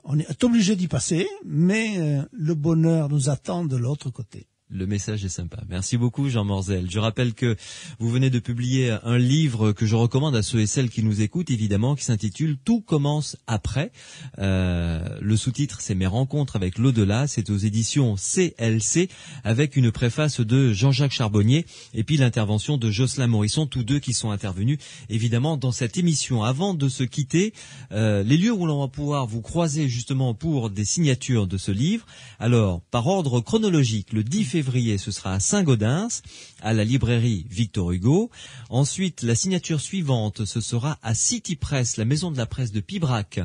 On est obligé d'y passer, mais le bonheur nous attend de l'autre côté. Le message est sympa. Merci beaucoup, Jean Morzel. Je rappelle que vous venez de publier un livre que je recommande à ceux et celles qui nous écoutent, évidemment, qui s'intitule « Tout commence après ». Le sous-titre, c'est « Mes rencontres avec l'au-delà ». C'est aux éditions CLC, avec une préface de Jean-Jacques Charbonnier et puis l'intervention de Jocelyn Morisson, tous deux qui sont intervenus, évidemment, dans cette émission. Avant de se quitter, les lieux où l'on va pouvoir vous croiser, justement, pour des signatures de ce livre. Alors, par ordre chronologique, le 10 février, ce sera à Saint-Gaudens, à la librairie Victor Hugo. Ensuite, la signature suivante, ce sera à City Press, la maison de la presse de Pibrac,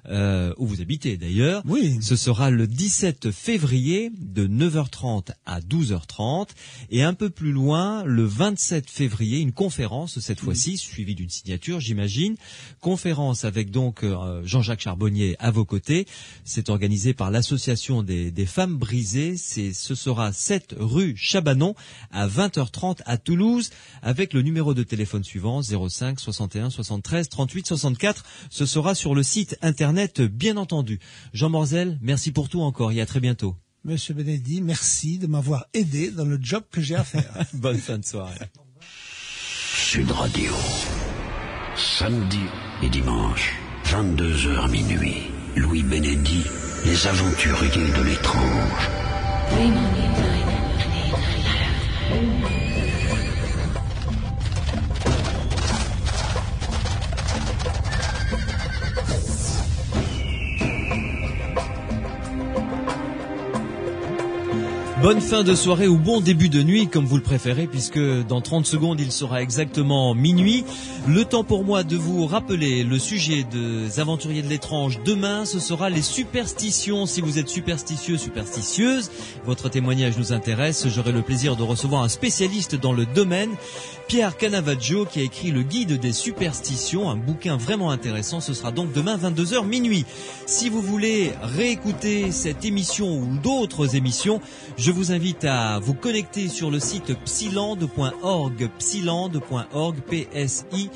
où vous habitez d'ailleurs. Oui. Ce sera le 17 février, de 9h30 à 12h30. Et un peu plus loin, le 27 février, une conférence, cette fois-ci, suivie d'une signature, j'imagine. Conférence avec donc Jean-Jacques Charbonnier à vos côtés. C'est organisé par l'association des femmes brisées. Ce sera 7 rue Chabanon à 20h30 à Toulouse, avec le numéro de téléphone suivant 05 61 73 38 64. Ce sera sur le site internet, bien entendu. Jean Morzel, merci pour tout encore et à très bientôt. Monsieur Benedi, merci de m'avoir aidé dans le job que j'ai à faire. Bonne fin de soirée. Sud Radio, samedi et dimanche, 22h minuit. Louis Benedi, les aventuriers de l'étrange. Bonne fin de soirée ou bon début de nuit, comme vous le préférez, puisque dans 30 secondes, il sera exactement minuit. Le temps pour moi de vous rappeler le sujet des aventuriers de l'étrange. Demain, ce sera les superstitions. Si vous êtes superstitieux, superstitieuse, votre témoignage nous intéresse. J'aurai le plaisir de recevoir un spécialiste dans le domaine, Pierre Canavaggio, qui a écrit le guide des superstitions, un bouquin vraiment intéressant. Ce sera donc demain 22h minuit. Si vous voulez réécouter cette émission ou d'autres émissions, je vous invite à vous connecter sur le site psiland.org, psiland.org, psiland.org.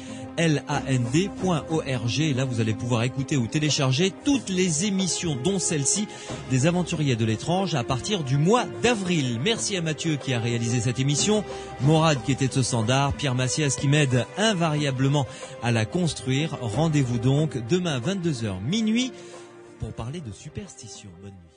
Et là, vous allez pouvoir écouter ou télécharger toutes les émissions, dont celle-ci, des aventuriers de l'étrange, à partir du mois d'avril. Merci à Mathieu qui a réalisé cette émission, Morad qui était au standard, Pierre Massias qui m'aide invariablement à la construire. Rendez-vous donc demain 22h minuit pour parler de superstitions. Bonne nuit.